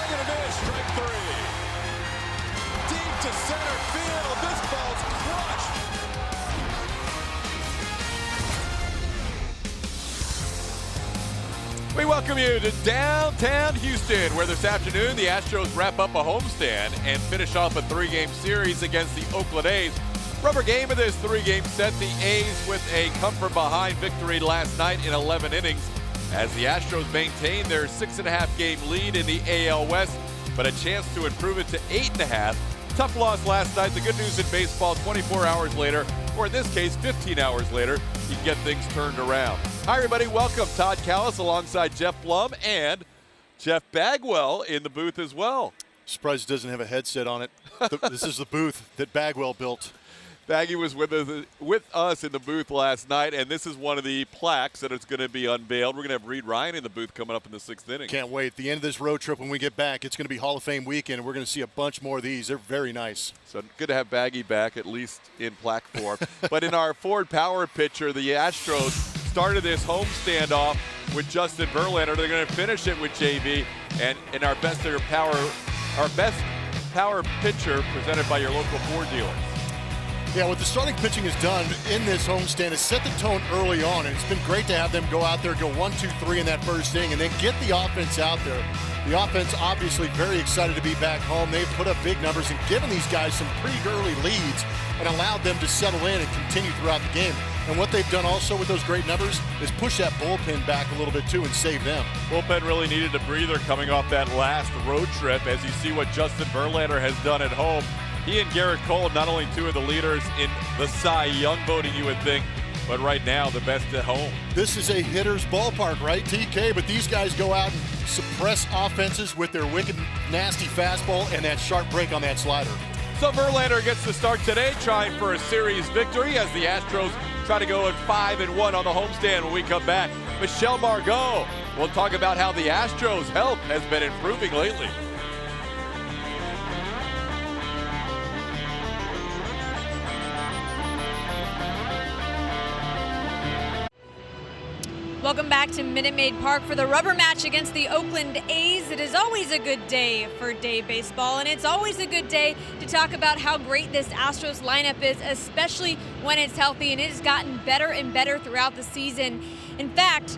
Swing and a miss, strike three. Deep to center field. This ball's crushed. We welcome you to downtown Houston, where this afternoon the Astros wrap up a homestand and finish off a three-game series against the Oakland A's. Rubber game of this three-game set, the A's with a come-from-behind victory last night in 11 innings as the Astros maintain their 6.5-game lead in the AL West, but a chance to improve it to 8.5. Tough loss last night. The good news in baseball, 24 hours later, or in this case, 15 hours later, you can get things turned around. Hi, everybody. Welcome. Todd alongside Geoff Blum and Jeff Bagwell in the booth as well. Surprised it doesn't have a headset on it. This is the booth that Bagwell built. Baggy was with us in the booth last night, and this is one of the plaques that is going to be unveiled. We're going to have Reed Ryan in the booth coming up in the 6th inning. Can't wait. At the end of this road trip, when we get back, it's going to be Hall of Fame weekend, and we're going to see a bunch more of these. They're very nice. So good to have Baggy back, at least in plaque form. But in our Ford Power picture, the Astros started this home standoff with Justin Verlander. They're going to finish it with JV, and in our best power pitcher presented by your local Ford dealer. Yeah, what the starting pitching has done in this homestand is set the tone early on, and it's been great to have them go out there, go 1, 2, 3 in that first inning, and then get the offense out there. The offense obviously very excited to be back home. They've put up big numbers and given these guys some pretty early leads and allowed them to settle in and continue throughout the game. And what they've done also with those great numbers is push that bullpen back a little bit too and save them. Bullpen really needed a breather coming off that last road trip, as you see what Justin Verlander has done at home. He and Garrett Cole, not only two of the leaders in the Cy Young voting, you would think, but right now the best at home. This is a hitter's ballpark, right, TK? But these guys go out and suppress offenses with their wicked, nasty fastball and that sharp break on that slider. So Verlander gets the start today, trying for a series victory as the Astros try to go at 5-1 on the homestand when we come back. Michelle Margot will talk about how the Astros' health has been improving lately. Welcome back to Minute Maid Park for the rubber match against the Oakland A's. It is always a good day for day baseball, and it's always a good day to talk about how great this Astros lineup is, especially when it's healthy, and it has gotten better and better throughout the season. In fact,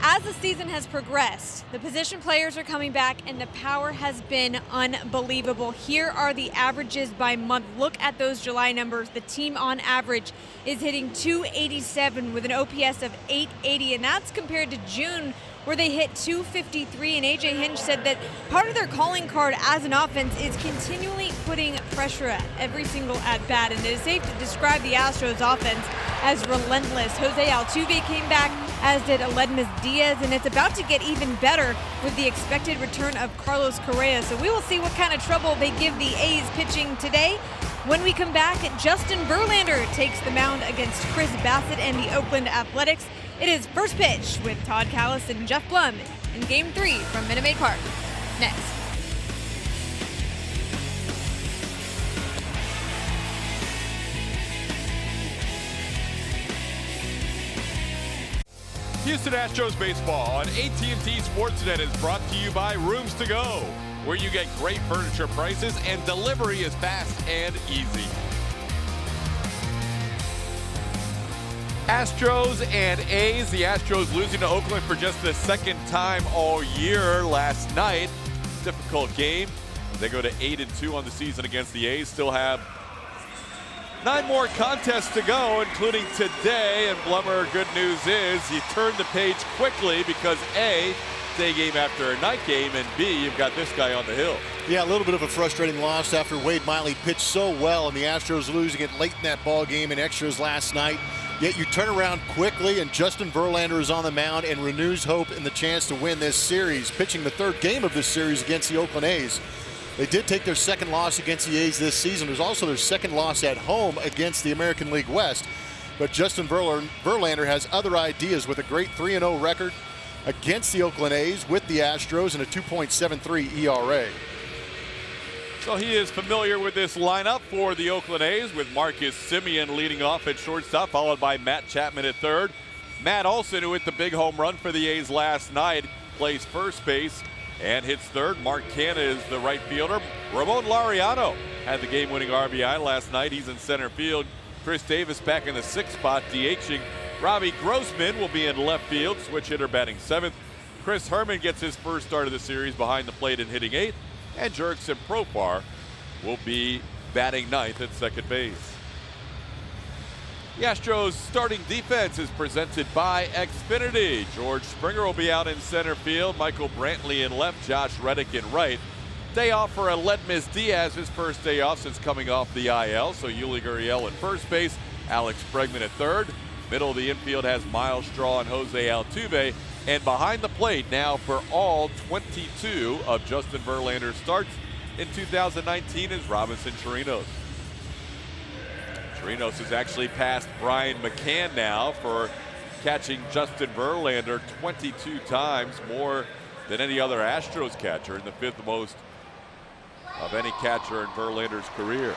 as the season has progressed, the position players are coming back and the power has been unbelievable. Here are the averages by month. Look at those July numbers. The team on average is hitting 287 with an OPS of 880, and that's compared to June where they hit 253. And AJ Hinch said that part of their calling card as an offense is continually putting pressure at every single at-bat, and it is safe to describe the Astros offense as relentless. Jose Altuve came back, as did Aledmus Diaz, and it's about to get even better with the expected return of Carlos Correa. So we will see what kind of trouble they give the A's pitching today. When we come back, Justin Verlander takes the mound against Chris Bassett and the Oakland Athletics. It is first pitch with Todd and Geoff Blum in Game 3 from Minute Maid Park. Next. Houston Astros baseball on AT&T Sportsnet is brought to you by Rooms to Go, where you get great furniture prices and delivery is fast and easy. Astros and A's. The Astros losing to Oakland for just the second time all year last night. Difficult game. They go to 8-2 on the season against the A's. Still have 9 more contests to go, including today. And Blummer, good news is he turned the page quickly because A, day game after a night game, and B, you've got this guy on the hill. Yeah, a little bit of a frustrating loss after Wade Miley pitched so well and the Astros losing it late in that ball game in extras last night. Yet you turn around quickly and Justin Verlander is on the mound and renews hope in the chance to win this series, pitching the third game of this series against the Oakland A's. They did take their second loss against the A's this season. It was also their second loss at home against the American League West. But Justin Verlander has other ideas with a great 3-0 record against the Oakland A's with the Astros and a 2.73 ERA. So he is familiar with this lineup for the Oakland A's, with Marcus Semien leading off at shortstop, followed by Matt Chapman at third. Matt Olson, who hit the big home run for the A's last night, plays first base. and hits third. Mark Canha is the right fielder. Ramon Laureano had the game-winning RBI last night. He's in center field. Chris Davis back in the 6th spot, DHing. Robbie Grossman will be in left field, switch hitter batting 7th. Chris Herman gets his first start of the series behind the plate and hitting 8th. And Jurickson Profar will be batting 9th at second base. The Astros starting defense is presented by Xfinity. George Springer will be out in center field. Michael Brantley in left, Josh Reddick in right. Day off for Aledmys Diaz, his first day off since coming off the IL. So Yuli Gurriel at first base, Alex Bregman at third. Middle of the infield has Miles Straw and Jose Altuve. And behind the plate now for all 22 of Justin Verlander's starts in 2019 is Robinson Chirinos. Chirinos has actually passed Brian McCann now for catching Justin Verlander 22 times, more than any other Astros catcher, and the 5th most of any catcher in Verlander's career.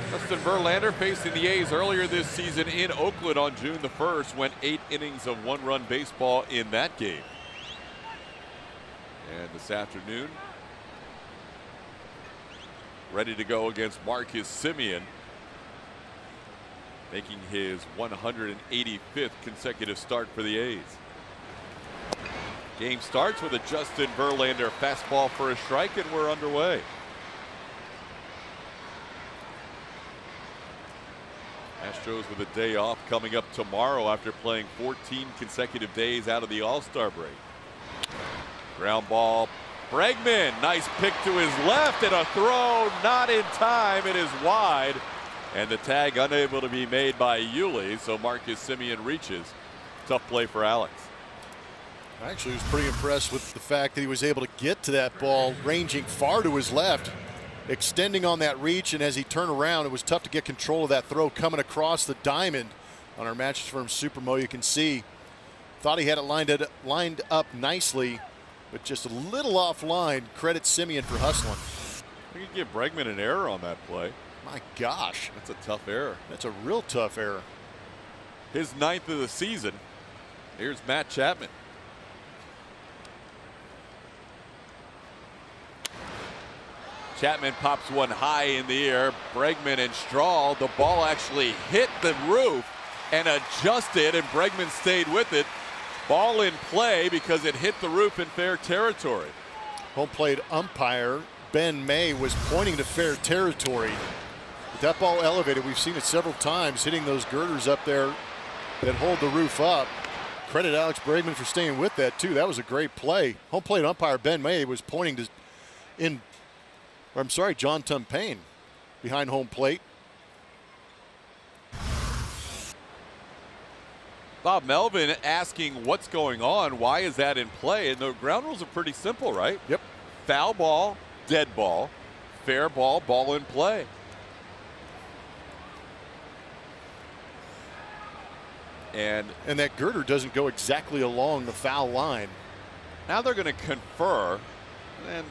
Justin Verlander facing the A's earlier this season in Oakland on June the 1st, went 8 innings of 1-run baseball in that game. And this afternoon, ready to go against Marcus Semien, making his 185th consecutive start for the A's. Game starts with a Justin Verlander fastball for a strike, and we're underway. Astros with a day off coming up tomorrow after playing 14 consecutive days out of the All-Star break. Ground ball, Bregman, nice pick to his left, and a throw not in time. It is wide, and the tag unable to be made by Yuli, so Marcus Semien reaches. Tough play for Alex. I actually was pretty impressed with the fact that he was able to get to that ball ranging far to his left, extending on that reach, and as he turned around, it was tough to get control of that throw coming across the diamond. On our Mattress Firm Supermo, you can see, thought he had it lined up nicely, but just a little offline. Credit Semien for hustling. We could give Bregman an error on that play. My gosh. That's a tough error. That's a real tough error. His 9th of the season. Here's Matt Chapman. Chapman pops one high in the air. Bregman and Straw, the ball actually hit the roof and adjusted, and Bregman stayed with it. Ball in play because it hit the roof in fair territory. Home plate umpire Ben May was pointing to fair territory. With that ball elevated, we've seen it several times, hitting those girders up there that hold the roof up. Credit Alex Bregman for staying with that too. That was a great play. Home plate umpire Ben May was pointing to John Tumpain behind home plate. Bob Melvin asking what's going on, why is that in play? And the ground rules are pretty simple, right? Yep. Foul ball, dead ball, fair ball, ball in play. And that girder doesn't go exactly along the foul line. Now they're going to confer, and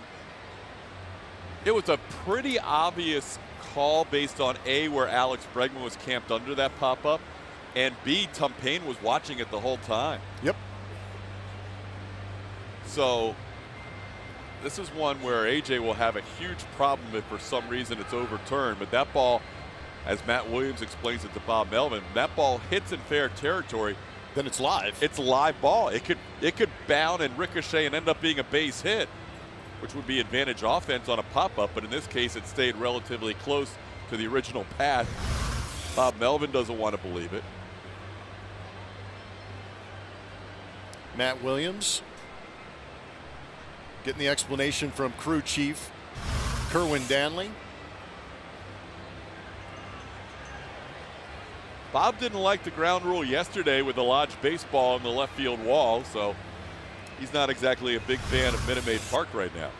it was a pretty obvious call based on A, where Alex Bregman was camped under that pop-up, and B, Tumpain was watching it the whole time. Yep. So this is one where AJ will have a huge problem if for some reason it's overturned. But that ball, as Matt Williams explains it to Bob Melvin, that ball hits in fair territory. Then it's live. It's a live ball. It could bound and ricochet and end up being a base hit, which would be advantage offense on a pop-up. But in this case, it stayed relatively close to the original path. Bob Melvin doesn't want to believe it. Matt Williams getting the explanation from crew chief Kerwin Danley. Bob didn't like the ground rule yesterday with the Lodge baseball in the left field wall, so he's not exactly a big fan of Minute Maid Park right now.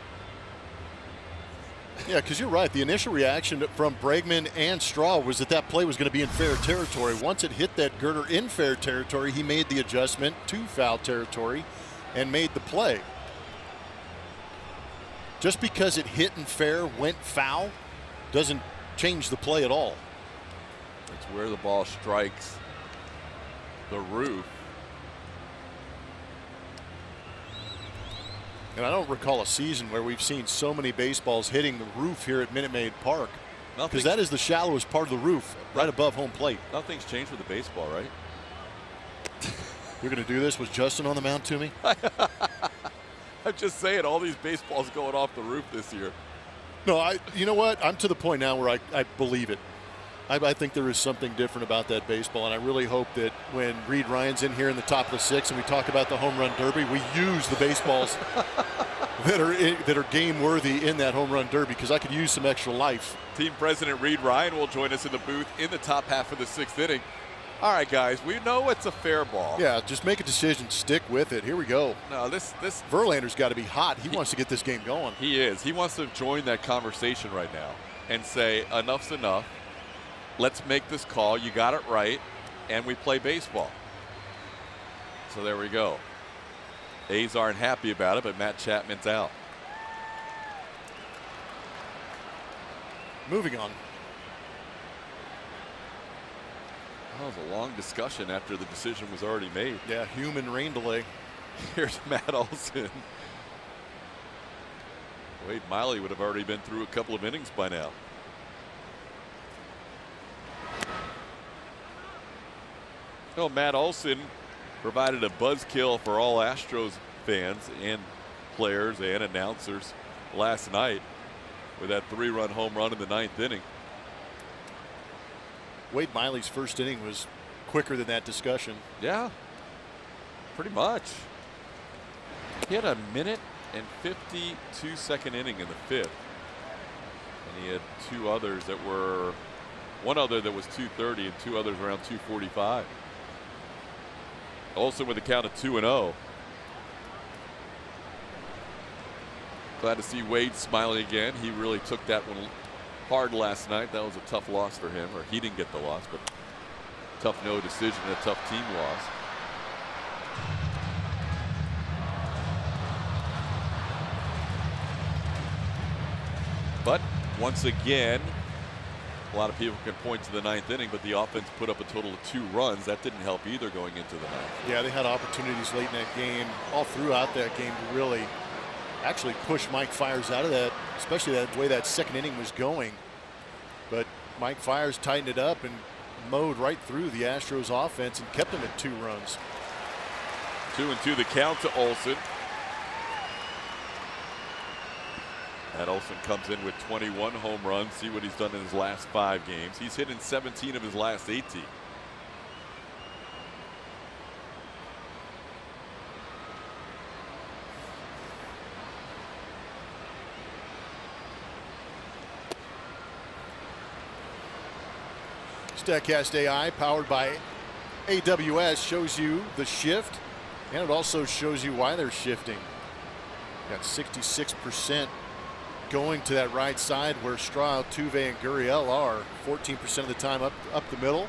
Yeah, because you're right. The initial reaction from Bregman and Straw was that play was going to be in fair territory. Once it hit that girder in fair territory, he made the adjustment to foul territory and made the play. Just because it hit in fair, went foul, doesn't change the play at all. It's where the ball strikes the roof And I don't recall a season where we've seen so many baseballs hitting the roof here at Minute Maid Park. Because that is the shallowest part of the roof, right above home plate. Nothing's changed with the baseball, right? You're going to do this? Was Justin on the mound to me? I'm just saying, all these baseballs going off the roof this year. No, you know what? I'm to the point now where I believe it. I think there is something different about that baseball, and I really hope that when Reed Ryan's in here in the top of the sixth and we talk about the home run derby, we use the baseballs that are game worthy in that home run derby, because I could use some extra life. Team President Reed Ryan will join us in the booth in the top half of the sixth inning. All right, guys, we know it's a fair ball. Yeah, just make a decision, stick with it. Here we go. No, this Verlander's got to be hot. He wants to get this game going. He is. He wants to join that conversation right now and say enough's enough. Let's make this call. You got it right, and we play baseball. So there we go. A's aren't happy about it, but Matt Chapman's out. Moving on. That was a long discussion after the decision was already made. Yeah, human rain delay. Here's Matt Olson. Wade Miley would have already been through a couple of innings by now. No, Matt Olson provided a buzzkill for all Astros fans and players and announcers last night with that 3-run home run in the 9th inning. Wade Miley's first inning was quicker than that discussion. Yeah, pretty much. He had a 1:52 second inning in the 5th. And he had two others that were, one other that was 2:30 and two others around 2:45. Olsen with a count of 2-0. Glad to see Wade smiling again. He really took that one hard last night. That was a tough loss for him, or he didn't get the loss, but tough no decision, a tough team loss. But once again, a lot of people can point to the 9th inning, but the offense put up a total of 2 runs. That didn't help either going into the 9th. Yeah, they had opportunities late in that game, all throughout that game, to really actually push Mike Fiers out of that, especially that way that second inning was going. But Mike Fiers tightened it up and mowed right through the Astros offense and kept them at 2 runs. 2-2 the count to Olsen. Matt Olsen comes in with 21 home runs. See what he's done in his last 5 games. He's hit in 17 of his last 18. StatCast AI, powered by AWS, shows you the shift, and it also shows you why they're shifting. Got 66% going to that right side where Straw, Altuve, and Gurriel are. 14% of the time up the middle.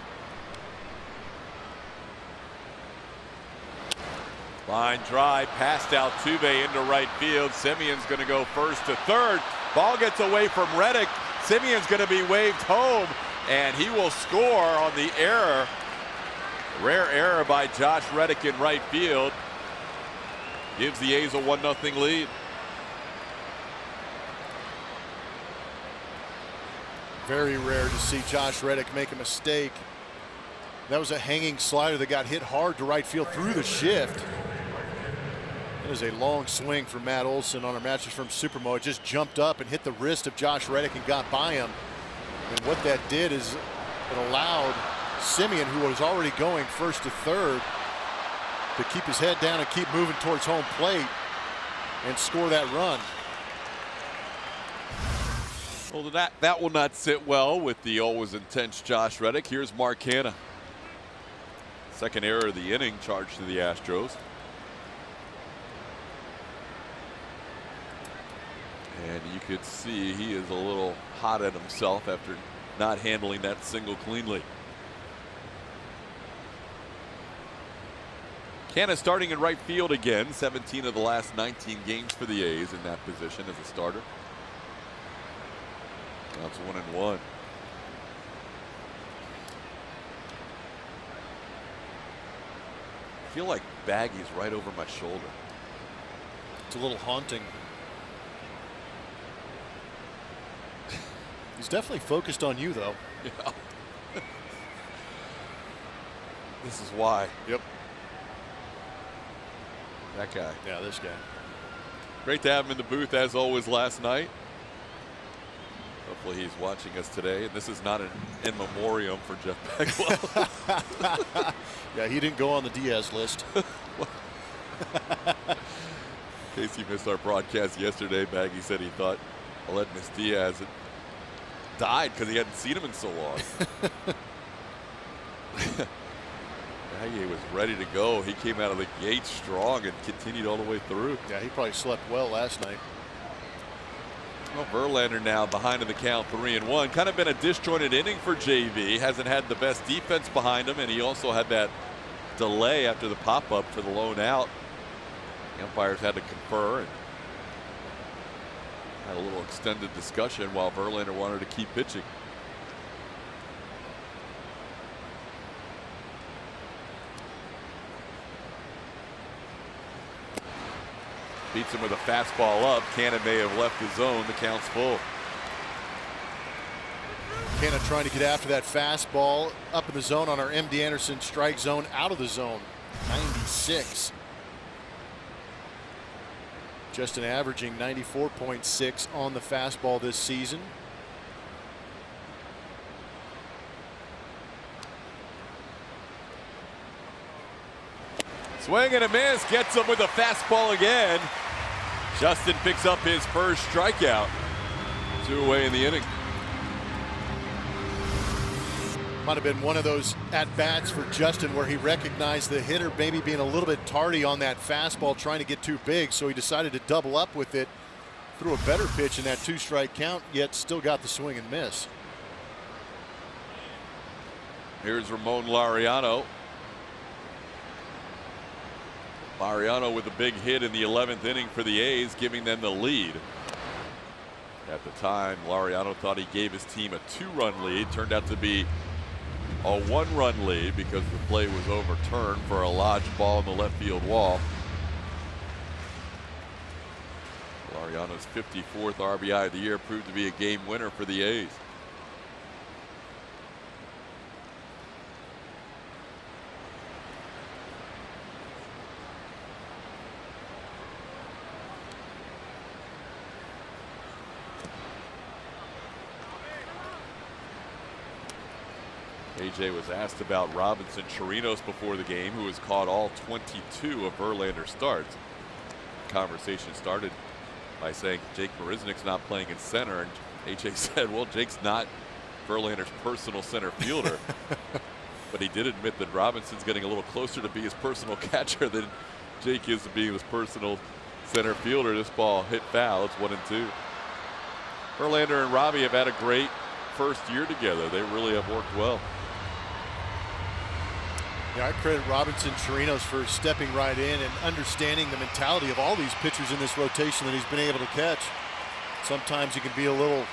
Line drive past Altuve into right field. Simeon's going to go first to third. Ball gets away from Reddick. Simeon's going to be waved home, and he will score on the error. Rare error by Josh Reddick in right field. Gives the A's a 1-0 lead. Very rare to see Josh Reddick make a mistake. That was a hanging slider that got hit hard to right field through the shift. That is a long swing from Matt Olson on our Mattress Firm Supermo. It just jumped up and hit the wrist of Josh Reddick and got by him. And what that did is it allowed Simeon, who was already going first to third, to keep his head down and keep moving towards home plate and score that run. Well, that will not sit well with the always intense Josh Reddick. Here's Mark Hanna. Second error of the inning charged to the Astros. And you could see he is a little hot at himself after not handling that single cleanly. Hanna starting in right field again. 17 of the last 19 games for the A's in that position as a starter. That's 1-1. I feel like Baggy's right over my shoulder. a little haunting. He's definitely focused on you, though. Yeah. This is why. Yep. That guy. Yeah, this guy. Great to have him in the booth as always last night. Hopefully he's watching us today. And this is not an in memoriam for Geoff Bagwell. Yeah, he didn't go on the Diaz list. In case you missed our broadcast yesterday, Baggy said he thought Aledmus Diaz had died because he hadn't seen him in so long. Baggy was ready to go. He came out of the gate strong and continued all the way through. Yeah, he probably slept well last night. Well, Verlander now behind in the count, 3-1. Kind of been a disjointed inning for JV. Hasn't had the best defense behind him, and he also had that delay after the pop-up for the lone out. The umpires had to confer and had a little extended discussion while Verlander wanted to keep pitching. Beats him with a fastball up. Cannon may have left the zone. The count's full. Cannon trying to get after that fastball up in the zone on our MD Anderson strike zone, out of the zone. 96. Justin averaging 94.6 on the fastball this season. Swing and a miss. Gets him with a fastball again. Justin picks up his first strikeout. 2 away in the inning. Might have been one of those at-bats for Justin where he recognized the hitter maybe being a little bit tardy on that fastball, trying to get too big, so he decided to double up with it. Threw a better pitch in that 2-strike count, yet still got the swing and miss. Here's Ramon Laureano. Laureano with a big hit in the 11th inning for the A's, giving them the lead. At the time, Laureano thought he gave his team a 2-run lead. Turned out to be a 1-run lead because the play was overturned for a lodged ball in the left field wall. Laureano's 54th RBI of the year proved to be a game winner for the A's. AJ was asked about Robinson Chirinos before the game, who has caught all 22 of Verlander's starts. The conversation started by saying Jake Marisnick's not playing in center, and AJ said, well, Jake's not Verlander's personal center fielder. But he did admit that Robinson's getting a little closer to be his personal catcher than Jake is to being his personal center fielder. This ball hit foul. It's 1-2. Verlander and Robbie have had a great first year together. They really have worked well. Yeah, I credit Robinson Chirinos for stepping right in and understanding the mentality of all these pitchers in this rotation that he's been able to catch. Sometimes you can be a little,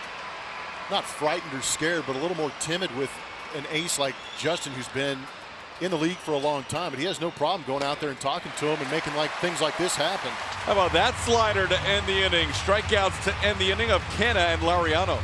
not frightened or scared, but a little more timid with an ace like Justin, who's been in the league for a long time, but he has no problem going out there and talking to him and making things like this happen. How about that slider to end the inning? Strikeouts to end the inning of Canna and Laureano.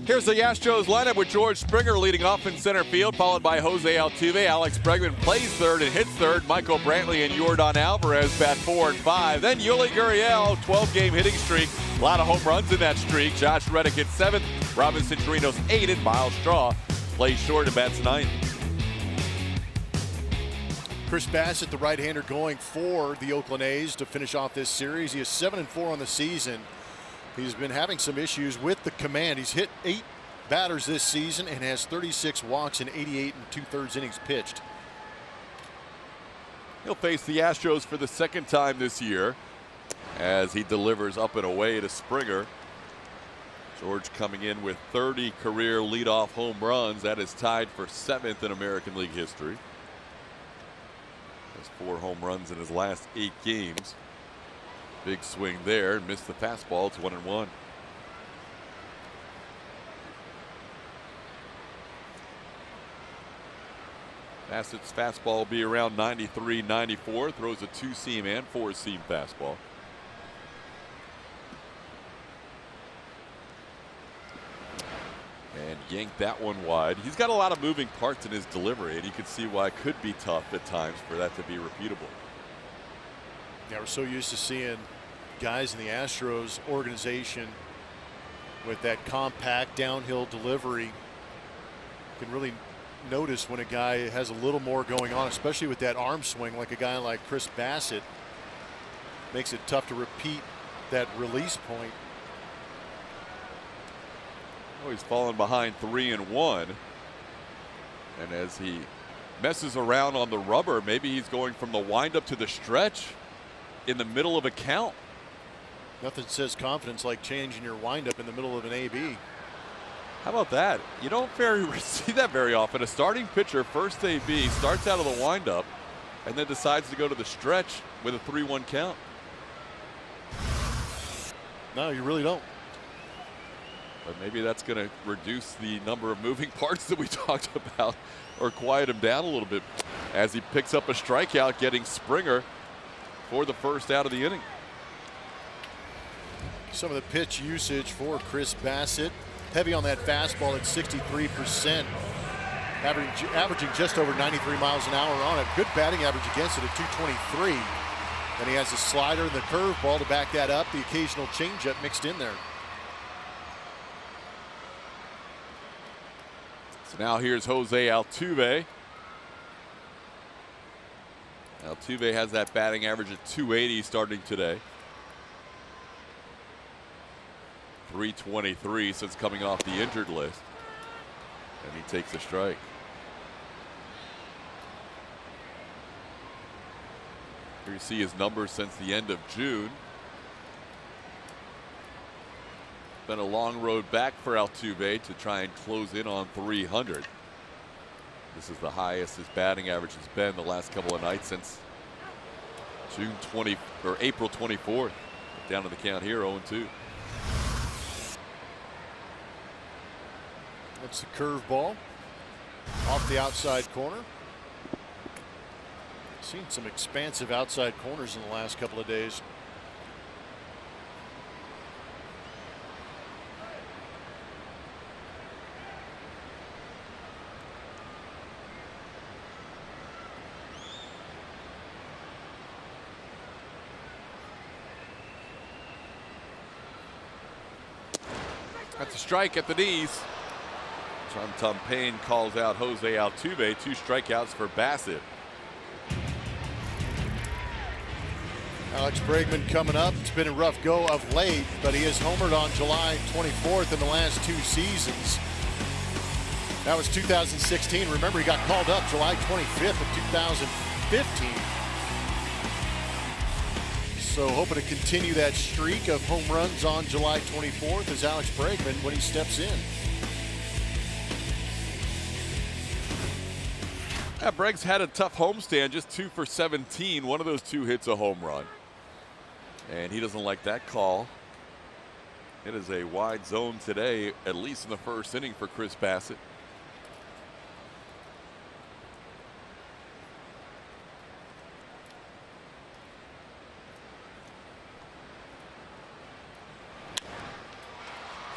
Here's the Astros lineup with George Springer leading off in center field, followed by Jose Altuve. Alex Bregman plays third and hits third. Michael Brantley and Yordan Alvarez bat 4 and 5. Then Yuli Gurriel, 12-game hitting streak. A lot of home runs in that streak. Josh Reddick hits 7th. Robinson Chirinos 8th. And Miles Straw plays short and bats 9th. Chris Bassett, the right-hander, going for the Oakland A's to finish off this series. He is 7-4 on the season. He's been having some issues with the command. He's hit 8 batters this season and has 36 walks in 88 2/3 innings pitched. He'll face the Astros for the second time this year as he delivers up and away to Springer. George coming in with 30 career leadoff home runs. That is tied for 7th in American League history. Has 4 home runs in his last 8 games. Big swing there, missed the fastball. It's 1-1. Bassett's fastball will be around 93, 94. Throws a 2-seam and 4-seam fastball. And yanked that one wide. He's got a lot of moving parts in his delivery, and you can see why it could be tough at times for that to be repeatable. Yeah, we're so used to seeing guys in the Astros organization with that compact downhill delivery. You can really notice when a guy has a little more going on, especially with that arm swing, like a guy like Chris Bassitt. Makes it tough to repeat that release point. Oh, he's fallen behind 3-1. And as he messes around on the rubber, maybe he's going from the windup to the stretch in the middle of a count. Nothing says confidence like changing your windup in the middle of an AB. How about that? You don't see that very often. A starting pitcher, first AB, starts out of the windup and then decides to go to the stretch with a 3-1 count. No, you really don't. But maybe that's going to reduce the number of moving parts that we talked about, or quiet him down a little bit as he picks up a strikeout, getting Springer for the first out of the inning. Some of the pitch usage for Chris Bassitt. Heavy on that fastball at 63%. Averaging just over 93 miles an hour on it. Good batting average against it at 223. And he has a slider and the curveball to back that up. The occasional changeup mixed in there. So now here's Jose Altuve. Altuve has that batting average at 280 starting today. 323 since coming off the injured list. And he takes a strike. Here you see his numbers since the end of June. Been a long road back for Altuve to try and close in on 300. This is the highest his batting average has been the last couple of nights since April 24th. Down to the count here, 0-2. That's the curveball off the outside corner. Seen some expansive outside corners in the last couple of days. That's a strike at the knees. Tom Payne calls out Jose Altuve. 2 strikeouts for Bassitt. Alex Bregman coming up. It's been a rough go of late, but he has homered on July 24th in the last 2 seasons. That was 2016. Remember, he got called up July 25th of 2015. So hoping to continue that streak of home runs on July 24th as Alex Bregman when he steps in. Yeah, Breg's had a tough homestand, just 2 for 17. One of those 2 hits a home run. And he doesn't like that call. It is a wide zone today, at least in the first inning for Chris Bassitt.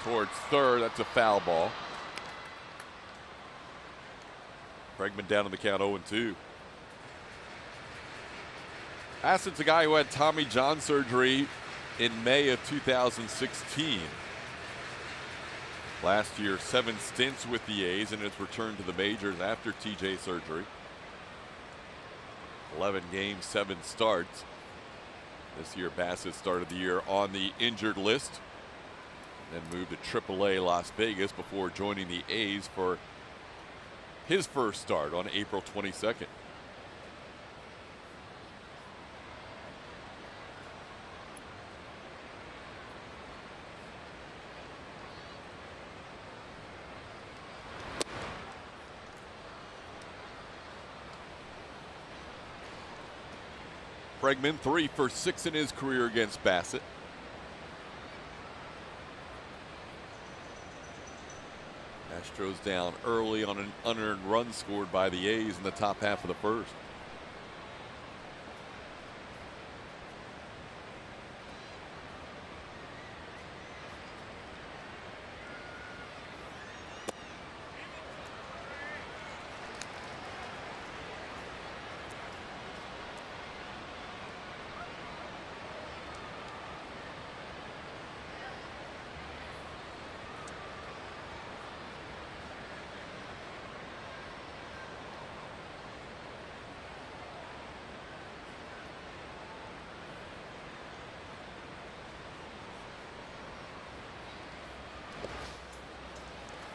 Towards third, that's a foul ball. Bregman down on the count, 0-2. Bassitt's a guy who had Tommy John surgery in May of 2016. Last year, 7 stints with the A's and his return to the majors after TJ surgery. 11 games, 7 starts. This year, Bassitt started the year on the injured list, then moved to AAA Las Vegas before joining the A's for his first start on April 22nd. Bregman 3 for 6 in his career against Bassitt. Astros down early on an unearned run scored by the A's in the top half of the first.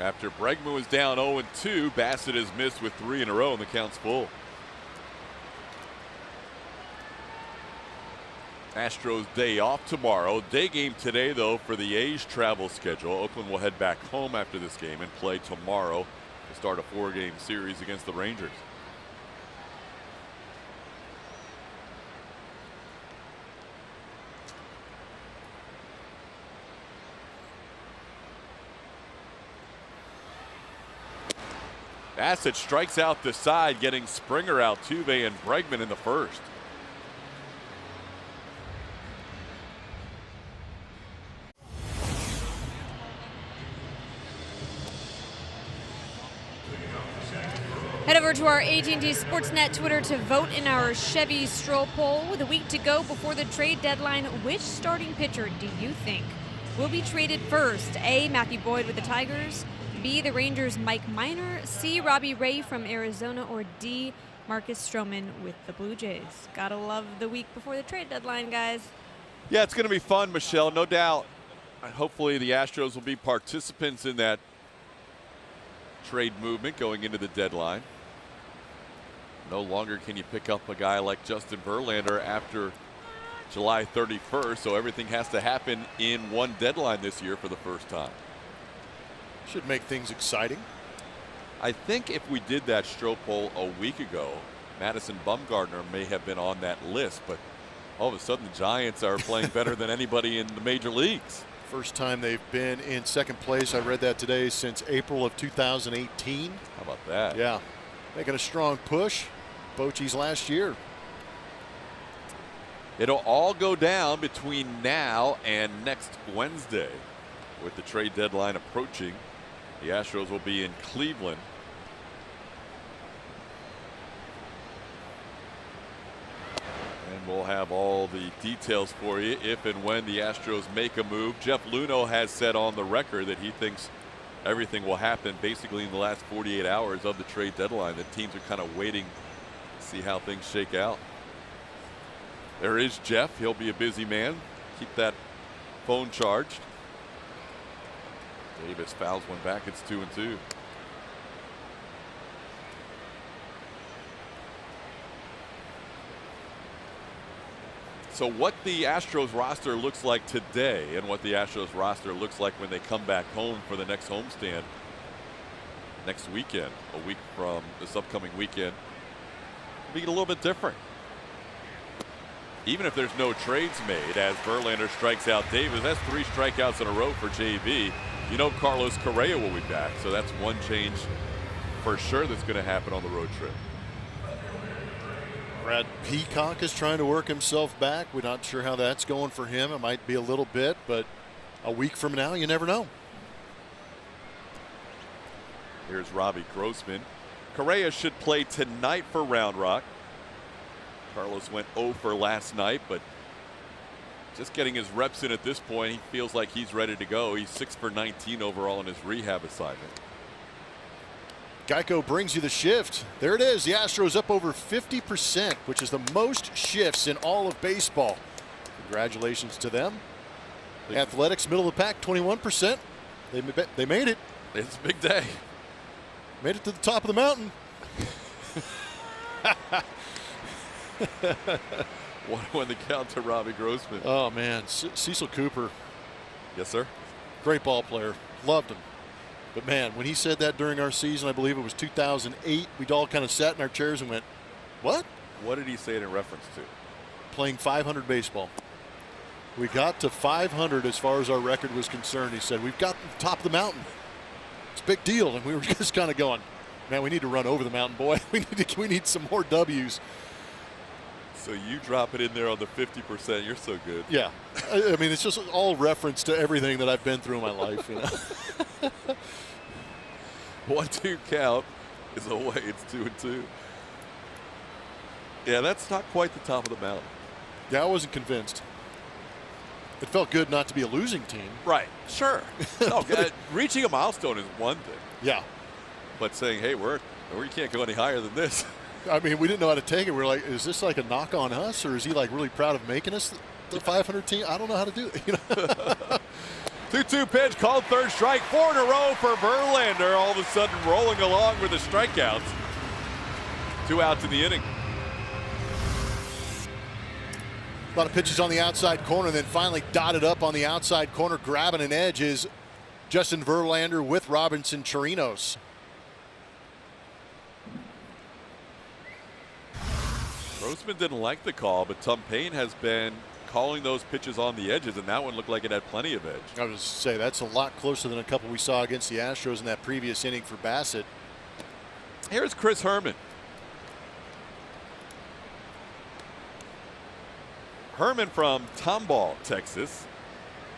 After Bregman was down 0-2, Bassett has missed with 3 in a row, and the count's full. Astros day off tomorrow. Day game today, though, for the A's travel schedule. Oakland will head back home after this game and play tomorrow to start a 4-game series against the Rangers. Bassett strikes out the side, getting Springer, Altuve, and Bregman in the first. Head over to our AT&T Sportsnet Twitter to vote in our Chevy Stroll poll. With a week to go before the trade deadline, which starting pitcher do you think will be traded first? A, Matthew Boyd with the Tigers. B, the Rangers' Mike Minor. C, Robbie Ray from Arizona. Or D, Marcus Stroman with the Blue Jays. Gotta love the week before the trade deadline, guys. Yeah, it's going to be fun, Michelle, no doubt. And hopefully the Astros will be participants in that trade movement going into the deadline. No longer can you pick up a guy like Justin Verlander after July 31st, so everything has to happen in one deadline this year for the first time. Should make things exciting. I think if we did that Stroh poll a week ago, Madison Bumgarner may have been on that list, but all of a sudden the Giants are playing better than anybody in the major leagues. First time they've been in second place, I read that today, since April of 2018. How about that? Yeah, making a strong push. Bochy's last year. It'll all go down between now and next Wednesday with the trade deadline approaching. The Astros will be in Cleveland. And we'll have all the details for you if and when the Astros make a move. Jeff Luhnow has said on the record that he thinks everything will happen basically in the last 48 hours of the trade deadline. The teams are kind of waiting to see how things shake out. There is Jeff. He'll be a busy man. Keep that phone charged. Davis fouls one back. It's 2-2. So what the Astros roster looks like today and what the Astros roster looks like when they come back home for the next homestand next weekend, a week from this upcoming weekend, will be a little bit different. Even if there's no trades made, as Verlander strikes out Davis, that's 3 strikeouts in a row for JV. You know Carlos Correa will be back, so that's one change for sure that's going to happen on the road trip. Brad Peacock is trying to work himself back. We're not sure how that's going for him. It might be a little bit, but a week from now, you never know. Here's Robbie Grossman. Correa should play tonight for Round Rock. Carlos went 0 for last night, but just getting his reps in at this point, he feels like he's ready to go. He's 6 for 19 overall in his rehab assignment. Geico brings you the shift. There it is. The Astros up over 50%, which is the most shifts in all of baseball. Congratulations to them. Athletics, middle of the pack, 21%. They made it. It's a big day. Made it to the top of the mountain. 1-1 the count to Robbie Grossman. Oh, man. Cecil Cooper. Yes, sir. Great ball player. Loved him. But, man, when he said that during our season, I believe it was 2008, we'd all kind of sat in our chairs and went, what? What did he say it in reference to? Playing 500 baseball. We got to 500 as far as our record was concerned. He said, we've got to the top of the mountain. It's a big deal. And we were just kind of going, man, we need to run over the mountain, boy. We need some more W's. So you drop it in there on the 50%. You're so good. Yeah. I mean, it's just all reference to everything that I've been through in my life. 1-2 count is away. It's 2-2. Yeah, that's not quite the top of the mountain. Yeah, I wasn't convinced. It felt good not to be a losing team. Right. Sure. No, reaching a milestone is one thing. Yeah. But saying, hey, we can't go any higher than this. I mean, we didn't know how to take it. We were like, is this like a knock on us, or is he like really proud of making us the 500 team? I don't know how to do it. 2-2 pitch, called third strike, 4 in a row for Verlander. All of a sudden rolling along with the strikeouts. 2 outs in the inning. A lot of pitches on the outside corner, then finally dotted up on the outside corner, grabbing an edge is Justin Verlander with Robinson Chirinos. Grossman didn't like the call, but Tom Payne has been calling those pitches on the edges, and that one looked like it had plenty of edge. I was going to say, that's a lot closer than a couple we saw against the Astros in that previous inning for Bassett. Here's Chris Herman. Herman from Tomball, Texas,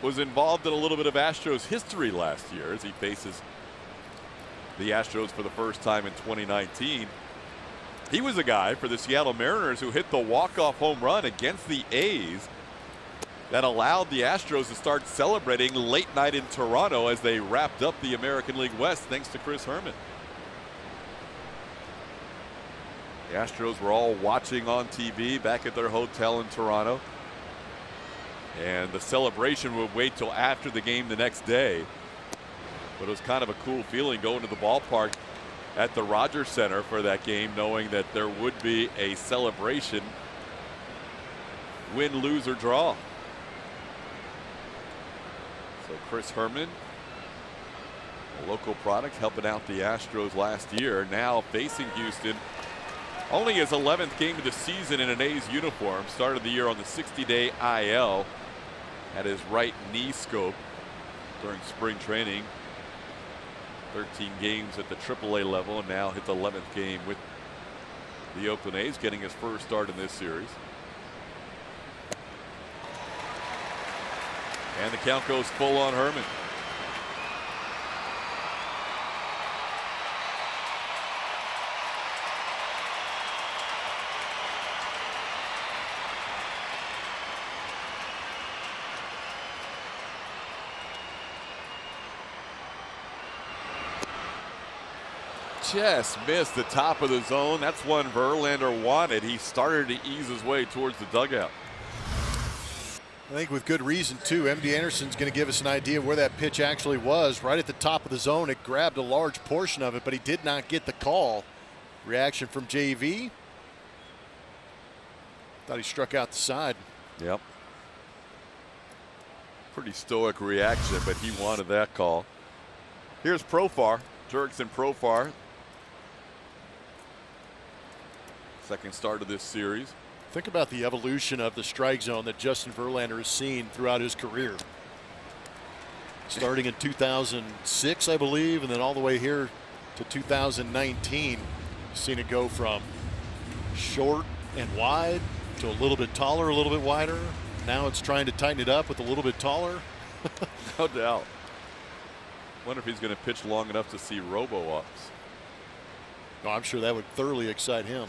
was involved in a little bit of Astros history last year as he faces the Astros for the first time in 2019. He was a guy for the Seattle Mariners who hit the walk-off home run against the A's that allowed the Astros to start celebrating late night in Toronto as they wrapped up the American League West, thanks to Chris Herman. The Astros were all watching on TV back at their hotel in Toronto. And the celebration would wait till after the game the next day. But it was kind of a cool feeling going to the ballpark at the Rogers Center for that game, knowing that there would be a celebration, win, lose, or draw. So Chris Herman, a local product, helping out the Astros last year, now facing Houston. Only his 11th game of the season in an A's uniform. Started the year on the 60-day IL. Had his right knee scope during spring training. 13 games at the AAA level, and now hits 11th game with the Oakland A's, getting his first start in this series. And the count goes full on Herman. Just missed the top of the zone. That's one Verlander wanted. He started to ease his way towards the dugout. I think with good reason, too. MD Anderson's going to give us an idea of where that pitch actually was. Right at the top of the zone, it grabbed a large portion of it, but he did not get the call. Reaction from JV. Thought he struck out the side. Yep. Pretty stoic reaction, but he wanted that call. Here's Profar, Jurickson Profar. Second start of this series. Think about the evolution of the strike zone that Justin Verlander has seen throughout his career. Starting in 2006, I believe, and then all the way here to 2019. Seen it go from short and wide to a little bit taller, a little bit wider. Now it's trying to tighten it up with a little bit taller. No doubt. Wonder if he's going to pitch long enough to see robo-ups. No, I'm sure that would thoroughly excite him.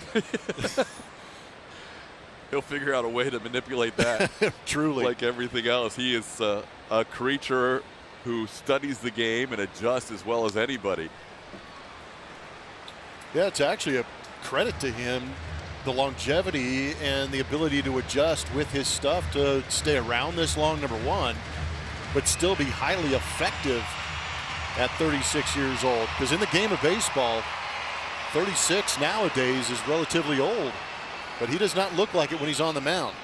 He'll figure out a way to manipulate that. Truly. Like everything else. He is a creature who studies the game and adjusts as well as anybody. Yeah, it's actually a credit to him, the longevity and the ability to adjust with his stuff to stay around this long, number one, but still be highly effective at 36 years old. Because in the game of baseball, 36 nowadays is relatively old, but he does not look like it when he's on the mound.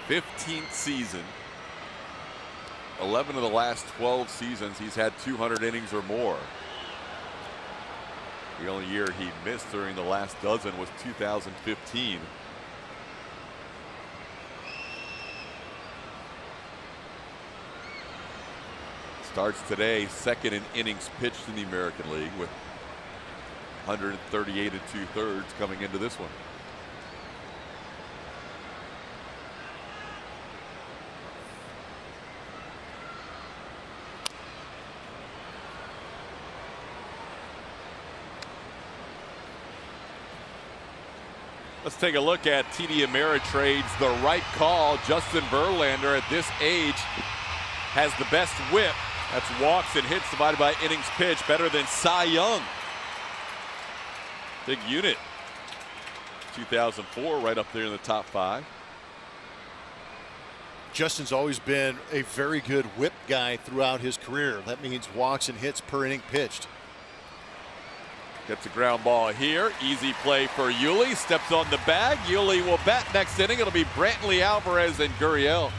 15th season. 11 of the last 12 seasons he's had 200 innings or more. The only year he missed during the last dozen was 2015. Starts today, second in innings pitched in the American League with 138 2/3 coming into this one. Let's take a look at TD Ameritrade's The Right Call. Justin Verlander at this age has the best whip. That's walks and hits divided by innings pitched, better than Cy Young. Big unit. 2004, right up there in the top 5. Justin's always been a very good whip guy throughout his career. That means walks and hits per inning pitched. Gets a ground ball here. Easy play for Yuli. Steps on the bag. Yuli will bat next inning. It'll be Brantley, Alvarez, and Gurriel.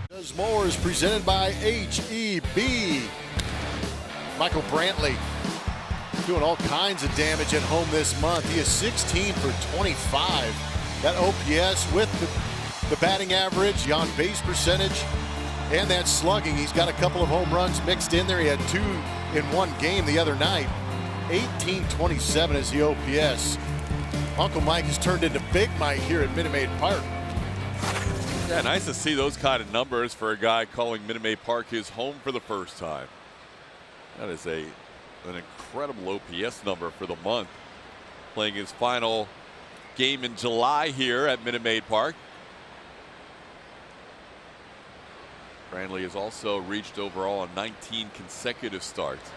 Does more is presented by HEB. Michael Brantley doing all kinds of damage at home this month. He is 16 for 25. That OPS with the batting average, the on-base percentage, and that slugging. He's got a couple of home runs mixed in there. He had 2 in one game the other night. 1827 is the OPS. Uncle Mike has turned into Big Mike here at Minute Maid Park. Yeah, nice to see those kind of numbers for a guy calling Minute Maid Park his home for the first time. That is an incredible OPS number for the month. Playing his final game in July here at Minute Maid Park. Brantley has also reached overall on 19 consecutive starts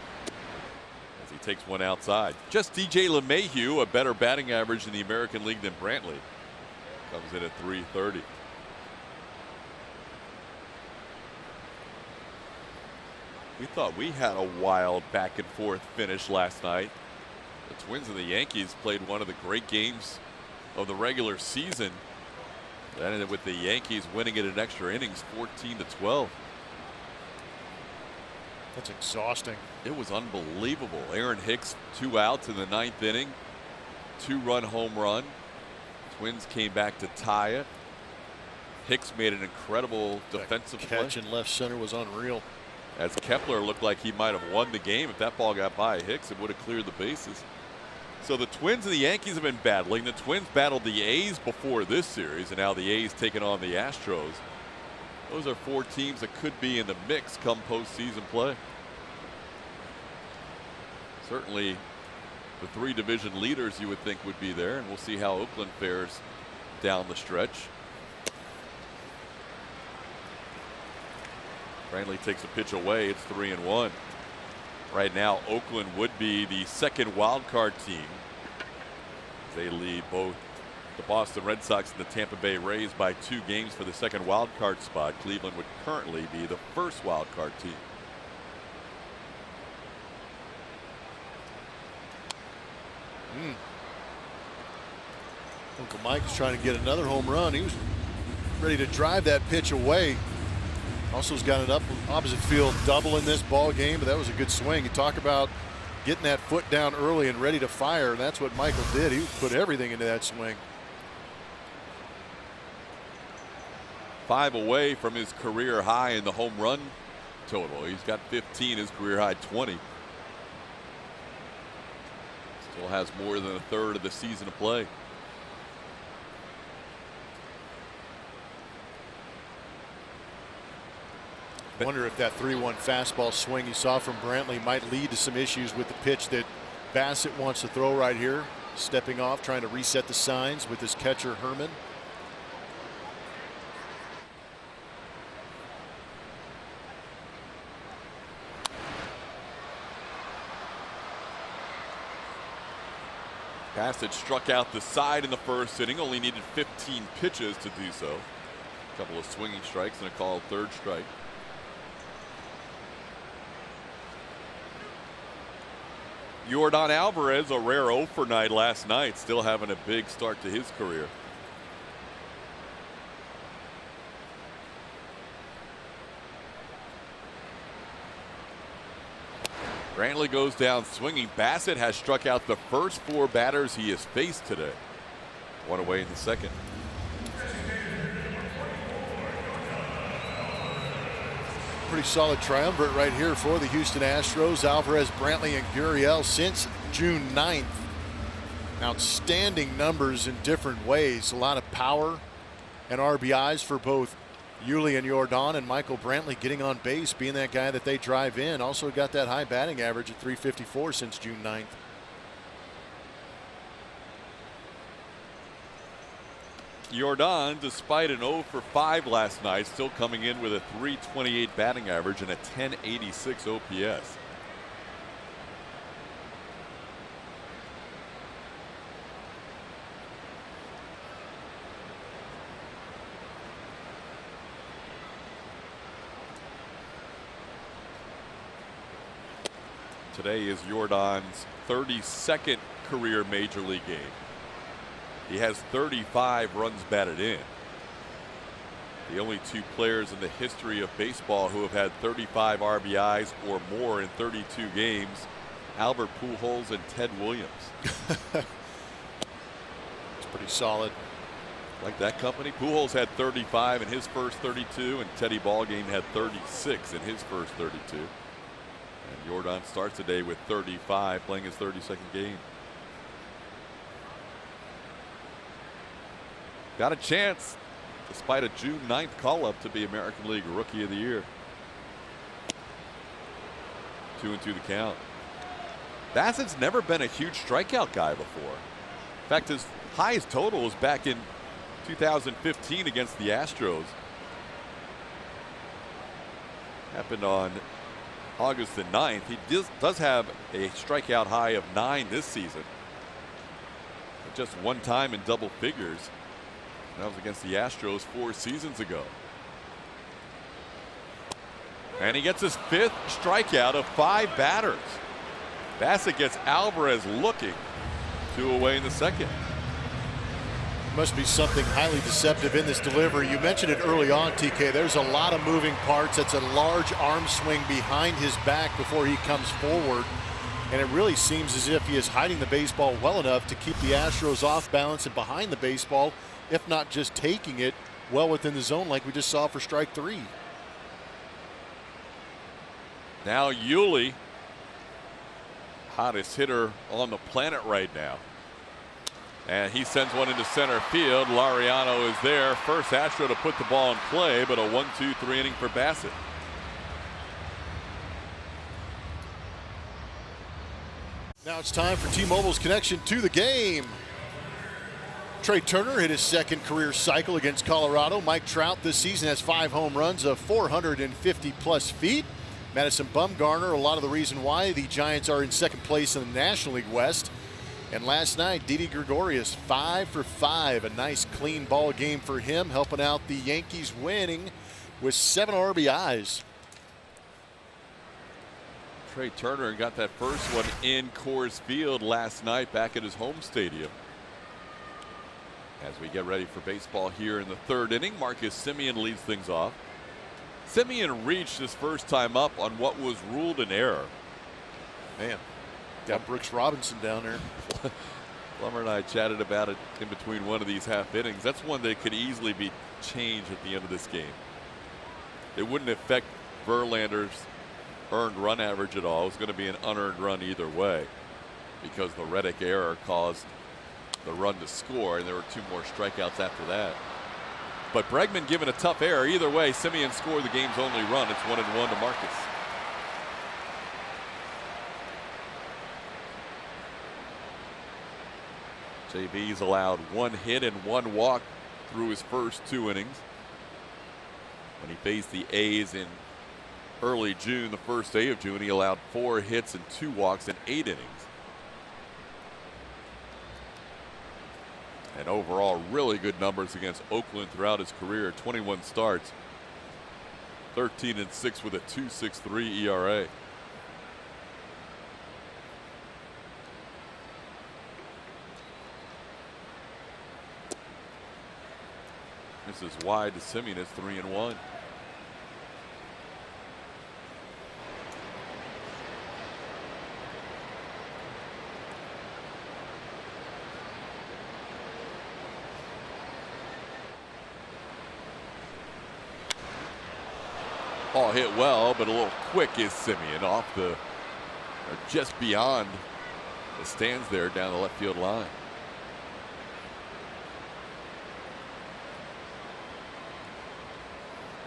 as he takes one outside. Just DJ LeMahieu, a better batting average in the American League than Brantley. Comes in at .330. We thought we had a wild back and forth finish last night. The Twins and the Yankees played one of the great games of the regular season. That ended with the Yankees winning it in extra innings, 14-12. That's exhausting. It was unbelievable. Aaron Hicks, 2 outs in the 9th inning, 2-run home run. Twins came back to tie it. Hicks made an incredible defensive catch play. in left center was unreal. As Kepler looked like he might have won the game. If that ball got by Hicks, it would have cleared the bases. So the Twins and the Yankees have been battling. The Twins battled the A's before this series, and now the A's taking on the Astros. Those are 4 teams that could be in the mix come postseason play. Certainly the 3 division leaders you would think would be there, and we'll see how Oakland fares down the stretch. Brantley takes a pitch away. It's 3-1. Right now, Oakland would be the second wild card team. They lead both the Boston Red Sox and the Tampa Bay Rays by 2 games for the second wild card spot. Cleveland would currently be the first wild card team. Uncle Mike is trying to get another home run. He was ready to drive that pitch away. Also has got an opposite field double in this ball game, but that was a good swing. You talk about getting that foot down early and ready to fire, and that's what Michael did. He put everything into that swing. 5 away from his career high in the home run total. He's got 15, his career high 20. Still has more than a third of the season to play. I wonder if that 3-1 fastball swing you saw from Brantley might lead to some issues with the pitch that Bassett wants to throw right here. Stepping off, trying to reset the signs with his catcher Herman. Bassett struck out the side in the first inning, only needed 15 pitches to do so. A couple of swinging strikes and a called third strike. Yordan Alvarez, a rare 0 for night last night, still having a big start to his career. Brantley goes down swinging. Bassett has struck out the first 4 batters he has faced today. 1 away in the second. Pretty solid triumvirate right here for the Houston Astros. Alvarez, Brantley, and Gurriel since June 9th. Outstanding numbers in different ways. A lot of power and RBIs for both Yuli and Jordan, and Michael Brantley getting on base, being that guy that they drive in. Also got that high batting average at .354 since June 9th. Jordan, despite an 0 for 5 last night, still coming in with a .328 batting average and a .1086 OPS. Today is Jordan's 32nd career major league game. He has 35 runs batted in. The only two players in the history of baseball who have had 35 RBIs or more in 32 games, Albert Pujols and Ted Williams. It's pretty solid. Like that company. Pujols had 35 in his first 32, and Teddy Ballgame had 36 in his first 32. And Jordan starts the day with 35, playing his 32nd game. Got a chance, despite a June 9th call-up, to be American League Rookie of the Year. 2-2 the count. Bassett's never been a huge strikeout guy before. In fact, his highest total was back in 2015 against the Astros. Happened on August the 9th. He does have a strikeout high of 9 this season. But just one time in double figures. That was against the Astros 4 seasons ago. And he gets his 5th strikeout of 5 batters. Bassett gets Alvarez looking. 2 away in the second. Must be something highly deceptive in this delivery. You mentioned it early on, TK. There's a lot of moving parts. It's a large arm swing behind his back before he comes forward. And it really seems as if he is hiding the baseball well enough to keep the Astros off balance and behind the baseball, if not just taking it well within the zone like we just saw for strike 3. Now Yuli, hottest hitter on the planet right now. And he sends one into center field. Laureano is there. First Astro to put the ball in play, but a 1-2-3 inning for Bassett. Now it's time for T-Mobile's connection to the game. Trey Turner hit his 2nd career cycle against Colorado. Mike Trout this season has 5 home runs of 450+ feet. Madison Bumgarner, a lot of the reason why the Giants are in 2nd place in the National League West. And last night, Didi Gregorius 5 for 5. A nice clean ball game for him, helping out the Yankees winning with 7 RBIs. Trey Turner got that first one in Coors Field last night back at his home stadium. As we get ready for baseball here in the 3rd inning, Marcus Semien leads things off. Semien reached his first time up on what was ruled an error. Man, got Brooks Robinson down there. Blummer and I chatted about it in between one of these half innings. That's one that could easily be changed at the end of this game. It wouldn't affect Verlander's earned run average at all. It was going to be an unearned run either way because the Reddick error caused the run to score, and there were 2 more strikeouts after that. But Bregman given a tough error. Either way, Semien scored the game's only run. It's 1-1 to Marcus. JV's allowed 1 hit and 1 walk through his first 2 innings. When he faced the A's in early June, the first day of June, he allowed 4 hits and 2 walks in 8 innings. And overall, really good numbers against Oakland throughout his career. 21 starts, 13-6 with a 2.63 ERA. This is wide to Semien. It's 3-1. Ball hit well, but a little quick is Semien off the, or just beyond the stands there down the left field line.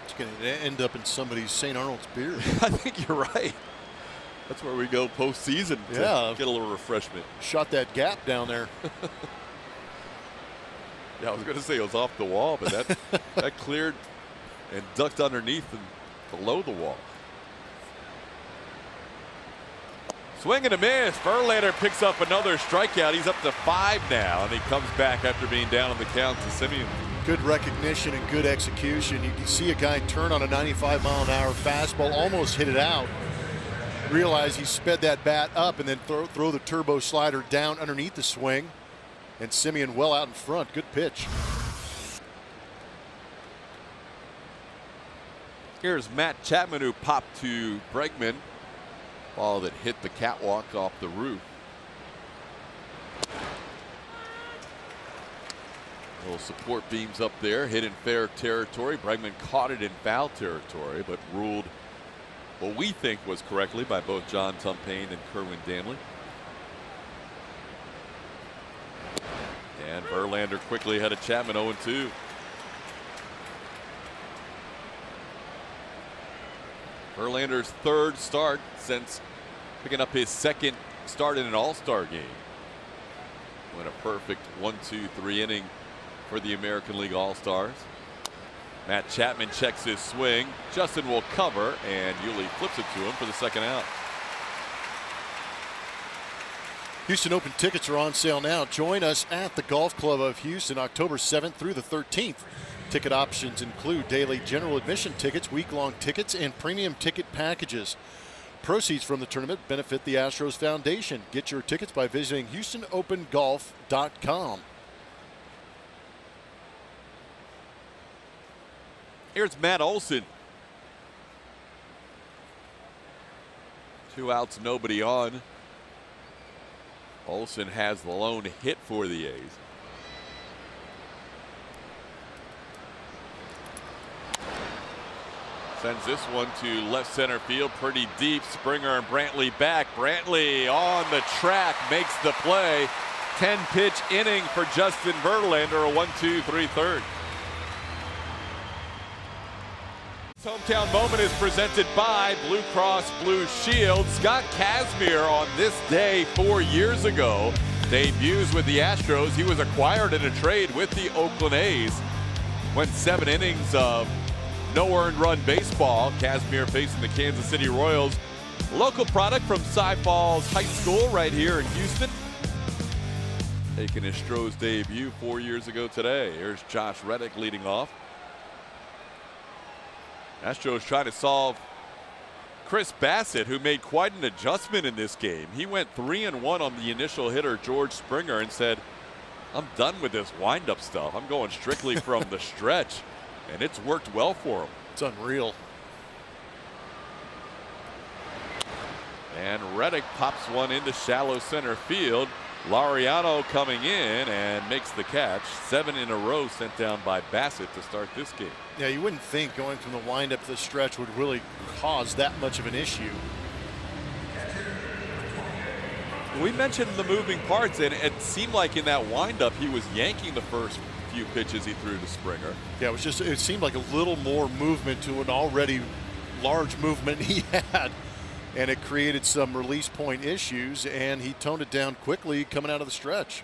It's going to end up in somebody's St. Arnold's beer. I think you're right. That's where we go postseason to get a little refreshment. Shot that gap down there. Yeah, I was going to say it was off the wall, but that that cleared and ducked underneath and below the wall. Swing and a miss. Verlander picks up another strikeout. He's up to 5 now, and he comes back after being down on the count to Semien. Good recognition and good execution. You see a guy turn on a 95-mile-an-hour fastball, almost hit it out. Realize he sped that bat up and then throw the turbo slider down underneath the swing. And Semien well out in front. Good pitch. Here's Matt Chapman, who popped to Bregman. Ball that hit the catwalk off the roof. Little support beams up there, hit in fair territory. Bregman caught it in foul territory, but ruled what we think was correctly by both John Tumpain and Kerwin Danley. And Verlander quickly ahead of Chapman, 0-2. Verlander's 3rd start since picking up his 2nd start in an All-Star game. Went a perfect 1-2-3 inning for the American League All-Stars. Matt Chapman checks his swing. Justin will cover, and Yuli flips it to him for the 2nd out. Houston Open tickets are on sale now. Join us at the Golf Club of Houston October 7th through the 13th. Ticket options include daily general admission tickets, week-long tickets, and premium ticket packages. Proceeds from the tournament benefit the Astros Foundation. Get your tickets by visiting HoustonOpenGolf.com. Here's Matt Olson. 2 outs, nobody on. Olson has the lone hit for the A's. Sends this one to left center field, pretty deep. Springer and Brantley back. Brantley on the track, makes the play. 10-pitch inning for Justin Verlander, a 1-2-3 third. This hometown moment is presented by Blue Cross Blue Shield. Scott Kazmir on this day 4 years ago debuts with the Astros. He was acquired in a trade with the Oakland A's. Went 7 innings of no earned run baseball. Kazmir facing the Kansas City Royals. Local product from Cy Falls High School right here in Houston. Taking his Astros debut 4 years ago today. Here's Josh Reddick leading off. Astros trying to solve Chris Bassett, who made quite an adjustment in this game. He went 3-1 on the initial hitter, George Springer, and said, I'm done with this windup stuff. I'm going strictly from the stretch. And it's worked well for him. It's unreal. And Reddick pops one into shallow center field. Laureano coming in and makes the catch. 7 in a row sent down by Bassett to start this game. Yeah, you wouldn't think going from the windup to the stretch would really cause that much of an issue. We mentioned the moving parts, and it seemed like in that windup he was yanking the first few pitches he threw to Springer. Yeah, it seemed like a little more movement to an already large movement he had, and it created some release point issues, and he toned it down quickly coming out of the stretch.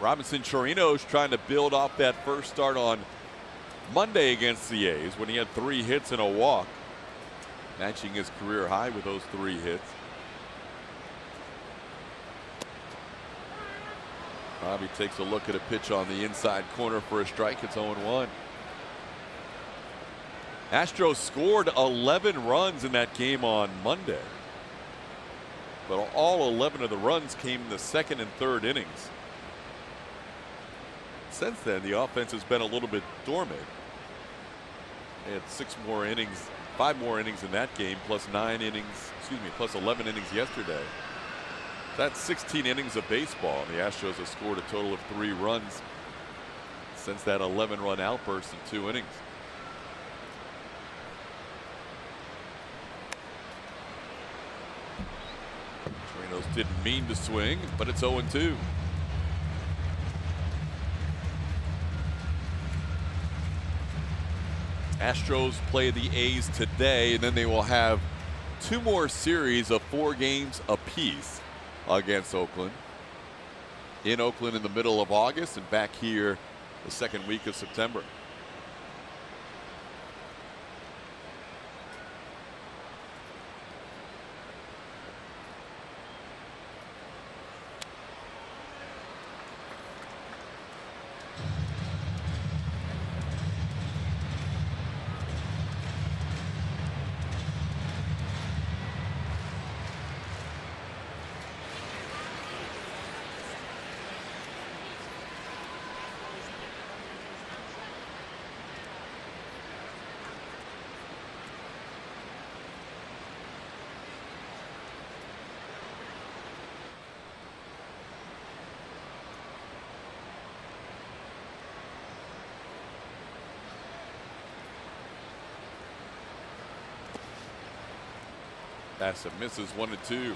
Robinson Chirinos trying to build off that first start on Monday against the A's when he had 3 hits and a walk, matching his career high with those 3 hits. Bobby takes a look at a pitch on the inside corner for a strike. It's 0-1. Astros scored 11 runs in that game on Monday, but all 11 of the runs came in the 2nd and 3rd innings. Since then, the offense has been a little bit dormant. They had 5 more innings in that game, plus 11 innings yesterday. That's 16 innings of baseball, and the Astros have scored a total of 3 runs since that 11-run outburst in 2 innings. Didn't mean to swing, but it's 0-2. Astros play the A's today, and then they will have 2 more series of 4 games apiece against Oakland. In Oakland in the middle of August, and back here the second week of September. Pass that misses 1-2.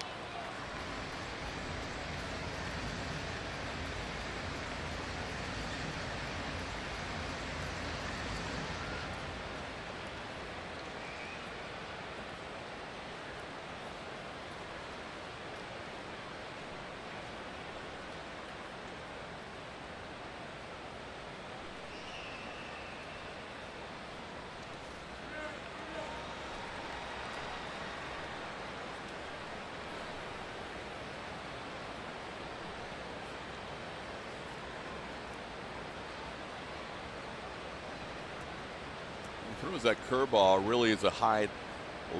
Throws that curveball, really is a high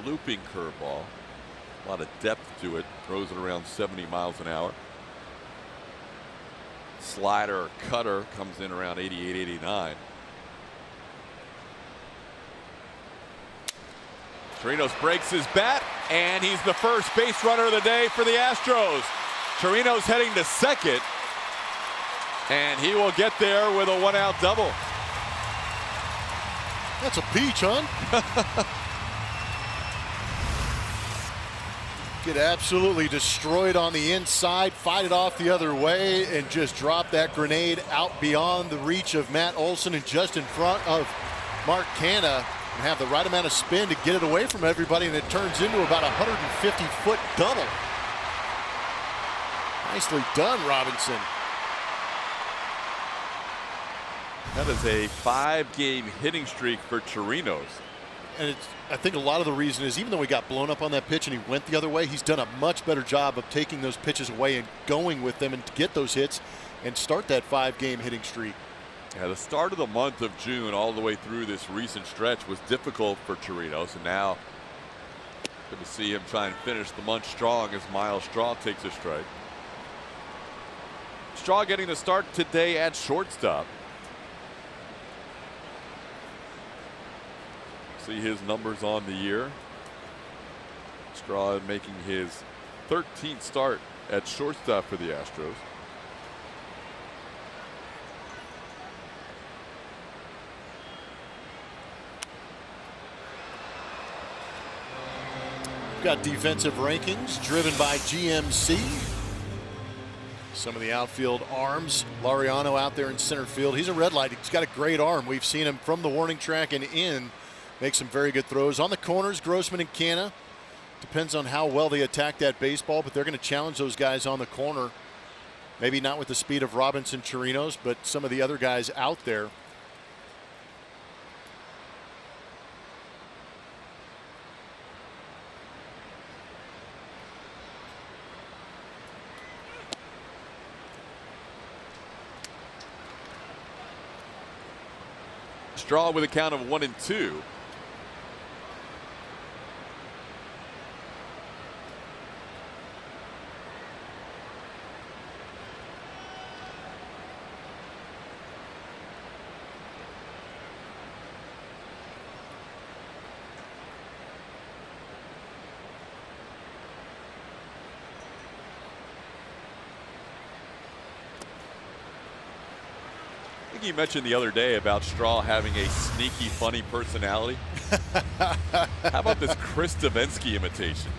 looping curveball. A lot of depth to it. Throws it around 70 miles an hour. Slider or cutter comes in around 88, 89. Chirinos breaks his bat, and he's the first base runner of the day for the Astros. Chirinos heading to second, and he will get there with a 1-out double. That's a peach, huh? Get absolutely destroyed on the inside, fight it off the other way, and just drop that grenade out beyond the reach of Matt Olson and just in front of Mark Canha, and have the right amount of spin to get it away from everybody, and it turns into about a 150-foot double. Nicely done, Robinson. That is a 5-game hitting streak for Chirinos. And I think a lot of the reason is, even though he got blown up on that pitch and he went the other way, he's done a much better job of taking those pitches away and going with them and to get those hits and start that 5-game hitting streak. Yeah, the start of the month of June all the way through this recent stretch was difficult for Chirinos, and now good to see him try and finish the month strong as Miles Straw takes a strike. Straw getting the start today at shortstop. See his numbers on the year. Straw making his 13th start at shortstop for the Astros. We've got defensive rankings driven by GMC. Some of the outfield arms. Laureano out there in center field. He's a red light. He's got a great arm. We've seen him from the warning track and in. Make some very good throws. On the corners, Grossman and Canha. Depends on how well they attack that baseball, but they're going to challenge those guys on the corner. Maybe not with the speed of Robinson, Chirinos, but some of the other guys out there. Straw with a count of 1-2. You mentioned the other day about Straw having a sneaky, funny personality. How about this Chris Davinsky imitation?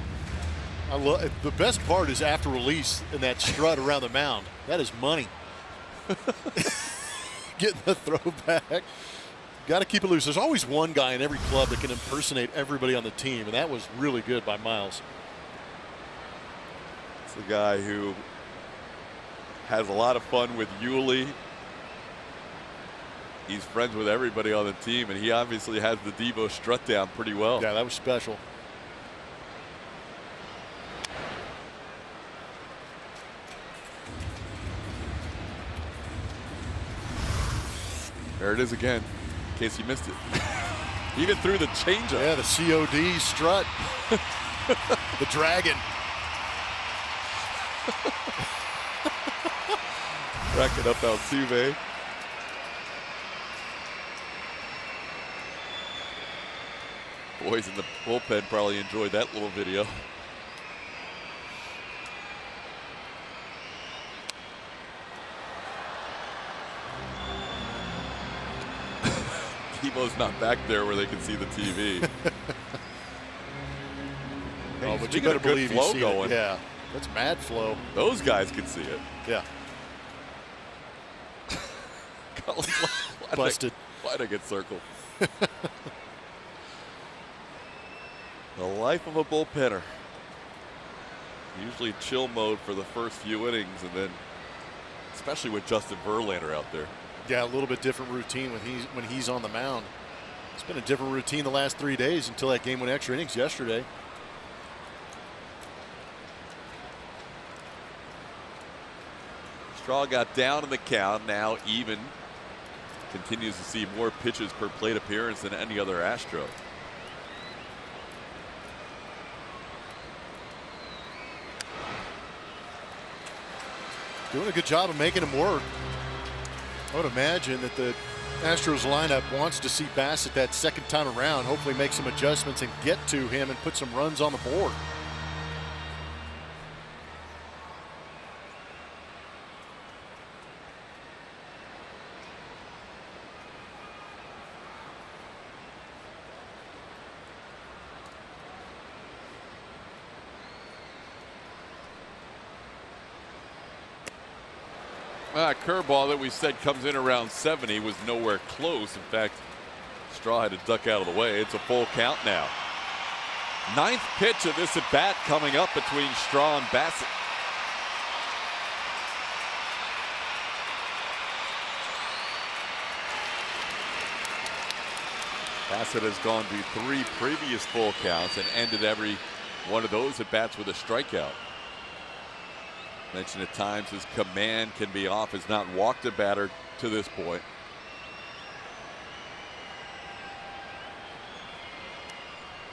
I love the best part is after release and that strut around the mound. That is money. Getting the throwback. Got to keep it loose. There's always one guy in every club that can impersonate everybody on the team, and that was really good by Miles. It's the guy who has a lot of fun with Yuli. He's friends with everybody on the team, and he obviously has the Devo strut down pretty well. Yeah, that was special. There it is again, in case you missed it. Even through the changeup. Yeah, the COD strut. The dragon. Racking up Altuve. Boys in the bullpen probably enjoyed that little video. Devo's not back there where they can see the TV. Oh, but you better believe you see going. it. Yeah, that's mad flow. Those guys can see it. Yeah. Busted. Why'd I get circled? The life of a bullpenner. Usually chill mode for the first few innings, and then especially with Justin Verlander out there. Yeah, a little bit different routine when he's on the mound. It's been a different routine the last 3 days until that game went extra innings yesterday. Straw got down in the count, now even. Continues to see more pitches per plate appearance than any other Astro. Doing a good job of making him work. I would imagine that the Astros lineup wants to see Bassett that second time around, hopefully make some adjustments and get to him and put some runs on the board. Curveball that we said comes in around 70 was nowhere close. In fact, Straw had to duck out of the way. It's a full count now. Ninth pitch of this at bat coming up between Straw and Bassett. Bassett has gone to 3 previous full counts and ended every one of those at bats with a strikeout. Mentioned at times his command can be off. Has not walked a batter to this point.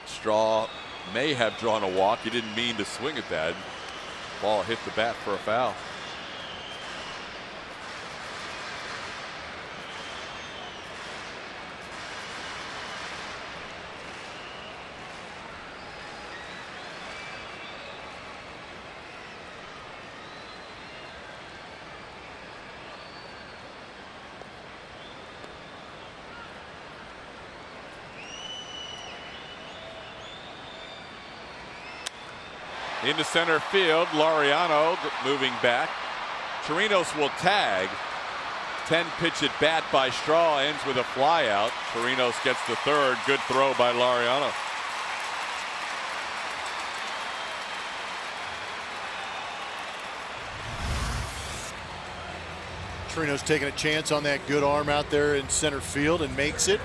Straw may have drawn a walk. He didn't mean to swing at that. Ball hit the bat for a foul. Into center field, Laureano moving back. Chirinos will tag. 10-pitch at bat by Straw ends with a flyout. Chirinos gets the third. Good throw by Laureano. Chirinos taking a chance on that good arm out there in center field and makes it.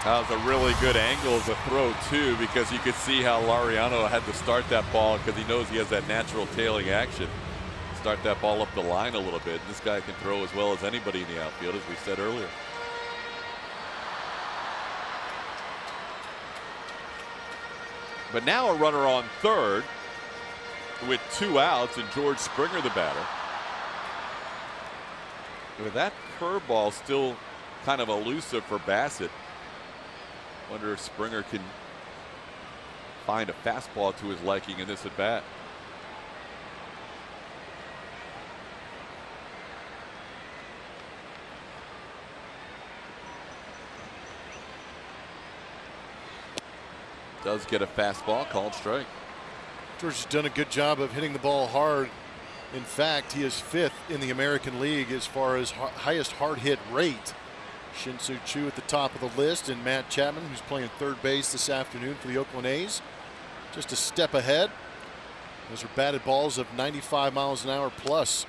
That was a really good angle as a throw too, because you could see how Laureano had to start that ball because he knows he has that natural tailing action. Start that ball up the line a little bit. This guy can throw as well as anybody in the outfield, as we said earlier. But now a runner on third with 2 outs and George Springer the batter. With that curveball still kind of elusive for Bassett. Wonder if Springer can find a fastball to his liking in this at bat. does get a fastball called strike. George has done a good job of hitting the ball hard. In fact, he is 5th in the American League as far as highest hard hit rate. Shin-Soo Choo at the top of the list, and Matt Chapman, who's playing third base this afternoon for the Oakland A's, just a step ahead. Those are batted balls of 95 miles an hour plus.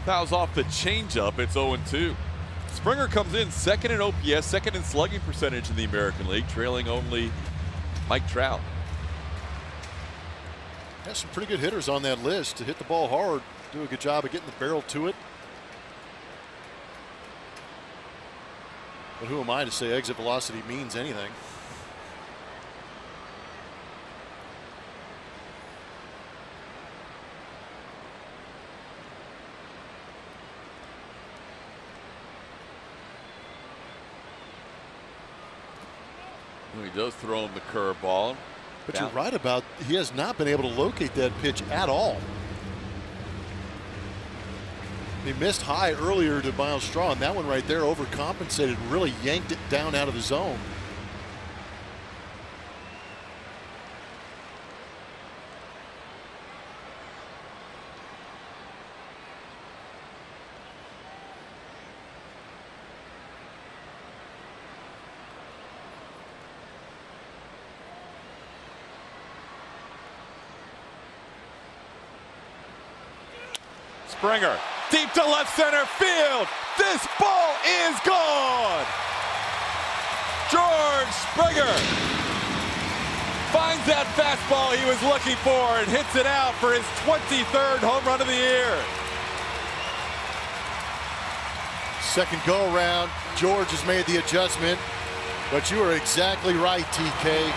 Fouls off the changeup. It's 0-2. Springer comes in second in OPS, second in slugging percentage in the American League, trailing only Mike Trout. Has some pretty good hitters on that list to hit the ball hard. Do a good job of getting the barrel to it. But who am I to say exit velocity means anything? He does throw him the curveball. But you're right about he has not been able to locate that pitch at all. He missed high earlier to Miles Straw, and that one right there overcompensated, really yanked it down out of the zone. Springer deep to left center field. This ball is gone. George Springer finds that fastball he was looking for and hits it out for his 23rd home run of the year. Second go around, George has made the adjustment, but you are exactly right, TK.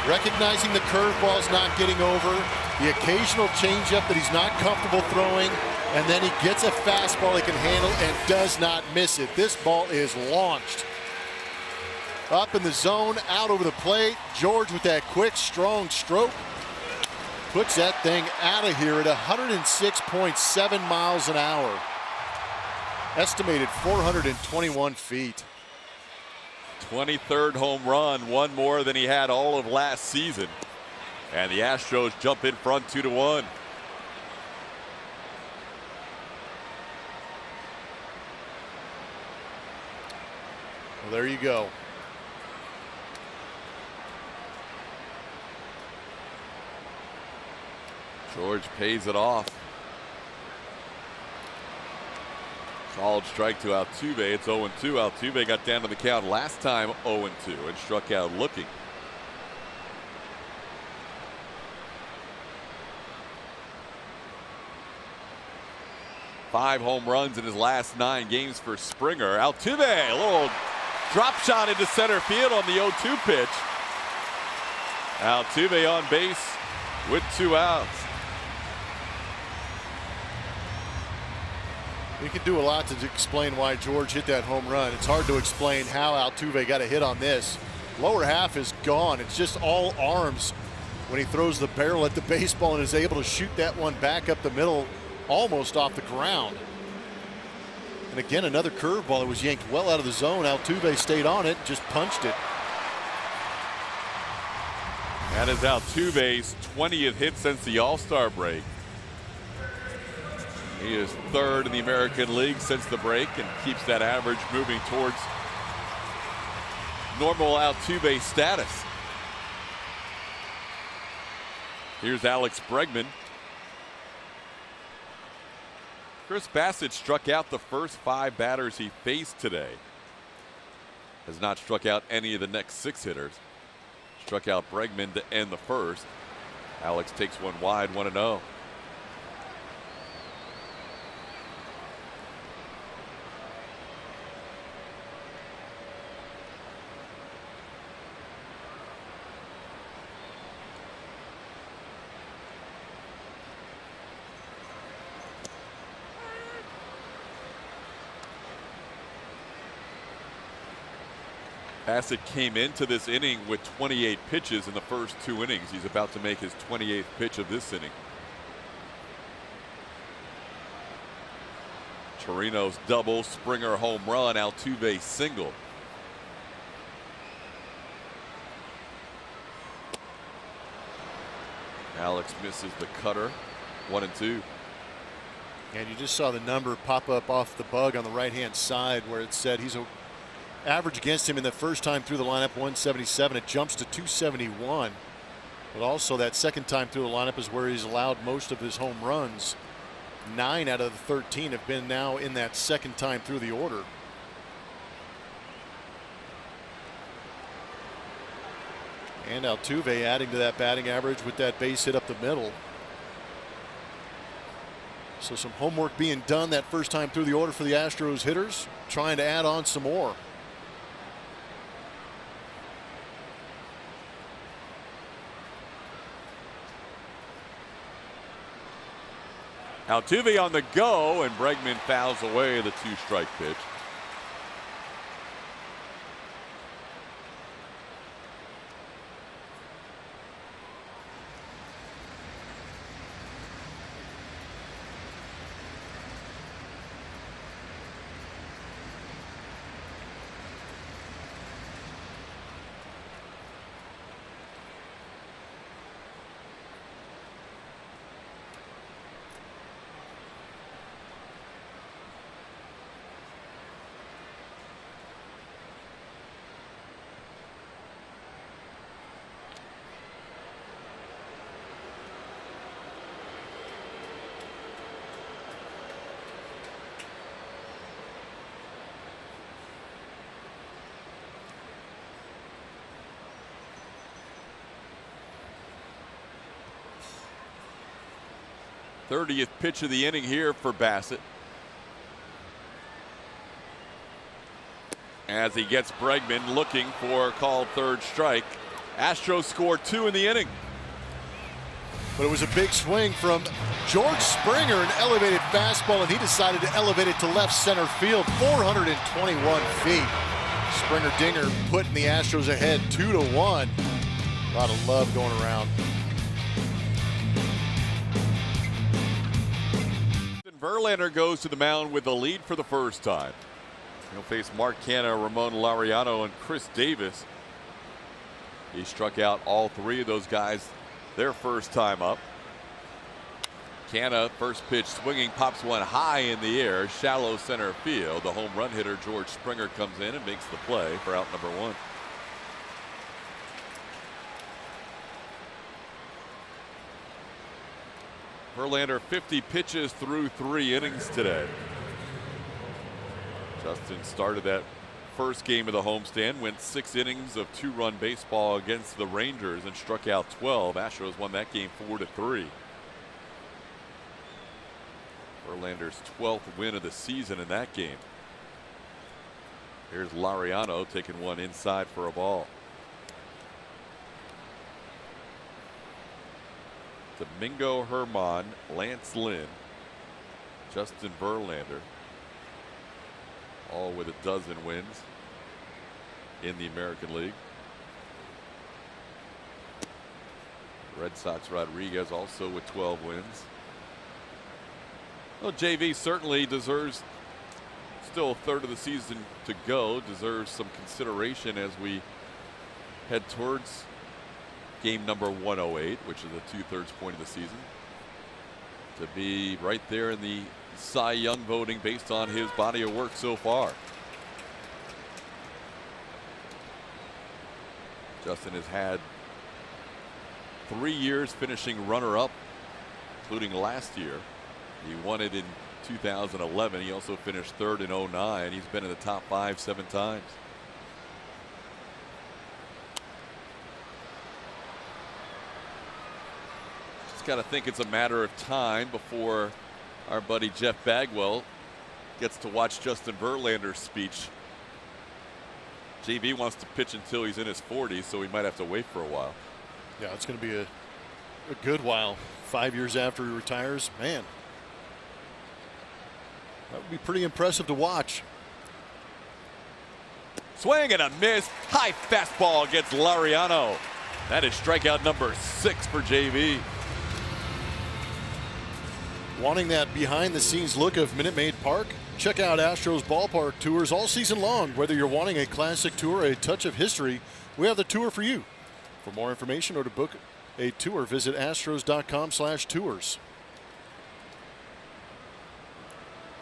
Recognizing the curveball's not getting over, the occasional changeup that he's not comfortable throwing, and then he gets a fastball he can handle and does not miss it. This ball is launched. Up in the zone, out over the plate. George with that quick, strong stroke puts that thing out of here at 106.7 miles an hour. Estimated 421 feet. 23rd home run, one more than he had all of last season. And the Astros jump in front 2-1. Well, there you go. George pays it off. Solid strike to Altuve. It's 0-2. Altuve got down to the count last time 0-2 and struck out looking. Five home runs in his last 9 games for Springer. Altuve, a little drop shot into center field on the 0-2 pitch. Altuve on base with 2 outs. You can do a lot to explain why George hit that home run. It's hard to explain how Altuve got a hit on this. Lower half is gone. It's just all arms when he throws the barrel at the baseball and is able to shoot that one back up the middle, almost off the ground. And again, another curveball that was yanked well out of the zone. Altuve stayed on it, just punched it. That is Altuve's 20th hit since the All-Star break. He is 3rd in the American League since the break and keeps that average moving towards normal Altuve status. Here's Alex Bregman. Chris Bassett struck out the first 5 batters he faced today. Has not struck out any of the next 6 hitters. Struck out Bregman to end the first. Alex takes one wide, 1-0. Bassett came into this inning with 28 pitches in the first 2 innings. He's about to make his 28th pitch of this inning. Torino's double, Springer home run, Altuve single. Alex misses the cutter. 1-2. And you just saw the number pop up off the bug on the right-hand side where it said he's average against him in the first time through the lineup 177. It jumps to 271. But also that second time through the lineup is where he's allowed most of his home runs. 9 out of the 13 have been now in that second time through the order. And Altuve adding to that batting average with that base hit up the middle. So some homework being done that first time through the order for the Astros hitters, trying to add on some more. Altuve on the go, and Bregman fouls away the 2-strike pitch. Thirtieth pitch of the inning here for Bassett. As he gets Bregman looking for a called third strike. Astros score 2 in the inning. But it was a big swing from George Springer, an elevated fastball, and he decided to elevate it to left center field, 421 feet. Springer dinger putting the Astros ahead 2-1. A lot of love going around. Verlander goes to the mound with the lead for the first time. He'll face Mark Canha, Ramon Laureano, and Chris Davis. He struck out all 3 of those guys their first time up. Canha, first pitch swinging, pops one high in the air, shallow center field. The home run hitter George Springer comes in and makes the play for out number 1. Verlander 50 pitches through 3 innings today. Justin started that first game of the homestand, went 6 innings of 2-run baseball against the Rangers and struck out 12. Astros won that game 4-3. Verlander's 12th win of the season in that game. Here's Laureano taking one inside for a ball. Domingo Germán, Lance Lynn, Justin Verlander, all with a dozen wins in the American League. Red Sox Rodriguez also with 12 wins. Well, JV certainly deserves, still a third of the season to go, deserves some consideration as we head towards game number 108, which is the 2/3 point of the season, to be right there in the Cy Young voting based on his body of work so far. Justin has had 3 years finishing runner-up, including last year. He won it in 2011. He also finished 3rd in 2009. He's been in the top 5 7 times. Got to think it's a matter of time before our buddy Jeff Bagwell gets to watch Justin Verlander's speech. JV wants to pitch until he's in his 40s, so he might have to wait for a while. Yeah, it's going to be a good while. 5 years after he retires, man, that would be pretty impressive to watch. Swing and a miss. High fastball against Laureano. That is strikeout number 6 for JV. Wanting that behind-the-scenes look of Minute Maid Park? Check out Astros ballpark tours all season long. Whether you're wanting a classic tour or a touch of history, we have the tour for you. For more information or to book a tour, visit astros.com/tours.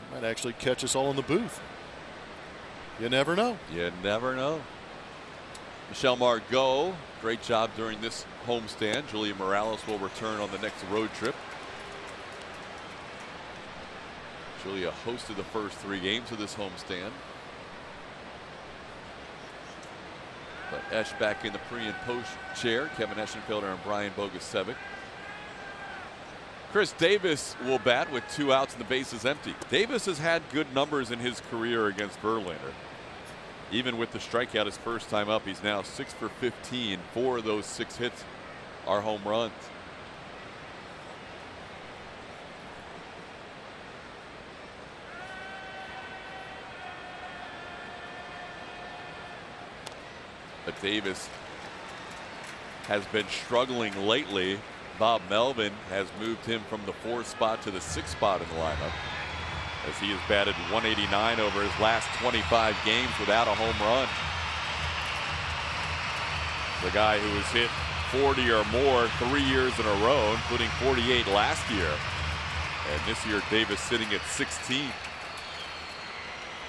You might actually catch us all in the booth. You never know. You never know. Michelle Margot, great job during this homestand. Julia Morales will return on the next road trip. Julia hosted the first 3 games of this homestand. But Esch back in the pre and post chair. Kevin Eschenfelder and Brian Bogusevic. Chris Davis will bat with 2 outs and the bases empty. Davis has had good numbers in his career against Verlander. Even with the strikeout his first time up, he's now 6 for 15. 4 of those 6 hits are home runs. But Davis has been struggling lately. Bob Melvin has moved him from the 4th spot to the 6th spot in the lineup, as he has batted .189 over his last 25 games without a home run. The guy who has hit 40 or more 3 years in a row, including 48 last year. And this year Davis sitting at 16.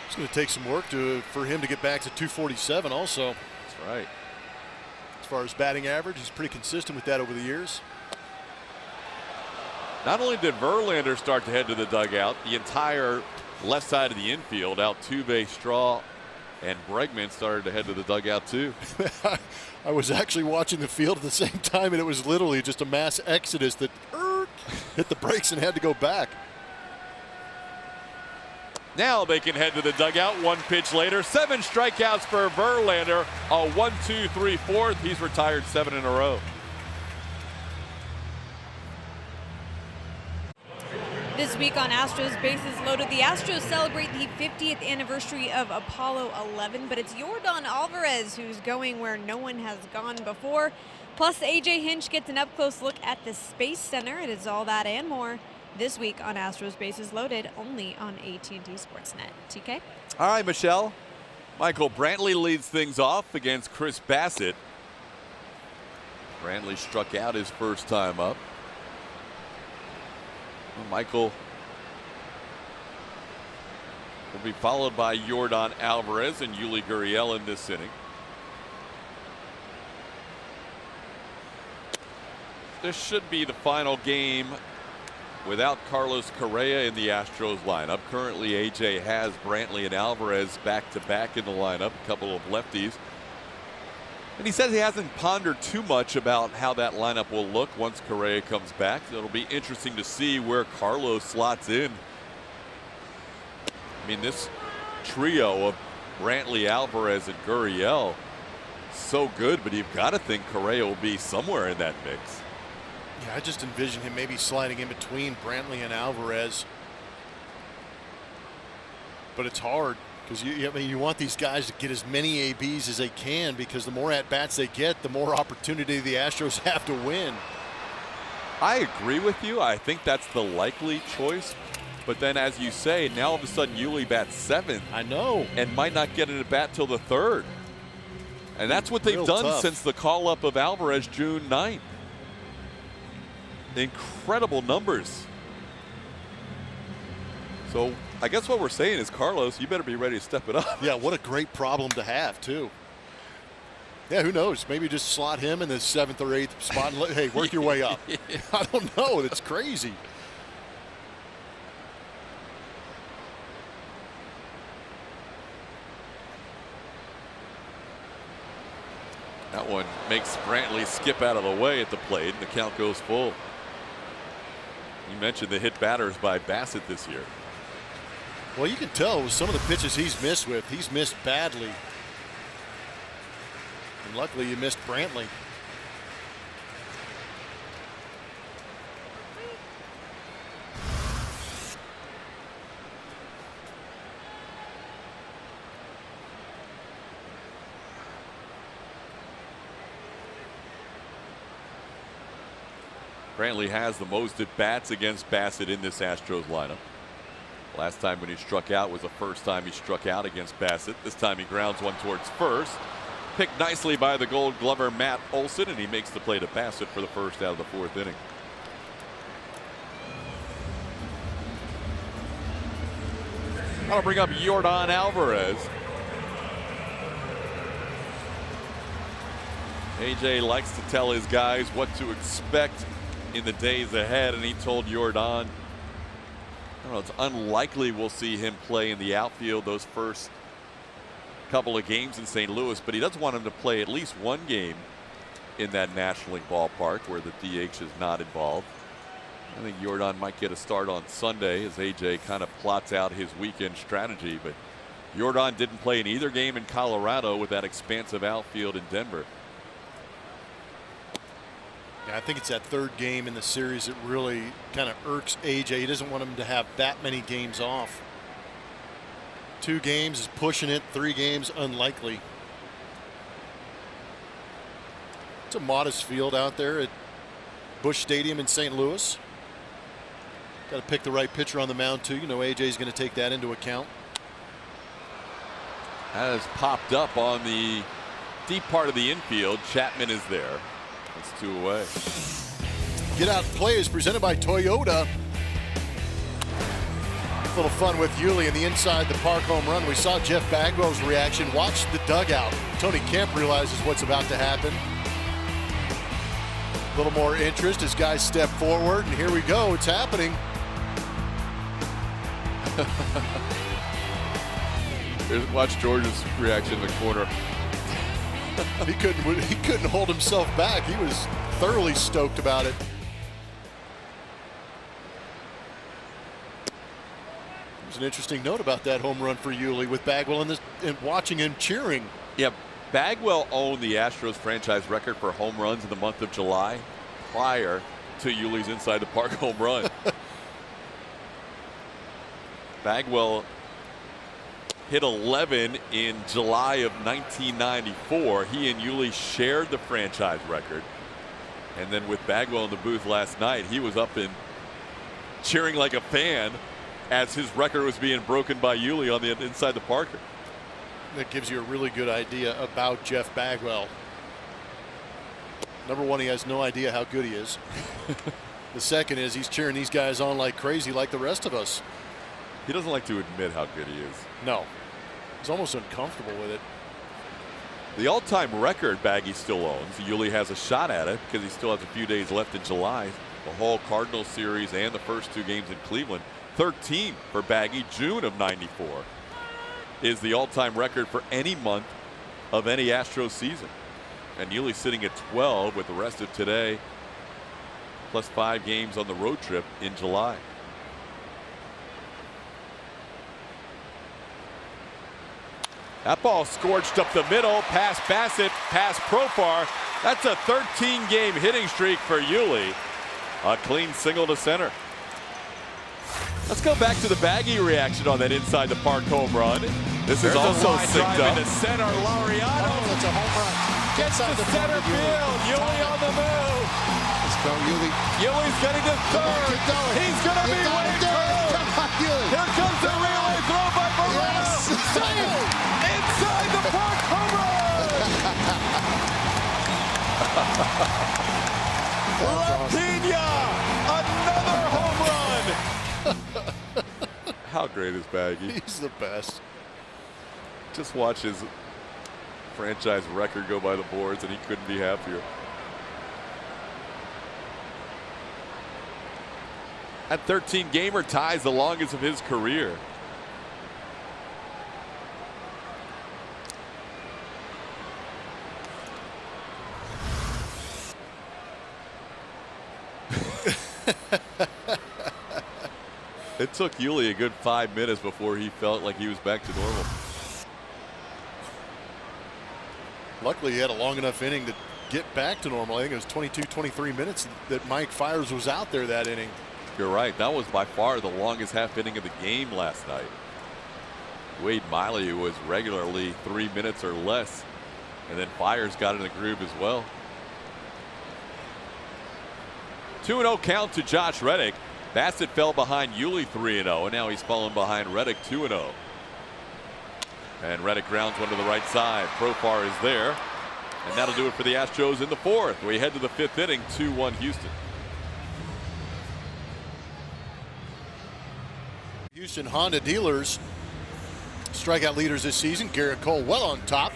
It's going to take some work for him to get back to 247 also. That's right. As far as batting average, he's pretty consistent with that over the years. Not only did Verlander start to head to the dugout, the entire left side of the infield, Altuve, Straw, and Bregman started to head to the dugout too. I was actually watching the field at the same time, and it was literally just a mass exodus that hit the brakes and had to go back. Now they can head to the dugout. 1 pitch later, 7 strikeouts for Verlander. A 1-2-3-4. He's retired 7 in a row. This week on Astros Bases Loaded, the Astros celebrate the 50th anniversary of Apollo 11, but it's Yordan Alvarez who's going where no one has gone before. Plus, AJ Hinch gets an up-close look at the Space Center. It is all that and more this week on Astros Bases Loaded, only on AT&T Sportsnet. TK? All right, Michelle. Michael Brantley leads things off against Chris Bassett. Brantley struck out his first time up. Michael will be followed by Yordan Alvarez and Yuli Gurriel in this inning. This should be the final game without Carlos Correa in the Astros lineup. Currently, AJ has Brantley and Alvarez back-to-back in the lineup, a couple of lefties. And he says he hasn't pondered too much about how that lineup will look once Correa comes back. So it'll be interesting to see where Carlos slots in. I mean, this trio of Brantley, Alvarez, and Gurriel, so good, but you've got to think Correa will be somewhere in that mix. Yeah, I just envision him maybe sliding in between Brantley and Alvarez. But it's hard because you want these guys to get as many ABs as they can, because the more at-bats they get, the more opportunity the Astros have to win. I agree with you. I think that's the likely choice. But then, as you say, now all of a sudden Yuli bats 7th. I know. And might not get it at bat till the 3rd. And that's what they've done since the call-up of Alvarez June 9th. Incredible numbers. So I guess what we're saying is, Carlos, you better be ready to step it up. Yeah, what a great problem to have, too. Yeah, who knows? Maybe just slot him in the 7th or 8th spot and hey, work your way up. I don't know. That's crazy. That one makes Brantley skip out of the way at the plate, and the count goes full. You mentioned the hit batters by Bassett this year. Well, you can tell with some of the pitches he's missed with. He's missed badly. And luckily you missed Brantley. Brantley has the most at bats against Bassett in this Astros lineup. Last time when he struck out was the first time he struck out against Bassett. This time he grounds one towards first. Picked nicely by the Gold Glover Matt Olson, and he makes the play to pass it for the first out of the 4th inning. I'll bring up Yordan Alvarez. AJ likes to tell his guys what to expect in the days ahead, and he told Yordan, I don't know, it's unlikely we'll see him play in the outfield those first couple of games in St. Louis, but he does want him to play at least one game in that National League ballpark where the DH is not involved. I think Yordan might get a start on Sunday as AJ kind of plots out his weekend strategy, but Yordan didn't play in either game in Colorado with that expansive outfield in Denver. Yeah, I think it's that 3rd game in the series that really kind of irks AJ. He doesn't want him to have that many games off. 2 games is pushing it, 3 games unlikely. It's a modest field out there at Busch Stadium in St. Louis. Got to pick the right pitcher on the mound too. You know AJ's going to take that into account. That has popped up on the deep part of the infield. Chapman is there. It's 2 away. Get Out Play is presented by Toyota. A little fun with Yuli in the inside the park home run. We saw Jeff Bagwell's reaction. Watch the dugout. Tony Kemp realizes what's about to happen. A little more interest as guys step forward, and here we go. It's happening. Watch George's reaction in the corner. He couldn't hold himself back. He was thoroughly stoked about it. There's an interesting note about that home run for Yuli with Bagwell and watching him cheering. Yeah, Bagwell owned the Astros franchise record for home runs in the month of July prior to Yuli's inside the park home run. Bagwell hit 11 in July of 1994. He and Yuli shared the franchise record. And then with Bagwell in the booth last night, he was up and cheering like a fan as his record was being broken by Yuli on the inside the Parker. That gives you a really good idea about Jeff Bagwell. Number one, he has no idea how good he is. The second is he's cheering these guys on like crazy, like the rest of us. He doesn't like to admit how good he is. No. He's almost uncomfortable with it. The all-time record Baggy still owns. Yuli has a shot at it because he still has a few days left in July. The whole Cardinals series and the first 2 games in Cleveland. 13 for Baggy. June of '94 is the all-time record for any month of any Astros season. And Yuli sitting at 12 with the rest of today, plus 5 games on the road trip in July. That ball scorched up the middle, past Bassett, past Profar. That's a 13-game hitting streak for Yuli. A clean single to center. Let's go back to the Baggy reaction on that inside the park home run. This is also synced up. Into center, Laureano. Oh, that's a home run. Gets to center field. Yuli on the move. Let's go, Yuli. Yuli's getting to third. He's going to be waiting through. Come on, Yuli. Here comes the relay throw by Verlander. Yes. Inside the park home run. Rapina, another home run. How great is Baggy? He's the best. Just watch his franchise record go by the boards, and he couldn't be happier. That 13-gamer ties the longest of his career. It took Yuli a good 5 minutes before he felt like he was back to normal. Luckily, he had a long enough inning to get back to normal. I think it was 22, 23 minutes that Mike Fiers was out there that inning. You're right. That was by far the longest half inning of the game last night. Wade Miley was regularly 3 minutes or less. And then Fiers got in a groove as well. 2-0 count to Josh Reddick. Bassett fell behind Yuli 3-0, and now he's fallen behind Reddick 2-0. And Reddick grounds one to the right side. Profar is there. And that'll do it for the Astros in the fourth. We head to the fifth inning, 2-1 Houston. Houston Honda dealers, strikeout leaders this season. Garrett Cole well on top.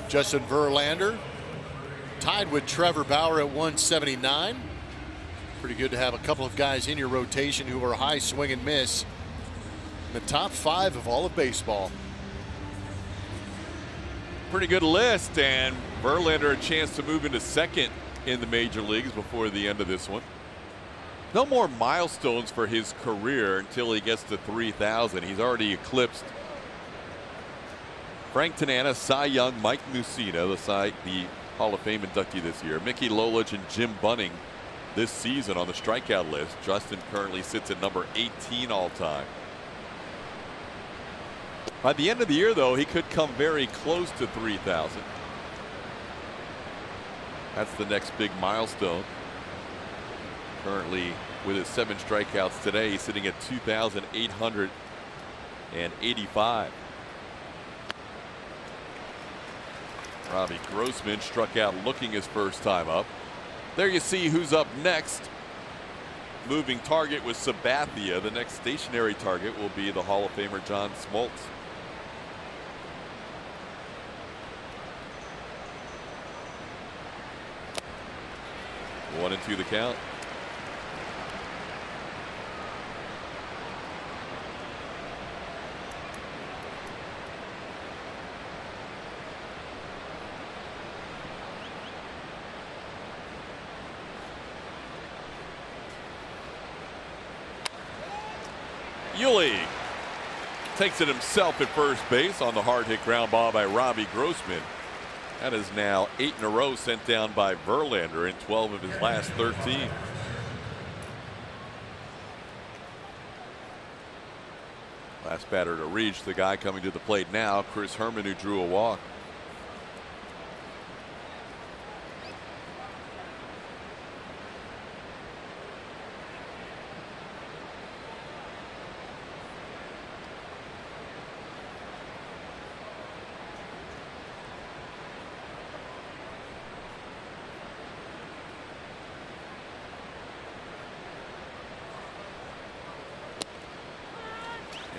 Justin Verlander tied with Trevor Bauer at 179. Pretty good to have a couple of guys in your rotation who are high swing and miss in the top 5 of all of baseball. Pretty good list, and Verlander a chance to move into second in the major leagues before the end of this one. No more milestones for his career until he gets to 3,000. He's already eclipsed Frank Tanana, Cy Young, Mike Mussina, the Hall of Fame inductee this year, Mickey Lolich, and Jim Bunning this season on the strikeout list. Justin currently sits at number 18 all time. By the end of the year, though, he could come very close to 3,000. That's the next big milestone. Currently, with his 7 strikeouts today, he's sitting at 2,885. Robbie Grossman struck out looking his first time up. There you see who's up next. Moving target was Sabathia. The next stationary target will be the Hall of Famer John Smoltz. One and two the count. Yuli takes it himself at first base on the hard hit ground ball by Robbie Grossman. That is now 8 in a row sent down by Verlander in 12 of his last 13. Last batter to reach, the guy coming to the plate now, Chris Herman, who drew a walk.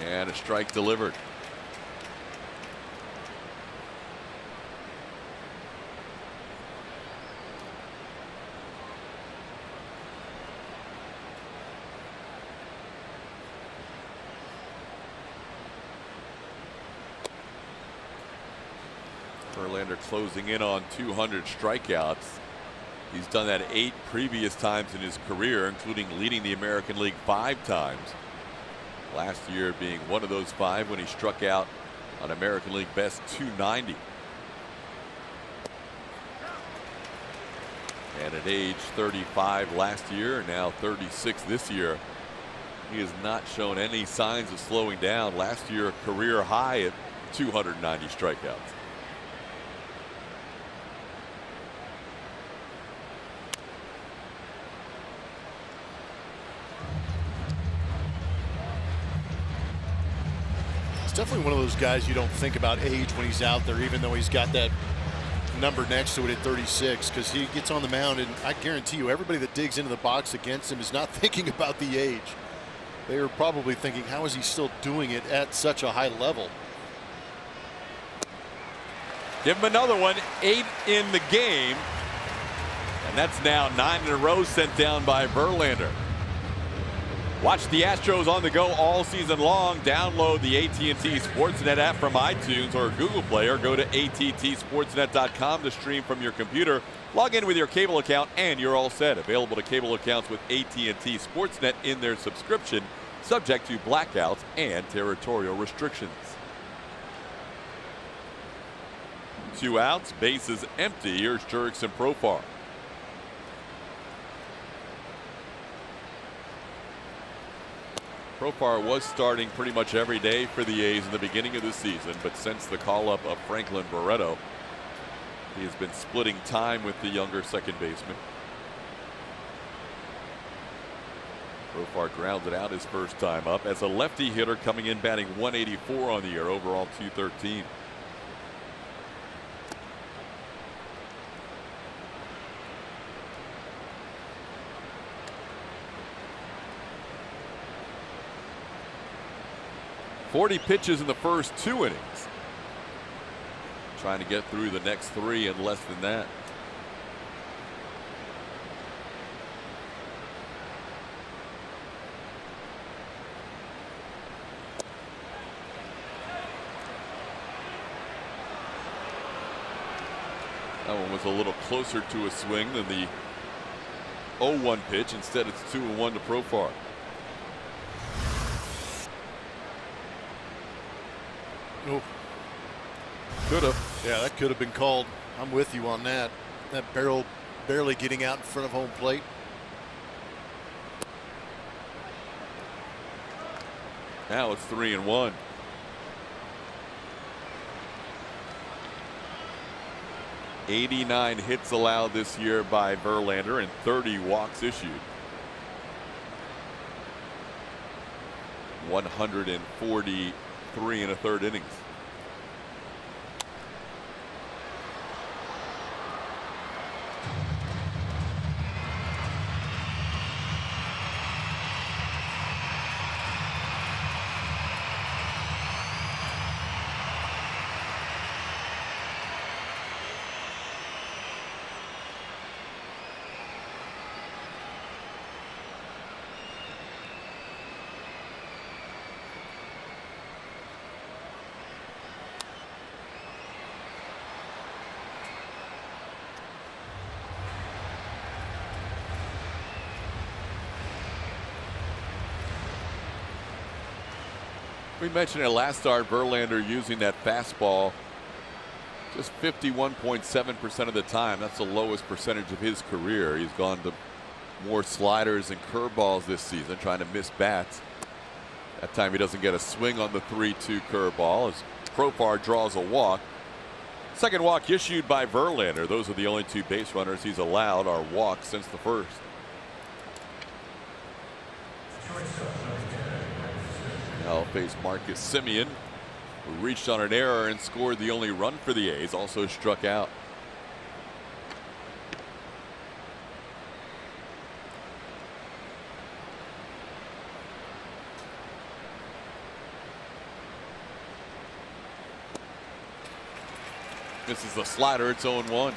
And a strike delivered. Verlander closing in on 200 strikeouts. He's done that 8 previous times in his career, including leading the American League 5 times. Last year being one of those 5 when he struck out on American League best 290. And at age 35 last year, now 36 this year, he has not shown any signs of slowing down. Last year, a career high at 290 strikeouts. Definitely one of those guys you don't think about age when he's out there, even though he's got that number next to it at 36, because he gets on the mound and I guarantee you everybody that digs into the box against him is not thinking about the age. They are probably thinking, how is he still doing it at such a high level? Give him another one. 8 in the game, and that's now 9 in a row sent down by Verlander. Watch the Astros on the go all season long. Download the AT&T Sportsnet app from iTunes or Google Play, or go to attsportsnet.com to stream from your computer. Log in with your cable account and you're all set. Available to cable accounts with AT&T Sportsnet in their subscription, subject to blackouts and territorial restrictions. 2 outs, bases empty. Here's Jurickson Profar. Profar was starting pretty much every day for the A's in the beginning of the season, but since the call-up of Franklin Barreto, he has been splitting time with the younger second baseman. Profar grounded out his first time up as a lefty hitter, coming in batting 184 on the year, overall 213. "40 pitches in the first 2 innings. Trying to get through the next 3 in less than that. That one was a little closer to a swing than the 0-1 pitch. Instead, it's 2-1 to Profar. Oh. Could have. Yeah, that could have been called. I'm with you on that. That barrel barely getting out in front of home plate. Now it's 3-1. "89 hits allowed this year by Verlander and 30 walks issued. 143 1/3 innings. We mentioned it last start, Verlander using that fastball just 51.7% of the time. That's the lowest percentage of his career. He's gone to more sliders and curveballs this season, trying to miss bats. That time he doesn't get a swing on the 3-2 curveball as Profar draws a walk. Second walk issued by Verlander. Those are the only 2 base runners he's allowed are walks since the first. Now face Marcus Semien, who reached on an error and scored the only run for the A's, also struck out. This is the slider. It's 0-1.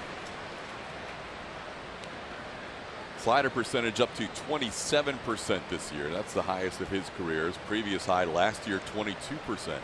Slider percentage up to 27% this year. That's the highest of his career. His previous high last year, 22%.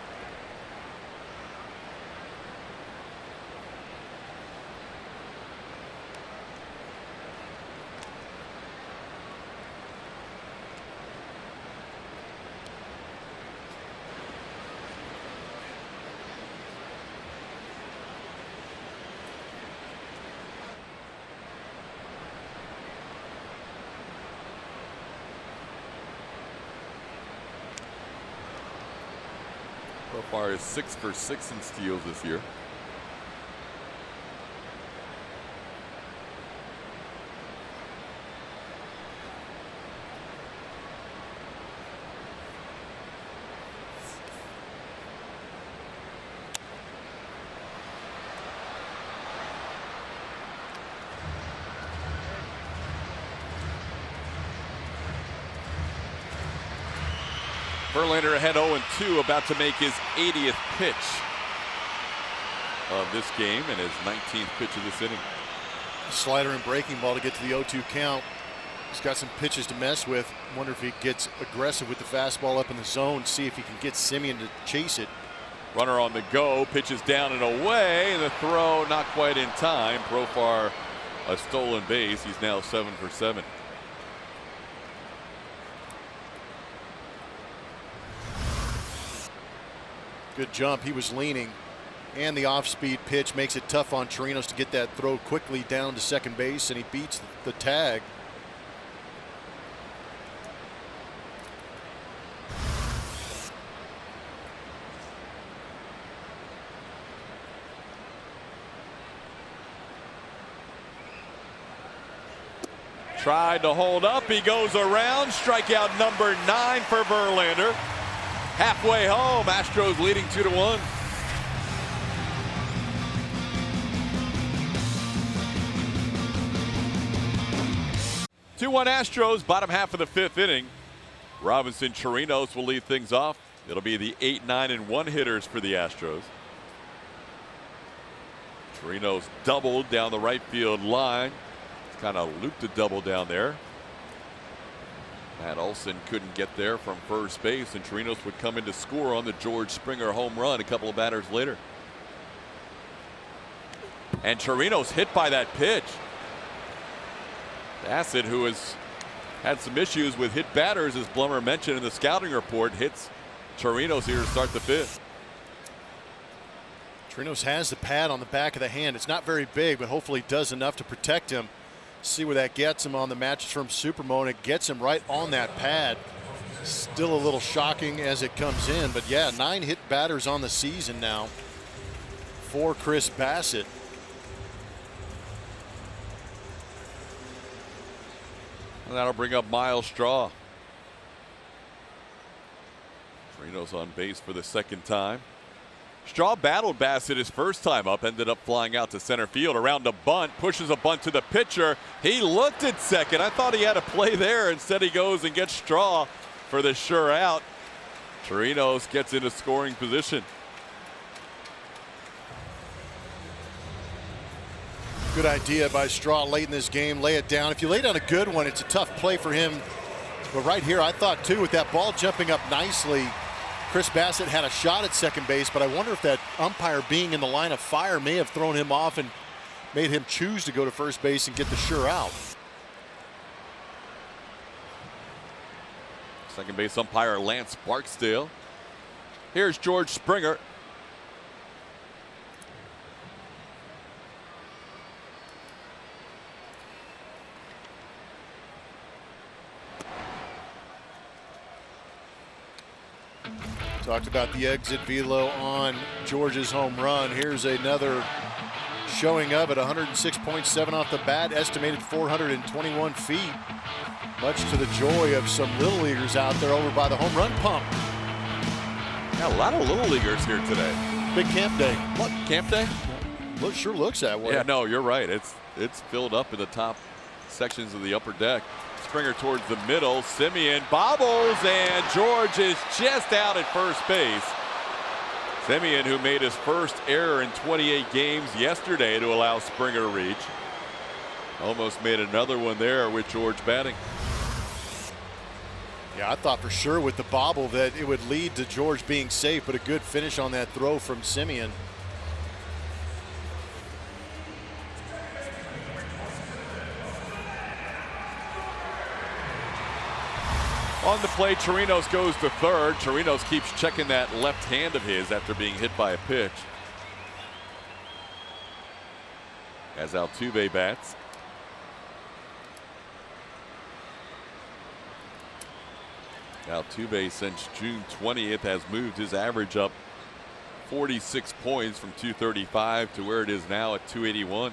Profar is 6 for 6 in steals this year. Verlander ahead 0-2, about to make his 80th pitch of this game and his 19th pitch of this inning. Slider and breaking ball to get to the 0-2 count. He's got some pitches to mess with. Wonder if he gets aggressive with the fastball up in the zone, see if he can get Semien to chase it. Runner on the go, pitches down and away. The throw not quite in time. Profar a stolen base. He's now 7 for 7. Good jump. He was leaning, and the off-speed pitch makes it tough on Chirinos to get that throw quickly down to second base, and he beats the tag. Tried to hold up. He goes around. Strikeout number 9 for Verlander. Halfway home, Astros leading 2-1. 2-1 Astros, bottom half of the 5th inning. Robinson Chirinos will lead things off. It'll be the 8, 9, and 1 hitters for the Astros. Chirinos doubled down the right field line. Kind of looped a double down there. Matt Olson couldn't get there from first base, and Chirinos would come in to score on the George Springer home run a couple of batters later. And Chirinos hit by that pitch. Bassett, who has had some issues with hit batters, as Blummer mentioned in the scouting report, hits Chirinos here to start the 5th. Chirinos has the pad on the back of the hand. It's not very big, but hopefully does enough to protect him. See where that gets him on the matches from Supermo. It gets him right on that pad. Still a little shocking as it comes in, but yeah, 9 hit batters on the season now for Chris Bassett. And that'll bring up Miles Straw. Chirinos on base for the 2nd time. Straw battled Bassett his first time up, ended up flying out to center field around a bunt, pushes a bunt to the pitcher. He looked at second. I thought he had a play there. Instead, he goes and gets Straw for the sure out. Chirinos gets into scoring position. Good idea by Straw late in this game. Lay it down. If you lay down a good one, it's a tough play for him. But right here, I thought too, with that ball jumping up nicely, Chris Bassett had a shot at second base, but I wonder if that umpire being in the line of fire may have thrown him off and made him choose to go to first base and get the sure out. Second base umpire Lance Barksdale. Here's George Springer. Talked about the exit velo on George's home run. Here's another showing of it. 106.7 off the bat, estimated 421 feet. Much to the joy of some little leaguers out there over by the home run pump. Got a lot of little leaguers here today. Big camp day. What, camp day? Well, sure looks that way. Yeah, no, you're right. It's filled up in the top sections of the upper deck. Springer towards the middle. Semien bobbles, and George is just out at first base. Semien, who made his first error in 28 games yesterday to allow Springer to reach. Almost made another one there with George batting. Yeah, I thought for sure with the bobble that it would lead to George being safe, but a good finish on that throw from Semien. On the play, Chirinos goes to third. Chirinos keeps checking that left hand of his after being hit by a pitch. As Altuve bats. Altuve since June 20th has moved his average up 46 points from 235 to where it is now at 281.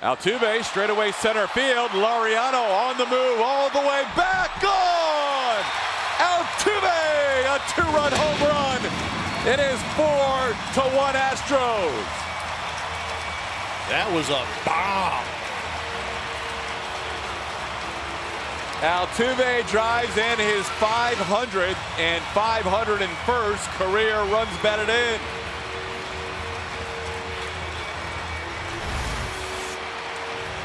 Altuve straightaway center field. Laureano on the move all the way back. Gone! Altuve, a 2-run home run. It is 4-1 Astros. That was a bomb. Altuve drives in his 500th and 501st career runs batted in.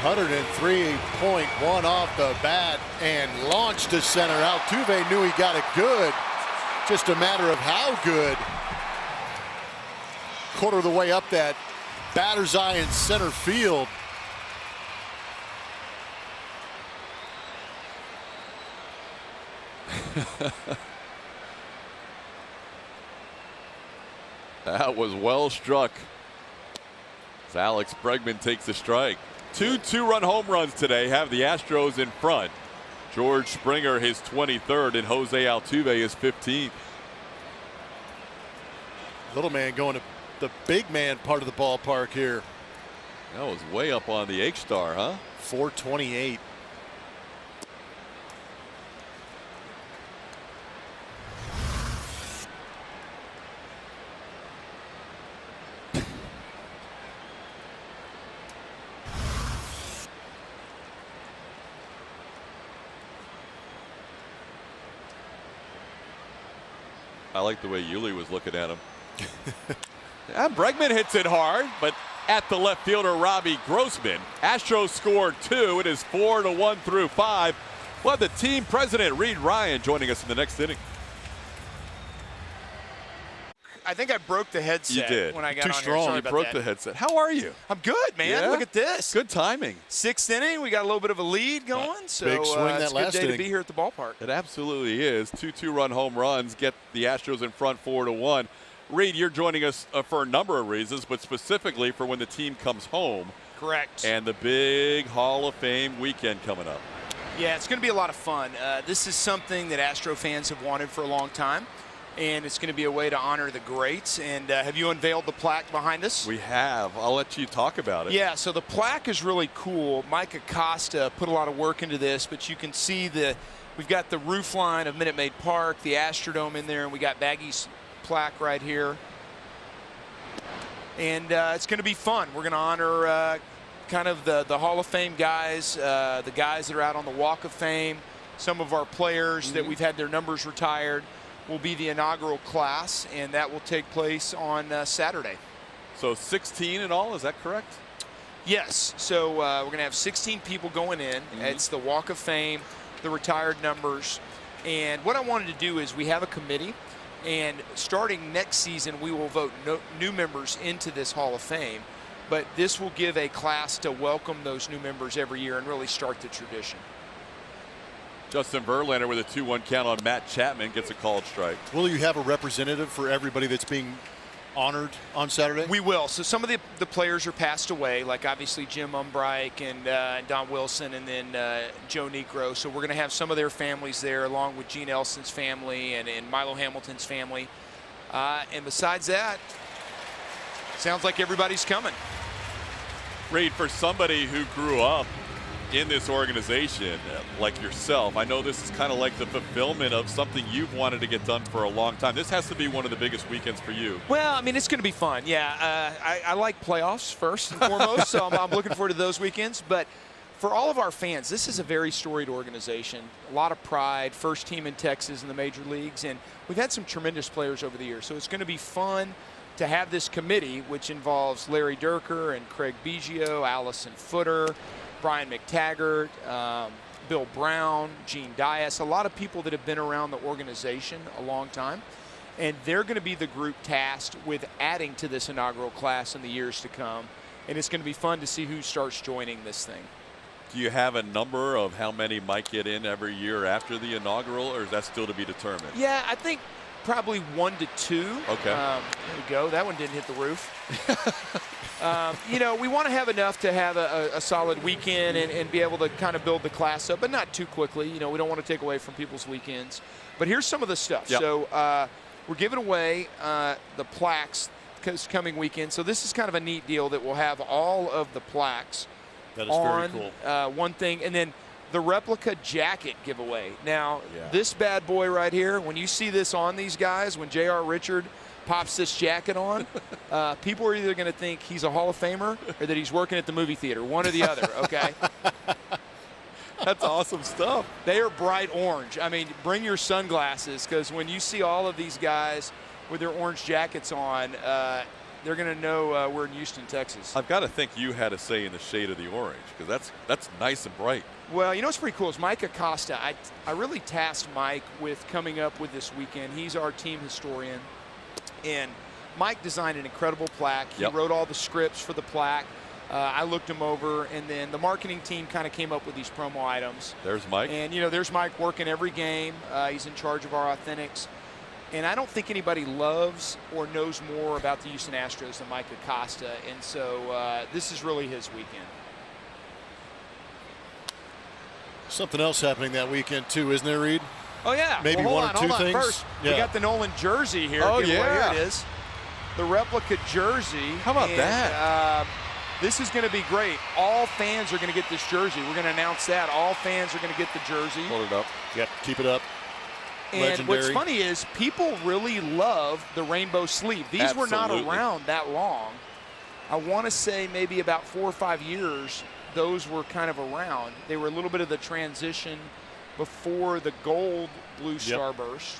.103 off the bat and launched to center. Altuve knew he got it good. Just a matter of how good. Quarter of the way up that batter's eye in center field. That was well struck. As Alex Bregman takes the strike. 2 2-run home runs today have the Astros in front. George Springer his 23rd and Jose Altuve his 15th. Little man going to the big man part of the ballpark here. That was way up on the H-star, huh? 428. I like the way Yuli was looking at him. Bregman hits it hard, but at the left fielder, Robbie Grossman. Astros scored 2. It is 4-1 through 5. We'll have the team president, Reed Ryan, joining us in the next inning. I think I broke the headset You did. when I got Too on strong. here. Sorry You about broke that. the headset. How are you? I'm good, man. Yeah? Look at this. Good timing. 6th inning. We got a little bit of a lead going. So Big swing that it's a last good day inning. to be here at the ballpark. It absolutely is. 2 2-run home runs get the Astros in front 4-1. Reed, you're joining us for a number of reasons, but specifically for when the team comes home. Correct. And the big Hall of Fame weekend coming up. Yeah, it's going to be a lot of fun. This is something that Astro fans have wanted for a long time, and it's going to be a way to honor the greats. And have you unveiled the plaque behind us? We have. I'll let you talk about it. Yeah, so the plaque is really cool. Mike Acosta put a lot of work into this, but you can see we've got the roof line of Minute Maid Park, the Astrodome in there, and we got Baggy's plaque right here. And it's going to be fun. We're going to honor kind of the Hall of Fame guys, the guys that are out on the Walk of Fame. Some of our players that we've had their numbers retired will be the inaugural class, and that will take place on Saturday. So 16 in all, is that correct? Yes. So we're going to have 16 people going in. It's the Walk of Fame, the retired numbers. And what I wanted to do is we have a committee. And starting next season, we will vote new members into this Hall of Fame. But this will give a class to welcome those new members every year and really start the tradition. Justin Verlander with a 2-1 count on Matt Chapman gets a called strike. Will you have a representative for everybody that's being honored on Saturday? We will. So some of the players are passed away, like obviously Jim Umbrike and Don Wilson, and then Joe Negro. So we're going to have some of their families there, along with Gene Elson's family and Milo Hamilton's family. And besides that, sounds like everybody's coming. Reed, for somebody who grew up in this organization like yourself, I know this is kind of like the fulfillment of something you've wanted to get done for a long time. This has to be one of the biggest weekends for you. Well, I mean, it's going to be fun. Yeah, I like playoffs first and foremost, so I'm looking forward to those weekends. But for all of our fans, this is a very storied organization. A lot of pride, first team in Texas in the major leagues, and we've had some tremendous players over the years. So it's going to be fun to have this committee, which involves Larry Durker and Craig Biggio, Allison Footer, Brian McTaggart, Bill Brown, Gene Dias, a lot of people that have been around the organization a long time. And they're going to be the group tasked with adding to this inaugural class in the years to come. And it's going to be fun to see who starts joining this thing. Do you have a number of how many might get in every year after the inaugural, or is that still to be determined? Yeah, I think probably 1 to 2. Okay. There we go. That one didn't hit the roof. You know, we want to have enough to have a solid weekend and be able to kind of build the class up, but not too quickly. You know, we don't want to take away from people's weekends. But here's some of the stuff. Yep. So we're giving away the plaques this coming weekend. So this is kind of a neat deal that we'll have all of the plaques That is on very cool. one thing. And then the replica jacket giveaway. Now, Yeah. this bad boy right here, when you see this on these guys, when J.R. Richard pops this jacket on, people are either going to think he's a Hall of Famer or that he's working at the movie theater, one or the other, okay? That's awesome stuff. They are bright orange. I mean, bring your sunglasses, because when you see all of these guys with their orange jackets on, they're going to know we're in Houston, Texas. I've got to think you had a say in the shade of the orange, because that's nice and bright. Well, you know what's pretty cool is Mike Acosta. I really tasked Mike with coming up with this weekend. He's our team historian. And Mike designed an incredible plaque. He Yep. wrote all the scripts for the plaque. I looked him over, and then the marketing team kind of came up with these promo items. There's Mike. And, you know, there's Mike working every game. He's in charge of our authentics. And I don't think anybody loves or knows more about the Houston Astros than Mike Acosta. And so this is really his weekend. Something else happening that weekend, too, isn't there, Reed? Oh, yeah. Maybe well, one or two hold on. things? First, we Yeah. got the Nolan jersey here. Oh, Giveaway. yeah. Here it is. The replica jersey. How about and, that? This is going to be great. All fans are going to get this jersey. We're going to announce that. All fans are going to get the jersey. Hold it up. Yep, keep it up. And Legendary. what's funny is people really love the rainbow sleeve. These were not around that long. I want to say maybe about 4 or 5 years, those were kind of around. They were a little bit of the transition before the gold blue starburst.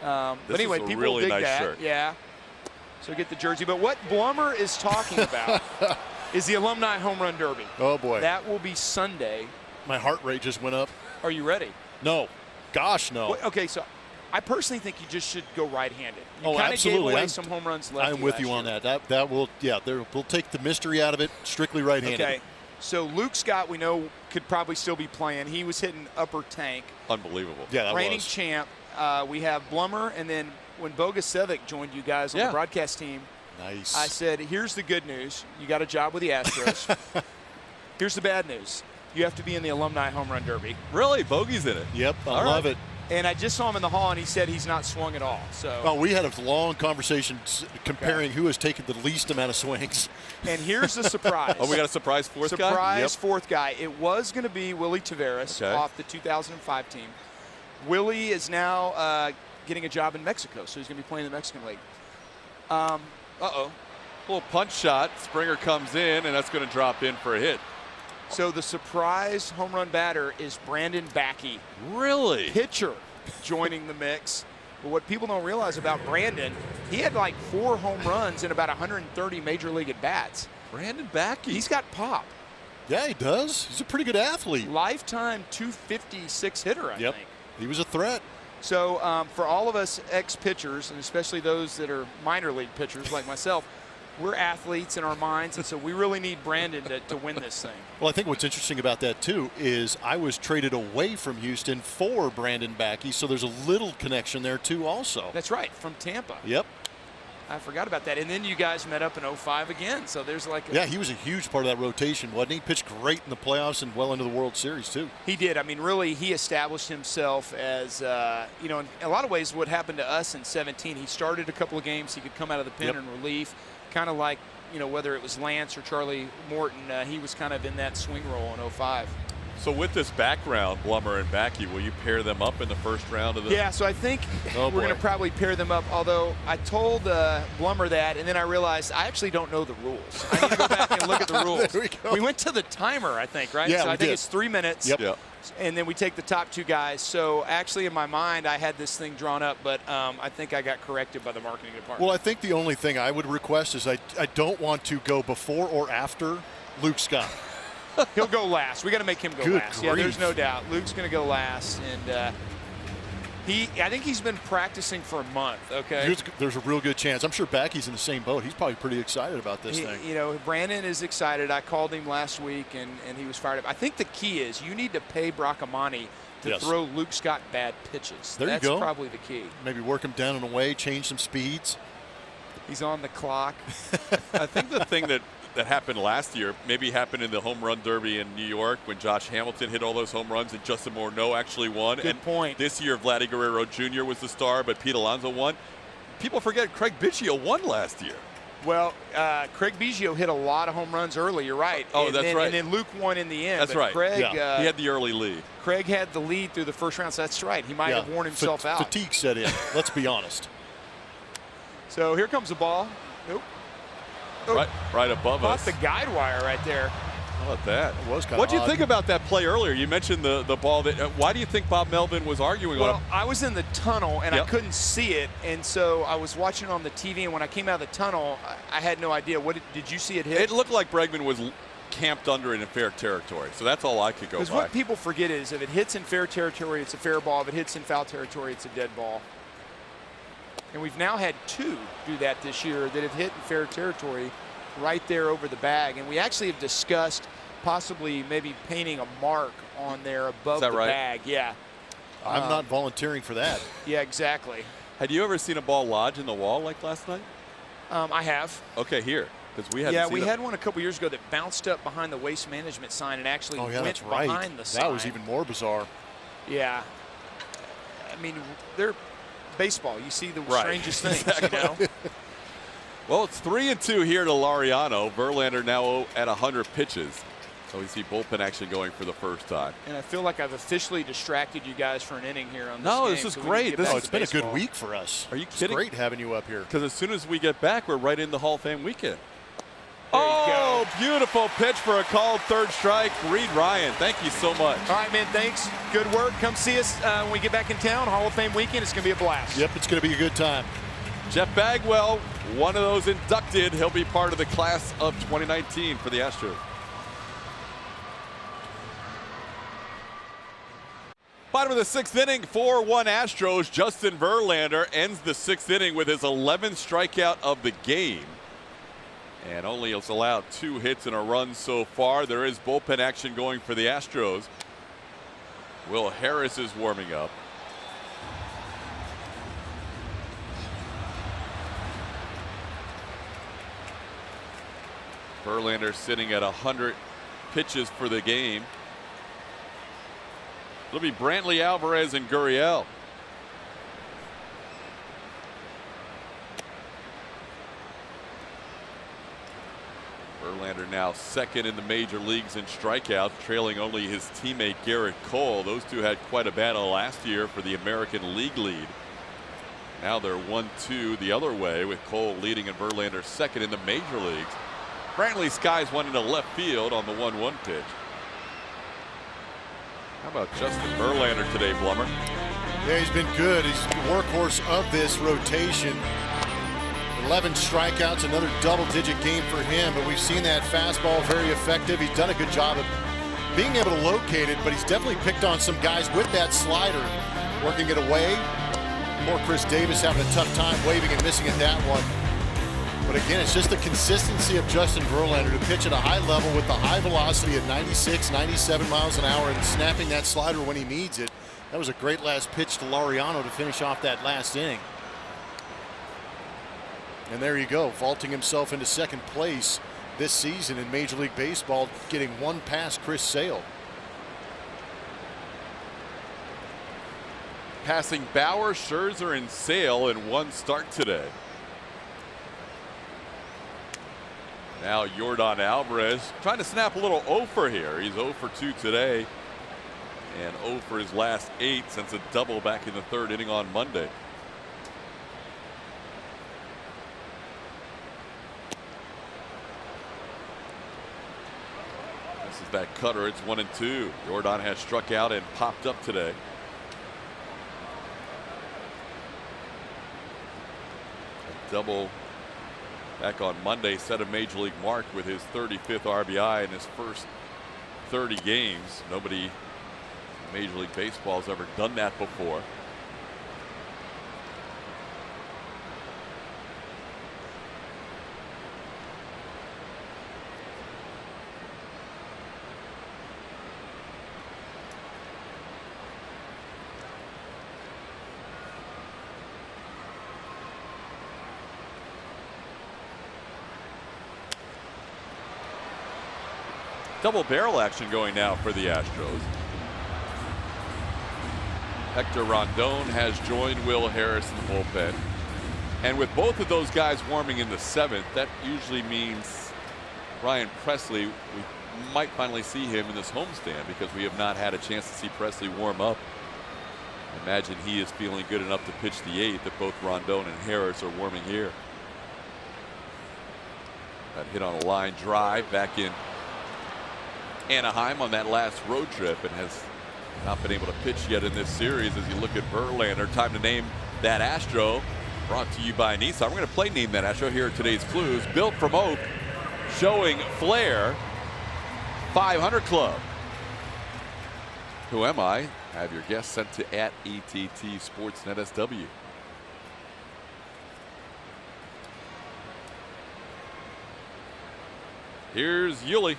But anyway, people really dig nice that. shirt. Yeah. So get the jersey. But what Blummer is talking about is the Alumni Home Run Derby. Oh, boy. That will be Sunday. My heart rate just went up. Are you ready? No. Gosh, no. Well, okay, so I personally think you just should go right-handed. You Oh, kind of gave absolutely. away some home runs left. I'm with you on that. That will, yeah, we'll take the mystery out of it. Strictly right-handed. Okay. So Luke Scott, we know, could probably still be playing. He was hitting upper tank. Unbelievable. Yeah, that Reigning was. champ. We have Blummer, and then when Bogusevic joined you guys on the broadcast team, Nice. I said, here's the good news. You got a job with the Astros. Here's the bad news. You have to be in the Alumni Home Run Derby. Really? Bogey's in it. Yep, I All love right. it. And I just saw him in the hall, and he said he's not swung at all. So. Oh, we had a long conversation comparing who has taken the least amount of swings. And here's the surprise. Oh, we got a surprise fourth guy? Surprise fourth guy. It was going to be Willie Taveras off the 2005 team. Willie is now getting a job in Mexico, so he's going to be playing in the Mexican League. Uh-oh. Little punch shot. Springer comes in, and that's going to drop in for a hit. So the surprise home run batter is Brandon Backey. Really? Pitcher joining the mix. But what people don't realize about Brandon, he had like 4 home runs in about 130 major league at-bats. Brandon Backey. He's got pop. Yeah, he does. He's a pretty good athlete. Lifetime 256 hitter, I think. He was a threat. So for all of us ex-pitchers, and especially those that are minor league pitchers like myself, we're athletes in our minds, and so we really need Brandon to win this thing. Well, I think what's interesting about that, too, is I was traded away from Houston for Brandon Backey, so there's a little connection there, too, also. That's right, from Tampa. Yep. I forgot about that. And then you guys met up in 05 again, so there's like Yeah, he was a huge part of that rotation, wasn't he? Pitched great in the playoffs and well into the World Series, too. He did. I mean, really, he established himself as, you know, in a lot of ways what happened to us in 17. He started a couple of games. He could come out of the pen in relief, kind of like, you know, whether it was Lance or Charlie Morton, he was kind of in that swing role in 05. So with this background, Blummer and Backey, will you pair them up in the first round of the? Yeah, so I think we're going to probably pair them up, although I told Blummer that, and then I realized I actually don't know the rules. I need to go back and look at the rules. There we go. We went to the timer, I think, right? Yeah, so I we think did. it's 3 minutes. Yep. Yeah. And then we take the top 2 guys. So actually in my mind, I had this thing drawn up, but I think I got corrected by the marketing department. Well, I think the only thing I would request is I don't want to go before or after Luke Scott. He'll go last. We got to make him go Good last. Yeah, there's grief. no doubt. Luke's going to go last, and I think he's been practicing for a month. Okay. There's a real good chance. I'm sure Backey's in the same boat. He's probably pretty excited about this thing. You know, Brandon is excited. I called him last week, and he was fired up. I think the key is you need to pay Bracamani to throw Luke Scott bad pitches. There you go. That's probably the key. Maybe work him down and away, change some speeds. He's on the clock. I think the thing that happened last year maybe happened in the home run derby in New York when Josh Hamilton hit all those home runs and Justin Morneau actually won. Good point. This year, Vladdy Guerrero Jr. was the star, but Pete Alonso won. People forget Craig Biggio won last year. Well, Craig Biggio hit a lot of home runs early. You're right. Oh, and that's then, right. And then Luke won in the end. That's but right. Craig, he had the early lead. Craig had the lead through the first round, so that's right. He might have worn himself out. Fatigue set in. Let's be honest. So here comes the ball. Nope. Oh, Right above caught us. the guide wire right there. How about that? It was kind of What do you odd. think about that play earlier? You mentioned the ball. That why do you think Bob Melvin was arguing on Well, it? I was in the tunnel, and Yep. I couldn't see it, and so I was watching on the TV, and when I came out of the tunnel, I had no idea. What did you see it hit? It looked like Bregman was camped under it in fair territory, so that's all I could go by. Because what people forget is if it hits in fair territory, it's a fair ball. If it hits in foul territory, it's a dead ball. And we've now had 2 do that this year that have hit in fair territory right there over the bag. And we actually have discussed possibly maybe painting a mark on there above the bag. Yeah. I'm not volunteering for that. Yeah, exactly. Had you ever seen a ball lodge in the wall like last night? I have. Okay, here. Because we had we had one a couple years ago that bounced up behind the waste management sign and actually went behind the sign. That was even more bizarre. Yeah. I mean, they're baseball. You see the strangest things, you know. Well, it's 3-2 here to Laureano. Verlander now at 100 pitches. So we see bullpen action going for the first time. And I feel like I've officially distracted you guys for an inning here on this No, game, this is so great. It's been a good week for us. Are you It's kidding? great having you up here. Because as soon as we get back, we're right in the Hall of Fame weekend. There you Oh, go. beautiful pitch for a called third strike. Reed Ryan, thank you so much. All right, man, thanks. Good work. Come see us when we get back in town. Hall of Fame weekend. It's going to be a blast. Yep, it's going to be a good time. Jeff Bagwell, one of those inducted. He'll be part of the class of 2019 for the Astros. Bottom of the 6th inning, 4-1 Astros. Justin Verlander ends the 6th inning with his 11th strikeout of the game. And only has allowed 2 hits and a run so far. There is bullpen action going for the Astros. Will Harris is warming up. Verlander sitting at 100 pitches for the game. It'll be Brantley, Alvarez, and Gurriel. Verlander now 2nd in the major leagues in strikeouts, trailing only his teammate Garrett Cole. Those two had quite a battle last year for the American League lead. Now they're 1-2 the other way, with Cole leading and Verlander 2nd in the major leagues. Brantley skies one into left field on the 1-1 pitch. How about Justin Verlander today, Blummer? Yeah, he's been good. He's the workhorse of this rotation. 11 strikeouts, another double-digit game for him, but we've seen that fastball very effective. He's done a good job of being able to locate it, but he's definitely picked on some guys with that slider, working it away. Poor Chris Davis having a tough time waving and missing at that one. But again, it's just the consistency of Justin Verlander to pitch at a high level with the high velocity at 96, 97 miles an hour and snapping that slider when he needs it. That was a great last pitch to Laureano to finish off that last inning. And there you go, vaulting himself into 2nd place this season in Major League Baseball, getting one past Chris Sale. Passing Bauer, Scherzer, and Sale in one start today. Now Yordan Alvarez trying to snap a little 0 for here. He's 0 for 2 today and 0 for his last 8 since a double back in the 3rd inning on Monday. This is that cutter. It's 1-2. Yordan has struck out and popped up today. A double back on Monday set a major league mark with his 35th RBI in his first 30 games. Nobody in Major League Baseball has ever done that before. Double barrel action going now for the Astros. Hector Rondon has joined Will Harris in the bullpen. And with both of those guys warming in the 7th, that usually means Ryan Presley, we might finally see him in this homestand because we have not had a chance to see Presley warm up. I imagine he is feeling good enough to pitch the 8th if both Rondon and Harris are warming here. That hit on a line drive back in Anaheim on that last road trip and has not been able to pitch yet in this series. As you look at Verlander, time to name that Astro. Brought to you by Nissan. We're going to play Name That Astro here at today's Clues. Built from oak, showing flair. 500 Club. Who am I? Have your guests sent to @AT&T Sportsnet SW. Here's Yuli.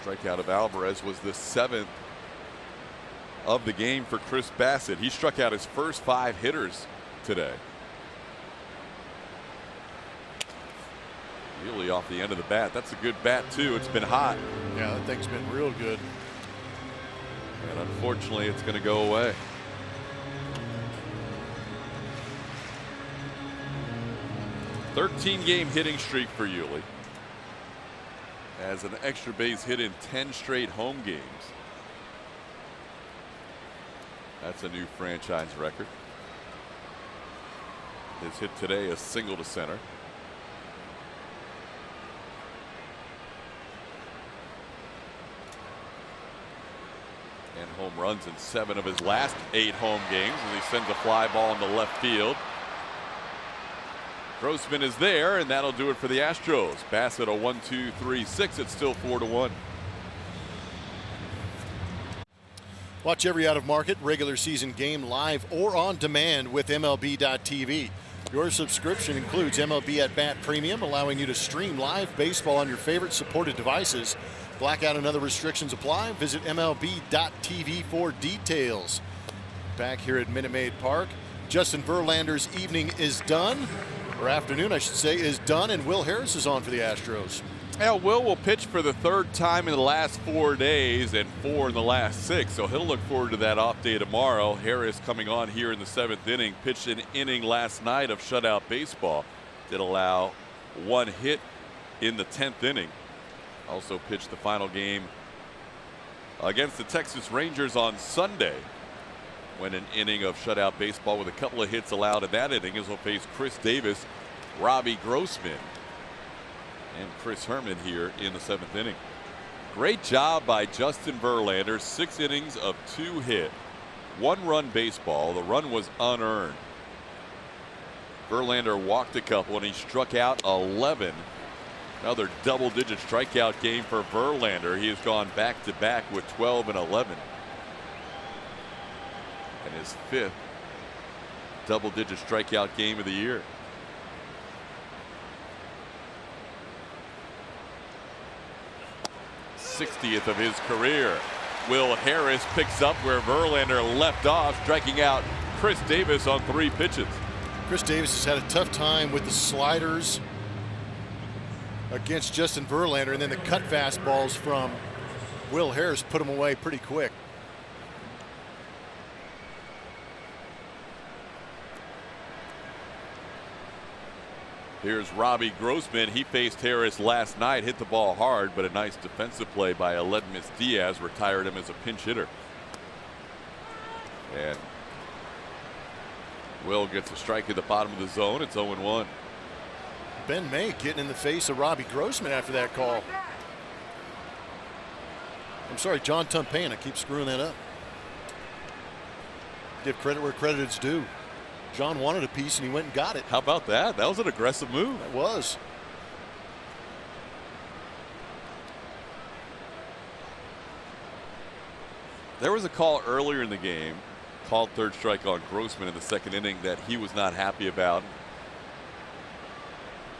Strikeout of Alvarez was the 7th of the game for Chris Bassett. He struck out his first 5 hitters today. Really off the end of the bat. That's a good bat too. It's been hot. Yeah, that thing's been real good. And unfortunately, it's going to go away. A 13-game hitting streak for Yuli. Has an extra base hit in 10 straight home games. That's a new franchise record. His hit today, a single to center. And home runs in 7 of his last 8 home games as he sends a fly ball into left field. Grossman is there, and that'll do it for the Astros. Bassett a 1-2-3-6. It's still 4-1. Watch every out-of-market regular season game live or on demand with MLB.tv. Your subscription includes MLB At Bat Premium, allowing you to stream live baseball on your favorite supported devices. Blackout and other restrictions apply. Visit MLB.tv for details. Back here at Minute Maid Park, Justin Verlander's evening is done, or afternoon I should say, is done, and Will Harris is on for the Astros. Yeah, will pitch for the 3rd time in the last 4 days and 4 in the last 6, so he'll look forward to that off day tomorrow. Harris coming on here in the 7th inning, pitched an inning last night of shutout baseball. Did allow 1 hit in the 10th inning. Also pitched the final game against the Texas Rangers on Sunday. Went an inning of shutout baseball with a couple of hits allowed in that inning, as he'll face Chris Davis, Robbie Grossman, and Chris Herman here in the 7th inning. Great job by Justin Verlander. 6 innings of 2 hit, 1-run baseball. The run was unearned. Verlander walked a couple and he struck out 11. Another double-digit strikeout game for Verlander. He has gone back-to-back with 12 and 11. And his 5th double-digit strikeout game of the year. '60th of his career. Will Harris picks up where Verlander left off, striking out Chris Davis on 3 pitches. Chris Davis has had a tough time with the sliders against Justin Verlander, and then the cut fastballs from Will Harris put him away pretty quick. Here's Robbie Grossman. He faced Harris last night, hit the ball hard, but a nice defensive play by Aledmys Diaz retired him as a pinch hitter. And Will gets a strike at the bottom of the zone. It's 0-1. Ben May getting in the face of Robbie Grossman after that call. I'm sorry, John Tumpain. I keep screwing that up. Give credit where credit is due. John wanted a piece and he went and got it. How about that? That was an aggressive move. It was. There was a call earlier in the game, called 3rd strike on Grossman in the 2nd inning, that he was not happy about.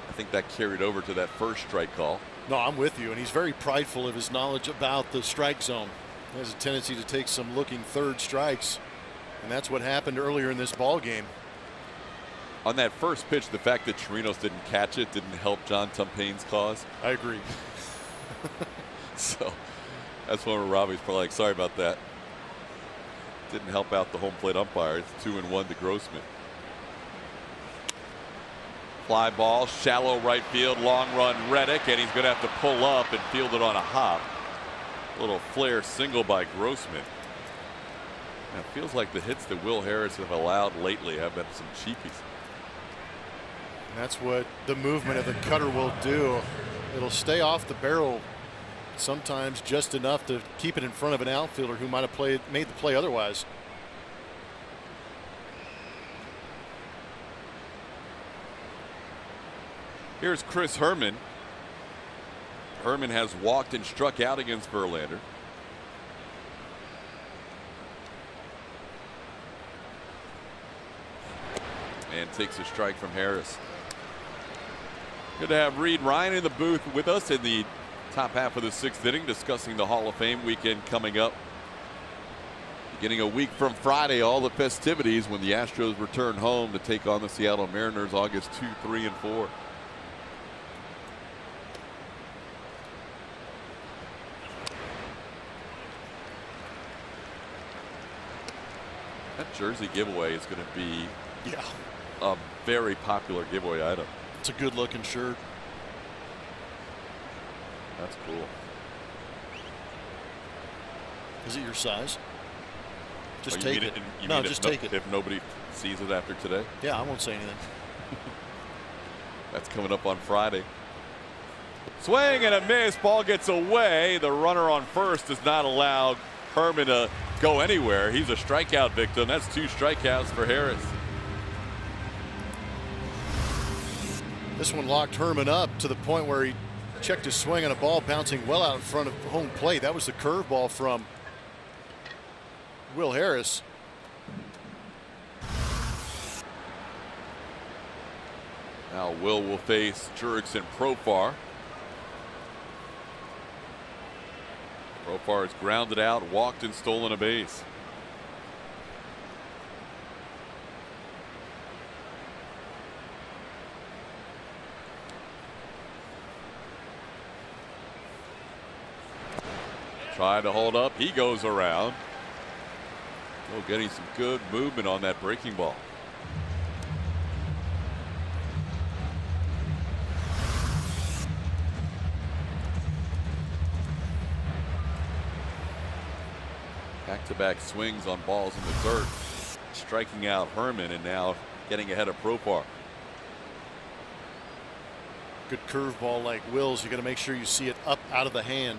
I think that carried over to that 1st strike call. No, I'm with you, and he's very prideful of his knowledge about the strike zone. He has a tendency to take some looking 3rd strikes, and that's what happened earlier in this ball game. On that first pitch, the fact that Chirinos didn't catch it didn't help John Tumpain's cause. I agree. So that's one where Robbie's probably like, sorry about that. Didn't help out the home plate umpire. It's 2-1 to Grossman. Fly ball, shallow right field, long run Reddick, and he's going to have to pull up and field it on a hop. A little flare single by Grossman. And it feels like the hits that Will Harris have allowed lately have been some cheapies. That's what the movement of the cutter will do. It'll stay off the barrel sometimes just enough to keep it in front of an outfielder who might have made the play otherwise. Here's Chris Herman. Herman has walked and struck out against Verlander. And takes a strike from Harris. Good to have Reed Ryan in the booth with us in the top half of the 6th inning, discussing the Hall of Fame weekend coming up. Beginning a week from Friday, all the festivities when the Astros return home to take on the Seattle Mariners August 2, 3, and 4. That jersey giveaway is going to be Yeah, a very popular giveaway item. it's a good looking shirt. That's cool. Is it your size? Just Oh, you take mean it. You No, mean just if take it. If nobody sees it after today, Yeah, I won't say anything. that's coming up on Friday. Swing and a miss. Ball gets away. The runner on first does not allow Herman to go anywhere. He's a strikeout victim. That's 2 strikeouts for Harris. This one locked Herman up to the point where he checked his swing on a ball bouncing well out in front of home plate. That was the curveball from Will Harris. Now will face Jurickson Profar. Profar has grounded out, walked, and stolen a base. Try to hold up. He goes around. Oh, getting some good movement on that breaking ball. Back-to-back swings on balls in the dirt, striking out Herman and now getting ahead of Profar. Good curveball like Will's. You got to make sure you see it up out of the hand.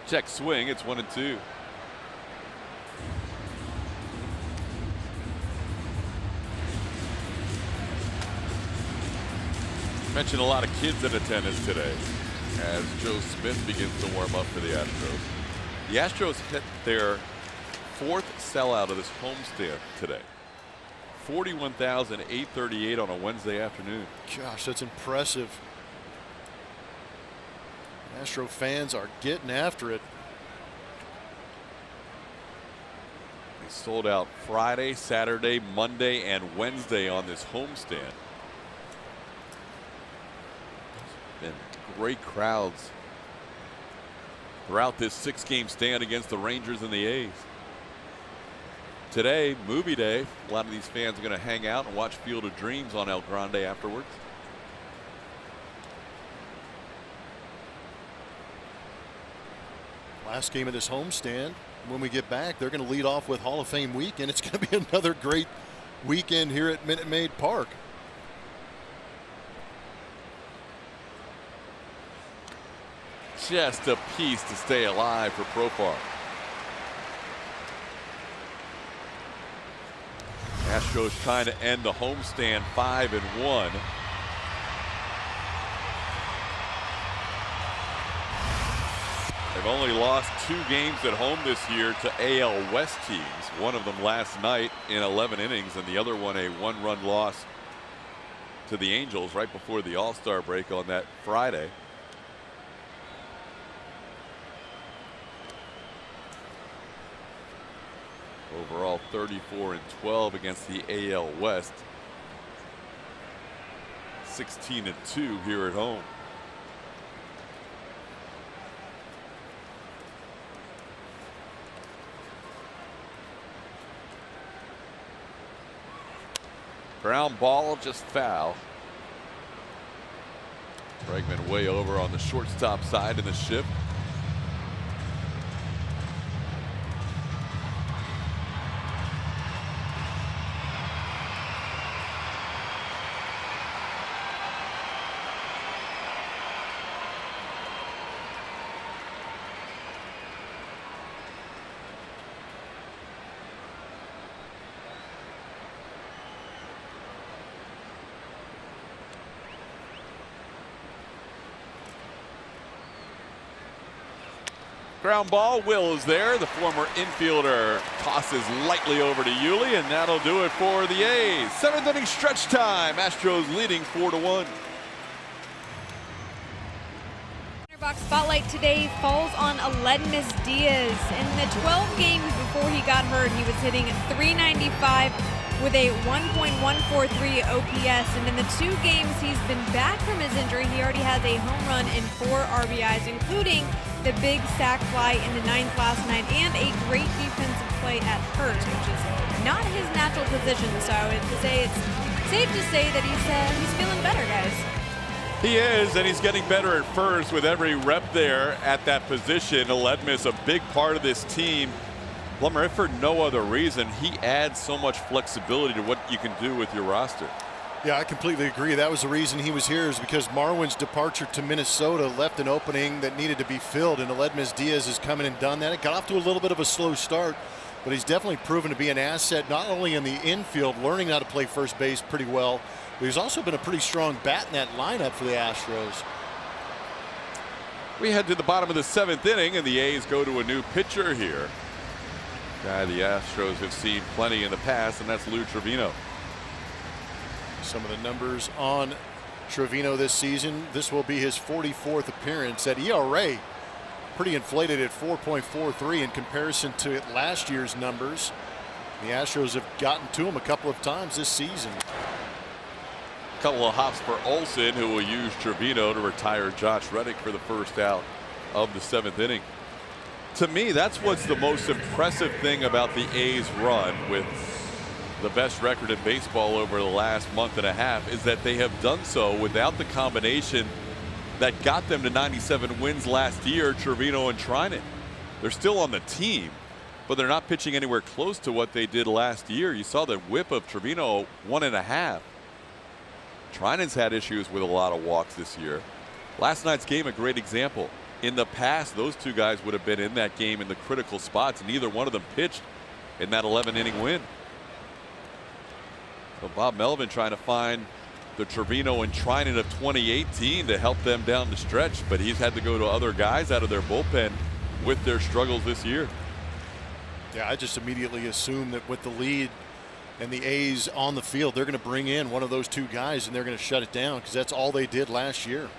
Check swing. It's 1-2. Mentioned a lot of kids in attendance today as Joe Smith begins to warm up for the Astros. The Astros hit their 4th sellout of this homestand today. 41,838 on a Wednesday afternoon. Gosh, that's impressive. Astro fans are getting after it. They sold out Friday, Saturday, Monday, and Wednesday on this homestand. Been great crowds throughout this 6-game stand against the Rangers and the A's. Today, movie day. A lot of these fans are going to hang out and watch Field of Dreams on El Grande afterwards. Last game of this homestand. When we get back, they're going to lead off with Hall of Fame weekend. It's going to be another great weekend here at Minute Maid Park. Just a piece to stay alive for Profar. Astros trying to end the homestand 5-1. They've only lost 2 games at home this year to AL West teams. One of them last night in 11 innings, and the other one a 1-run loss to the Angels right before the All-Star break on that Friday. Overall 34-12 against the AL West. 16-2 here at home. Ground ball, just foul. Bregman way over on the shortstop side in the shift. Ground ball, Will is there. The former infielder tosses lightly over to Yuli, and that'll do it for the A's. 7th inning stretch time. Astros leading 4-1. Box spotlight today falls on Aledmus Diaz. In the 12 games before he got hurt, he was hitting .395 with a 1.143 OPS. And in the 2 games he's been back from his injury, he already has a home run and 4 RBIs, including the big sac fly in the 9th last night and a great defensive play at first, which is not his natural position. So I would say it's safe to say that he's feeling better, guys. He is, and he's getting better at first with every rep there at that position. Aledmus, a big part of this team. Blummer, if for no other reason, he adds so much flexibility to what you can do with your roster. Yeah, I completely agree. That was the reason he was here, is because Marwin's departure to Minnesota left an opening that needed to be filled, and Aledmus Diaz has come in and done that. It got off to a little bit of a slow start, but he's definitely proven to be an asset, not only in the infield, learning how to play first base pretty well, but he's also been a pretty strong bat in that lineup for the Astros. We head to the bottom of the 7th inning, and the A's go to a new pitcher here. Guy the Astros have seen plenty in the past, and that's Lou Trevino. Some of the numbers on Trevino this season. This will be his 44th appearance. At ERA, pretty inflated at 4.43 in comparison to last year's numbers. The Astros have gotten to him a couple of times this season. Couple of hops for Olsen, who will use Trevino to retire Josh Reddick for the first out of the 7th inning. To me, that's what's the most impressive thing about the A's run, with the best record in baseball over the last month and a half, is that they have done so without the combination that got them to 97 wins last year, Trevino and Trinan. They're still on the team, but they're not pitching anywhere close to what they did last year. You saw the whip of Trevino, 1.5. Trinan's had issues with a lot of walks this year. Last night's game, a great example. In the past, those two guys would have been in that game in the critical spots, and neither one of them pitched in that 11-inning win. So Bob Melvin trying to find the Trevino and Trinan of 2018 to help them down the stretch, but he's had to go to other guys out of their bullpen with their struggles this year. Yeah, I just immediately assume that with the lead and the A's on the field, they're going to bring in one of those two guys and they're going to shut it down, because that's all they did last year.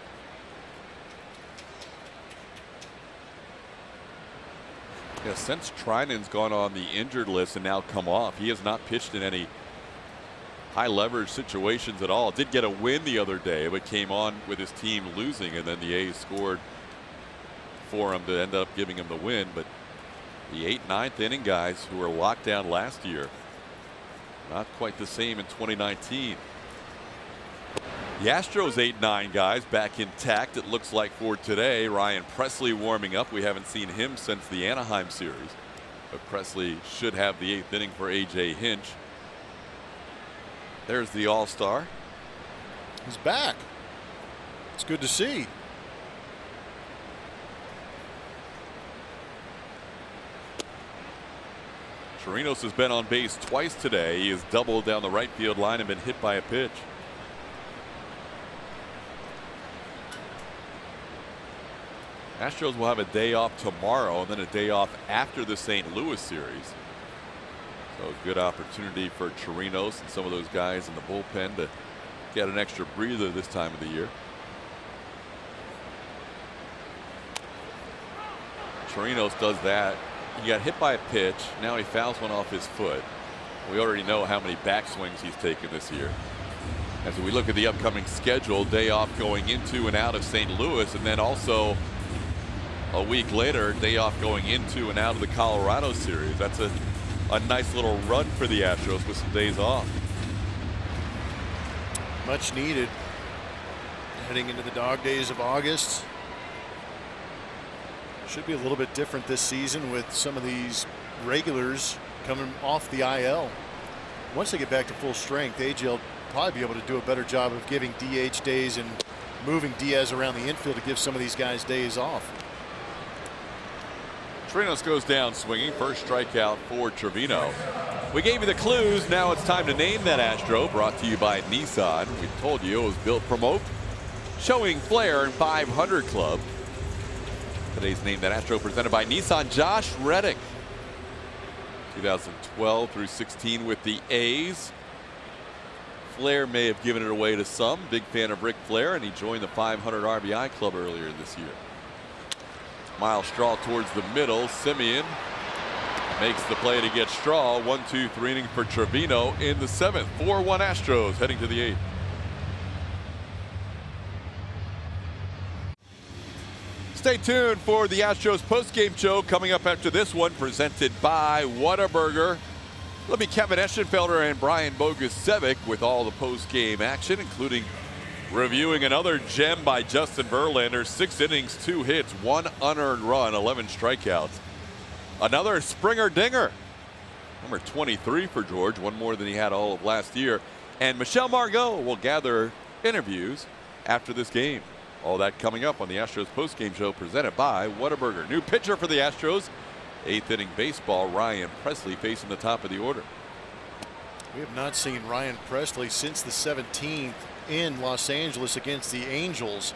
Yeah, since Trinan's gone on the injured list and now come off, he has not pitched in any high leverage situations at all. Did get a win the other day, but came on with his team losing, and then the A's scored for him to end up giving him the win. But the 8th, 9th inning guys who were locked down last year, not quite the same in 2019. The Astros 8-9 guys back intact, it looks like, for today. Ryan Presley warming up. We haven't seen him since the Anaheim series, but Presley should have the 8th inning for A.J. Hinch. There's the All-Star. He's back. It's good to see. Chirinos has been on base twice today. He has doubled down the right field line and been hit by a pitch. Astros will have a day off tomorrow and then a day off after the St. Louis series. So a good opportunity for Chirinos and some of those guys in the bullpen to get an extra breather this time of the year. Chirinos does that. He got hit by a pitch. Now he fouls one off his foot. We already know how many backswings he's taken this year. As we look at the upcoming schedule, day off going into and out of St. Louis, and then also a week later, day off going into and out of the Colorado series. That's a nice little run for the Astros with some days off. Much needed. Heading into the dog days of August. Should be a little bit different this season with some of these regulars coming off the IL. Once they get back to full strength, AJ will probably be able to do a better job of giving DH days and moving Diaz around the infield to give some of these guys days off. Chirinos goes down swinging. First strikeout for Trevino. We gave you the clues. Now it's time to name that Astro. Brought to you by Nissan. We told you it was built promote, showing flair in 500 Club. Today's Name That Astro presented by Nissan. Josh Reddick, 2012 through 16 with the A's. Flair may have given it away to some. Big fan of Ric Flair, and he joined the 500 RBI club earlier this year. Miles Straw towards the middle. Simeon makes the play to get Straw. 1-2-3 inning for Trevino in the 7th. 4-1 Astros heading to the 8th. Stay tuned for the Astros postgame show coming up after this one, presented by Whataburger. It'll be Kevin Eschenfelder and Brian Bogusevic with all the postgame action, including reviewing another gem by Justin Verlander. 6 innings, 2 hits, 1 unearned run, 11 strikeouts. Another Springer dinger. Number 23 for George, 1 more than he had all of last year. And Michelle Margot will gather interviews after this game. All that coming up on the Astros postgame show presented by Whataburger. New pitcher for the Astros. 8th inning baseball, Ryan Pressly facing the top of the order. We have not seen Ryan Pressly since the 17th in Los Angeles against the Angels.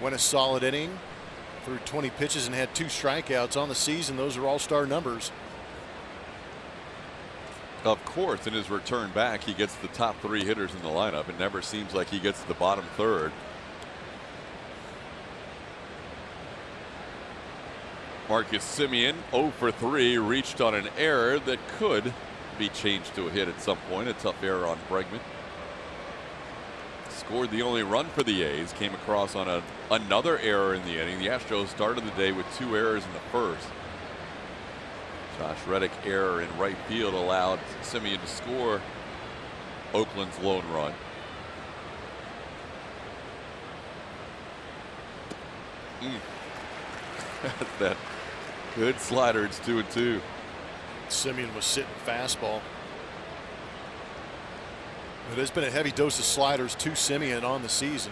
Went a solid inning, threw 20 pitches and had 2 strikeouts on the season. Those are all-star numbers. Of course, in his return back, he gets the top 3 hitters in the lineup. It never seems like he gets to the bottom third. Marcus Simeon 0 for 3, reached on an error that could be changed to a hit at some point. A tough error on Bregman. Scored the only run for the A's. Came across on another error in the inning. The Astros started the day with 2 errors in the first. Josh Reddick error in right field allowed Simeon to score Oakland's lone run. That good slider. It's 2-2. Simeon was sitting fastball. But there's been a heavy dose of sliders to Simeon on the season.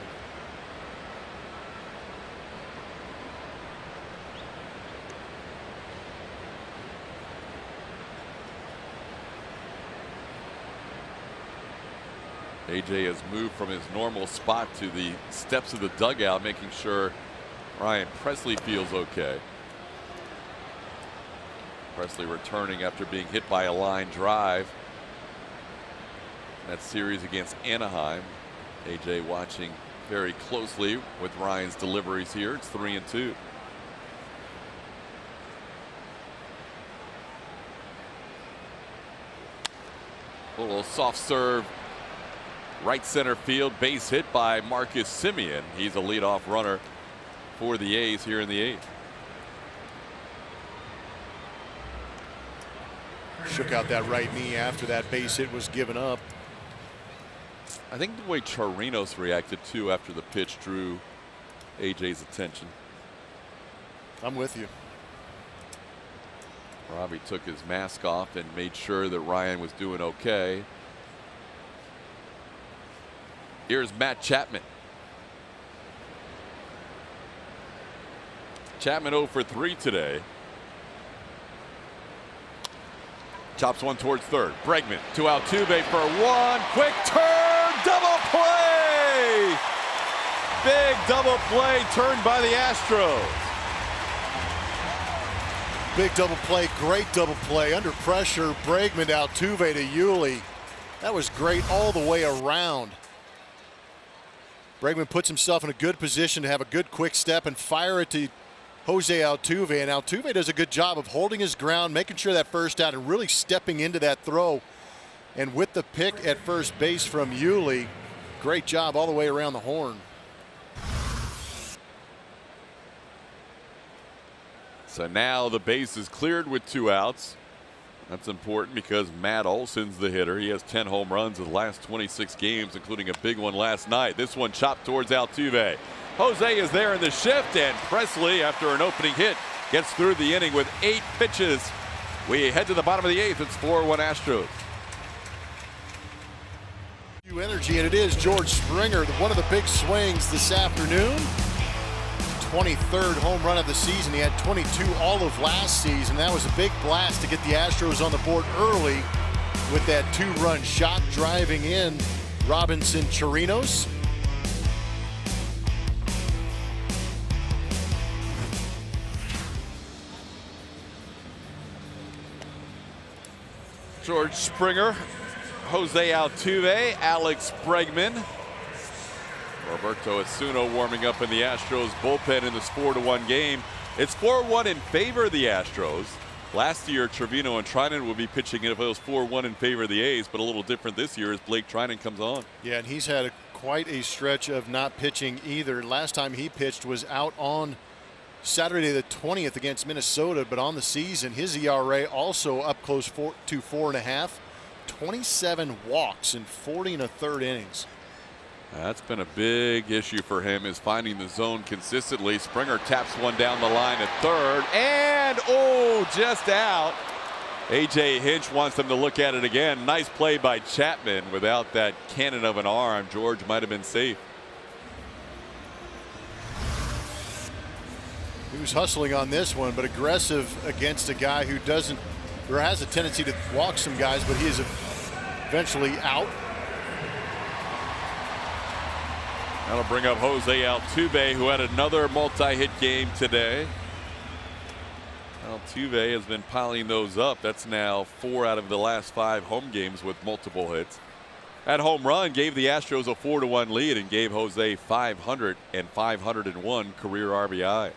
AJ has moved from his normal spot to the steps of the dugout, making sure Ryan Pressly feels okay. Pressly returning after being hit by a line drive. That series against Anaheim. AJ watching very closely with Ryan's deliveries here. It's 3-2. A little soft serve. Right center field, base hit by Marcus Simeon. He's a leadoff runner for the A's here in the 8th. Shook out that right knee after that base hit was given up. I think the way Chirinos reacted too after the pitch drew AJ's attention. I'm with you. Robbie took his mask off and made sure that Ryan was doing okay. Here's Matt Chapman. Chapman 0 for 3 today. Chops one towards third. Bregman to Altuve for 1. Quick turn. Double play. Big double play turned by the Astros. Big double play. Great double play. Under pressure. Bregman to Altuve to Yuli. That was great all the way around. Bregman puts himself in a good position to have a good quick step and fire it to Jose Altuve, and Altuve does a good job of holding his ground, making sure that first out and really stepping into that throw. And with the pick at first base from Yuli, great job all the way around the horn. So now the base is cleared with 2 outs. That's important because Matt Olson's the hitter. He has 10 home runs in the last 26 games, including a big one last night. This one chopped towards Altuve. Jose is there in the shift, and Pressly, after an opening hit, gets through the inning with 8 pitches. We head to the bottom of the 8th. It's 4-1 Astros. Energy, and it is George Springer, one of the big swings this afternoon. 23rd home run of the season. He had 22 all of last season. That was a big blast to get the Astros on the board early with that 2-run shot driving in Robinson Chirinos. George Springer, Jose Altuve, Alex Bregman, Roberto Osuna warming up in the Astros bullpen in this 4-1 game. It's 4-1 in favor of the Astros. Last year, Trevino and Trinan would be pitching if it was 4-1 in favor of the A's, but a little different this year as Blake Trinan comes on. Yeah, and he's had quite a stretch of not pitching either. Last time he pitched was out on Saturday the 20th against Minnesota, but on the season, his ERA also up close to 4.5. 27 walks in 40 1/3 innings. That's been a big issue for him, is finding the zone consistently. Springer taps one down the line at third, and just out. A.J. Hinch wants them to look at it again. Nice play by Chapman. Without that cannon of an arm, George might have been safe. He was hustling on this one, but aggressive against a guy who doesn't, or has a tendency to walk some guys, but he is eventually out. That'll bring up Jose Altuve, who had another multi-hit game today. Altuve has been piling those up. That's now 4 out of the last 5 home games with multiple hits. That home run gave the Astros a 4-1 lead and gave Jose 500 and 501 career RBIs.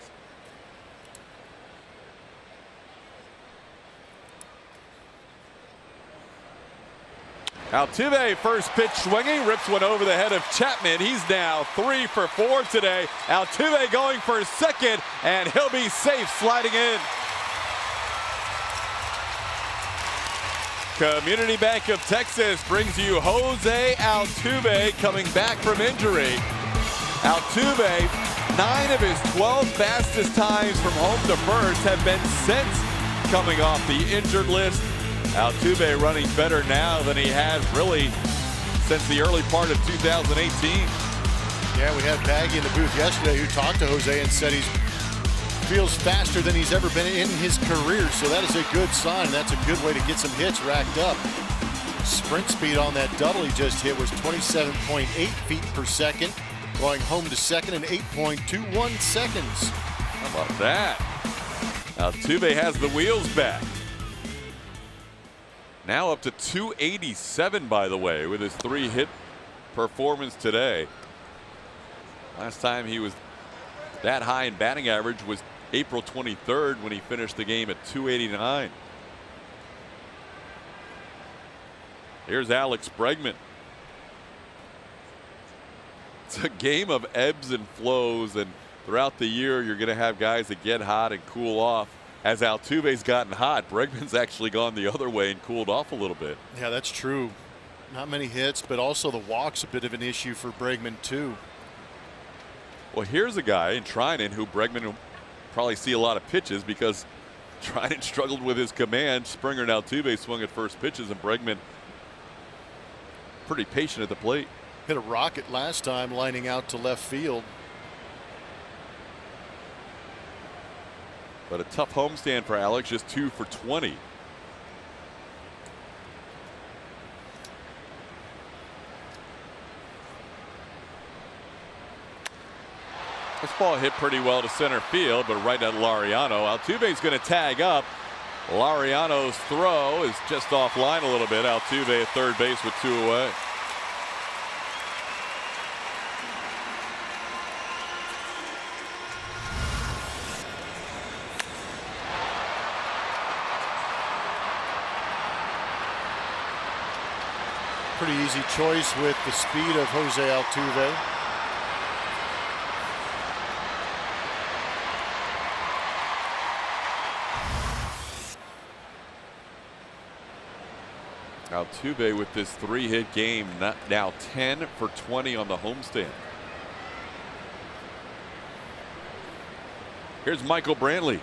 Altuve, first pitch swinging, rips one over the head of Chapman. He's now 3 for 4 today. Altuve going for second, and he'll be safe sliding in. Community Bank of Texas brings you Jose Altuve coming back from injury. Altuve, 9 of his 12 fastest times from home to first have been since coming off the injured list. Altuve running better now than he has really since the early part of 2018. Yeah, we had Baggy in the booth yesterday who talked to Jose and said he feels faster than he's ever been in his career, so that is a good sign. That's a good way to get some hits racked up. Sprint speed on that double he just hit was 27.8 feet per second, going home to second in 8.21 seconds. How about that? Altuve has the wheels back. Now up to 287, by the way, with his 3-hit performance today. Last time he was that high in batting average was April 23rd when he finished the game at 289. Here's Alex Bregman. It's a game of ebbs and flows, and throughout the year you're going to have guys that get hot and cool off. As Altuve's gotten hot, Bregman's actually gone the other way and cooled off a little bit. Yeah, that's true. Not many hits, but also the walk's a bit of an issue for Bregman too. Well, here's a guy in Trinan who Bregman will probably see a lot of pitches because Trinan struggled with his command. Springer and Altuve swung at first pitches, and Bregman pretty patient at the plate. Hit a rocket last time lining out to left field. But a tough homestand for Alex, just 2 for 20. This ball hit pretty well to center field, but right at Laureano. Altuve's going to tag up. Laureano's throw is just offline a little bit. Altuve at third base with 2 away. Pretty easy choice with the speed of Jose Altuve. Altuve with this 3-hit game, now 10 for 20 on the homestand. Here's Michael Brantley.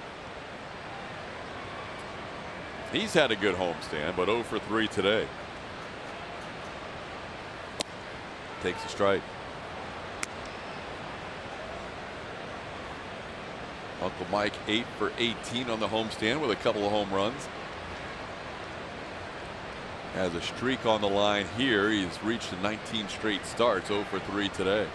He's had a good homestand, but 0 for 3 today. Takes a strike. Uncle Mike 8 for 18 on the homestand with a couple of home runs. Has a streak on the line here. He's reached 19 straight starts, 0 for 3 today.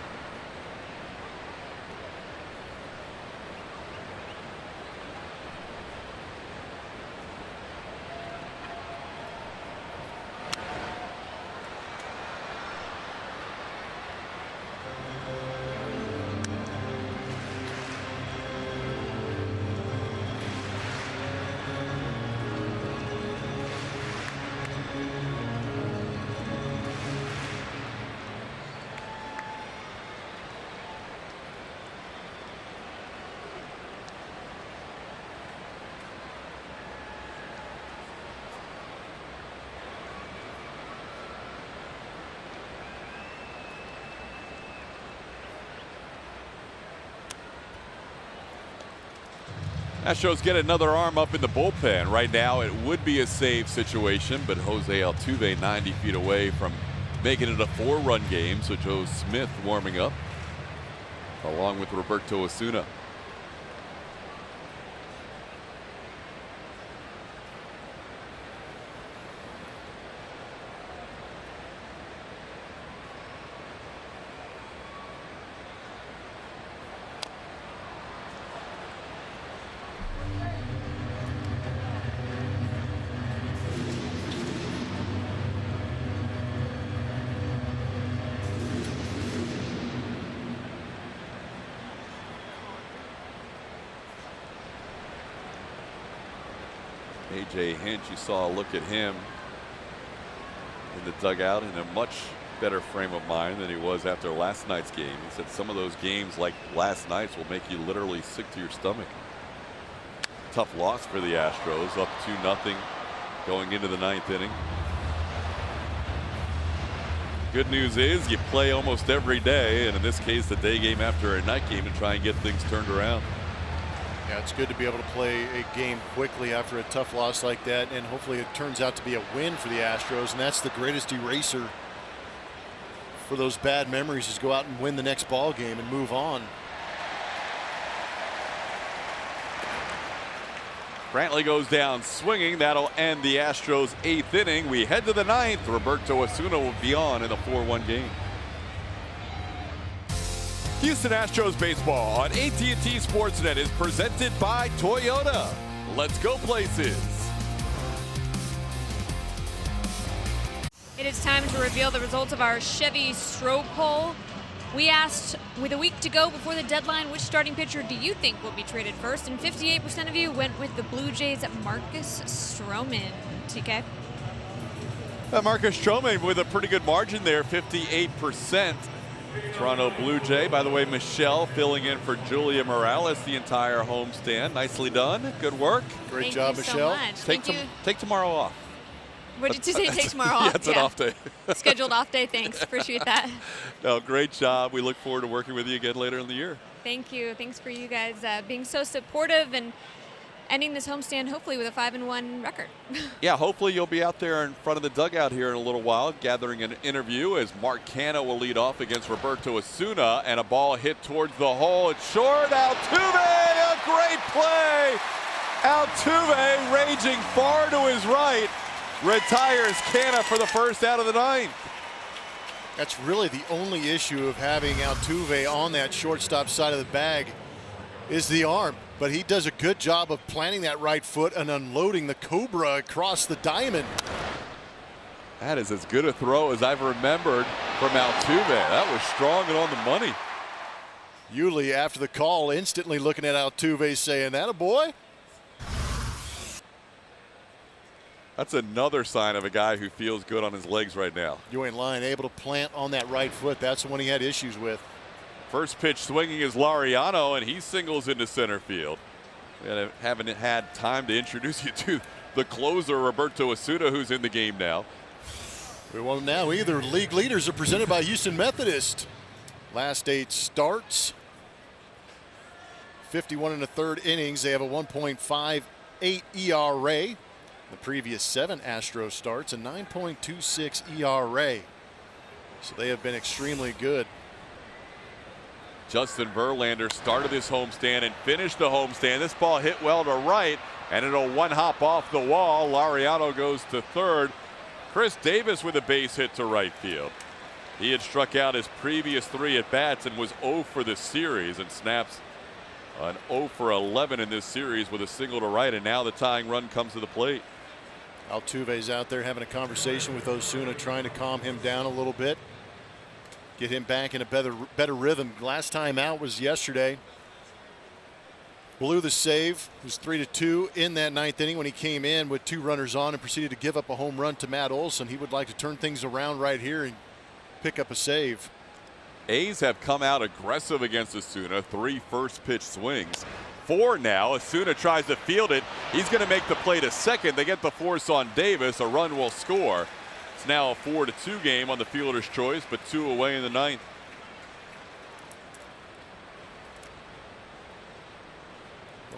Astros get another arm up in the bullpen. Right now it would be a save situation, but Jose Altuve 90 feet away from making it a 4-run game. So Joe Smith warming up along with Roberto Osuna. A.J. Hinch, you saw a look at him in the dugout in a much better frame of mind than he was after last night's game. He said some of those games like last night's will make you literally sick to your stomach. Tough loss for the Astros, up 2-0 going into the 9th inning. Good news is you play almost every day, and in this case the day game after a night game, to try and get things turned around. Yeah, it's good to be able to play a game quickly after a tough loss like that, and hopefully it turns out to be a win for the Astros, and that's the greatest eraser for those bad memories, is go out and win the next ball game and move on. Brantley goes down swinging. That'll end the Astros 8th inning. We head to the 9th. Roberto Osuna will be on in the 4-1 game. Houston Astros baseball on AT&T Sportsnet is presented by Toyota. Let's go places. It is time to reveal the results of our Chevy Stroh poll. We asked, with a week to go before the deadline, which starting pitcher do you think will be traded first? And 58% of you went with the Blue Jays' Marcus Stroman. TK? Marcus Stroman with a pretty good margin there, 58%. Toronto Blue Jay. By the way, Michelle filling in for Julia Morales the entire homestand. Nicely done. Good work. Great job, Michelle. Take tomorrow off. What did you say? Take tomorrow off? Yeah, it's an off day. Scheduled off day. Thanks. Appreciate that. No, great job. We look forward to working with you again later in the year. Thank you. Thanks for you guys being so supportive and ending this homestand hopefully with a 5-1 record. Yeah, hopefully you'll be out there in front of the dugout here in a little while, gathering an interview as Mark Canha will lead off against Roberto Osuna, and a ball hit towards the hole. It's short. Altuve, a great play. Altuve raging far to his right, retires Canha for the first out of the 9th. That's really the only issue of having Altuve on that shortstop side of the bag is the arm. But he does a good job of planting that right foot and unloading the Cobra across the diamond. That is as good a throw as I've remembered from Altuve. That was strong and on the money. Yuli, after the call, instantly looking at Altuve saying, "That a boy." That's another sign of a guy who feels good on his legs right now. You ain't lying. Able to plant on that right foot. That's the one he had issues with. First pitch swinging is Laureano, and he singles into center field. We haven't had time to introduce you to the closer, Roberto Osuna, who's in the game now. Well, now either league leaders are presented by Houston Methodist. Last 8 starts, 51 1/3 innings. They have a 1.58 ERA. The previous 7 Astros starts, a 9.26 ERA. So they have been extremely good. Justin Verlander started this homestand and finished the homestand. This ball hit well to right, and it'll one hop off the wall. Laureano goes to third. Chris Davis with a base hit to right field. He had struck out his previous 3 at bats and was 0 for the series, and snaps an 0 for 11 in this series with a single to right, and now the tying run comes to the plate. Altuve's out there having a conversation with Osuna, trying to calm him down a little bit, get him back in a better rhythm. Last time out was yesterday. Blew the save. It was 3-2 in that 9th inning when he came in with 2 runners on and proceeded to give up a home run to Matt Olson. He would like to turn things around right here and pick up a save. A's have come out aggressive against Osuna. 3 first pitch swings. 4 now. Osuna tries to field it. He's going to make the play to second. They get the force on Davis. A run will score. It's now a 4-2 game on the fielder's choice, but 2 away in the 9th.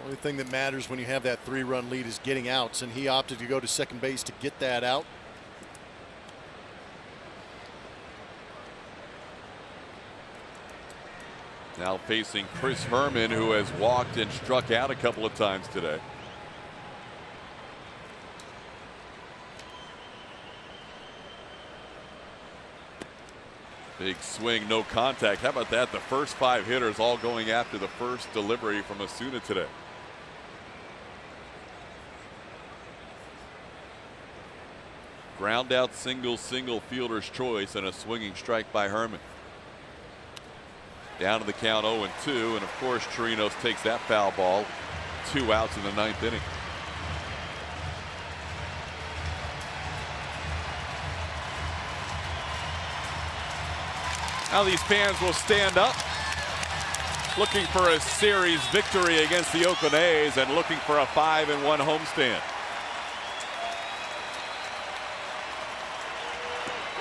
The only thing that matters when you have that 3-run lead is getting outs, and he opted to go to second base to get that out. Now facing Chris Herman, who has walked and struck out a couple of times today. Big swing, no contact. How about that? The first 5 hitters all going after the first delivery from Osuna today. Ground out single fielder's choice and a swinging strike by Herman. Down to the count 0-2, and of course Chirinos takes that foul ball. 2 outs in the 9th inning. Now these fans will stand up, looking for a series victory against the Oakland A's and looking for a 5-1 homestand.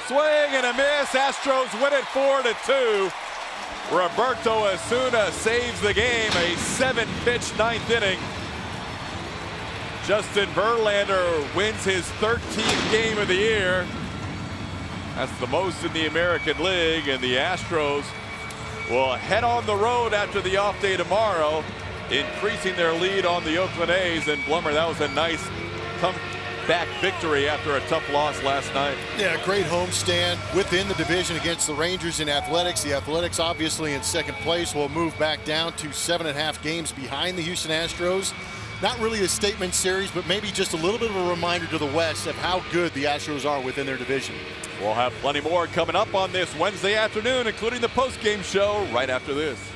Swing and a miss. Astros win it 4-2. Roberto Osuna saves the game. A 7-pitch 9th inning. Justin Verlander wins his 13th game of the year. That's the most in the American League, and the Astros will head on the road after the off day tomorrow, increasing their lead on the Oakland A's. And Blummer, that was a nice comeback victory after a tough loss last night. Yeah, great homestand within the division against the Rangers in athletics. The Athletics obviously in second place will move back down to 7.5 games behind the Houston Astros. Not really a statement series, but maybe just a little bit of a reminder to the West of how good the Astros are within their division. We'll have plenty more coming up on this Wednesday afternoon, including the post-game show right after this.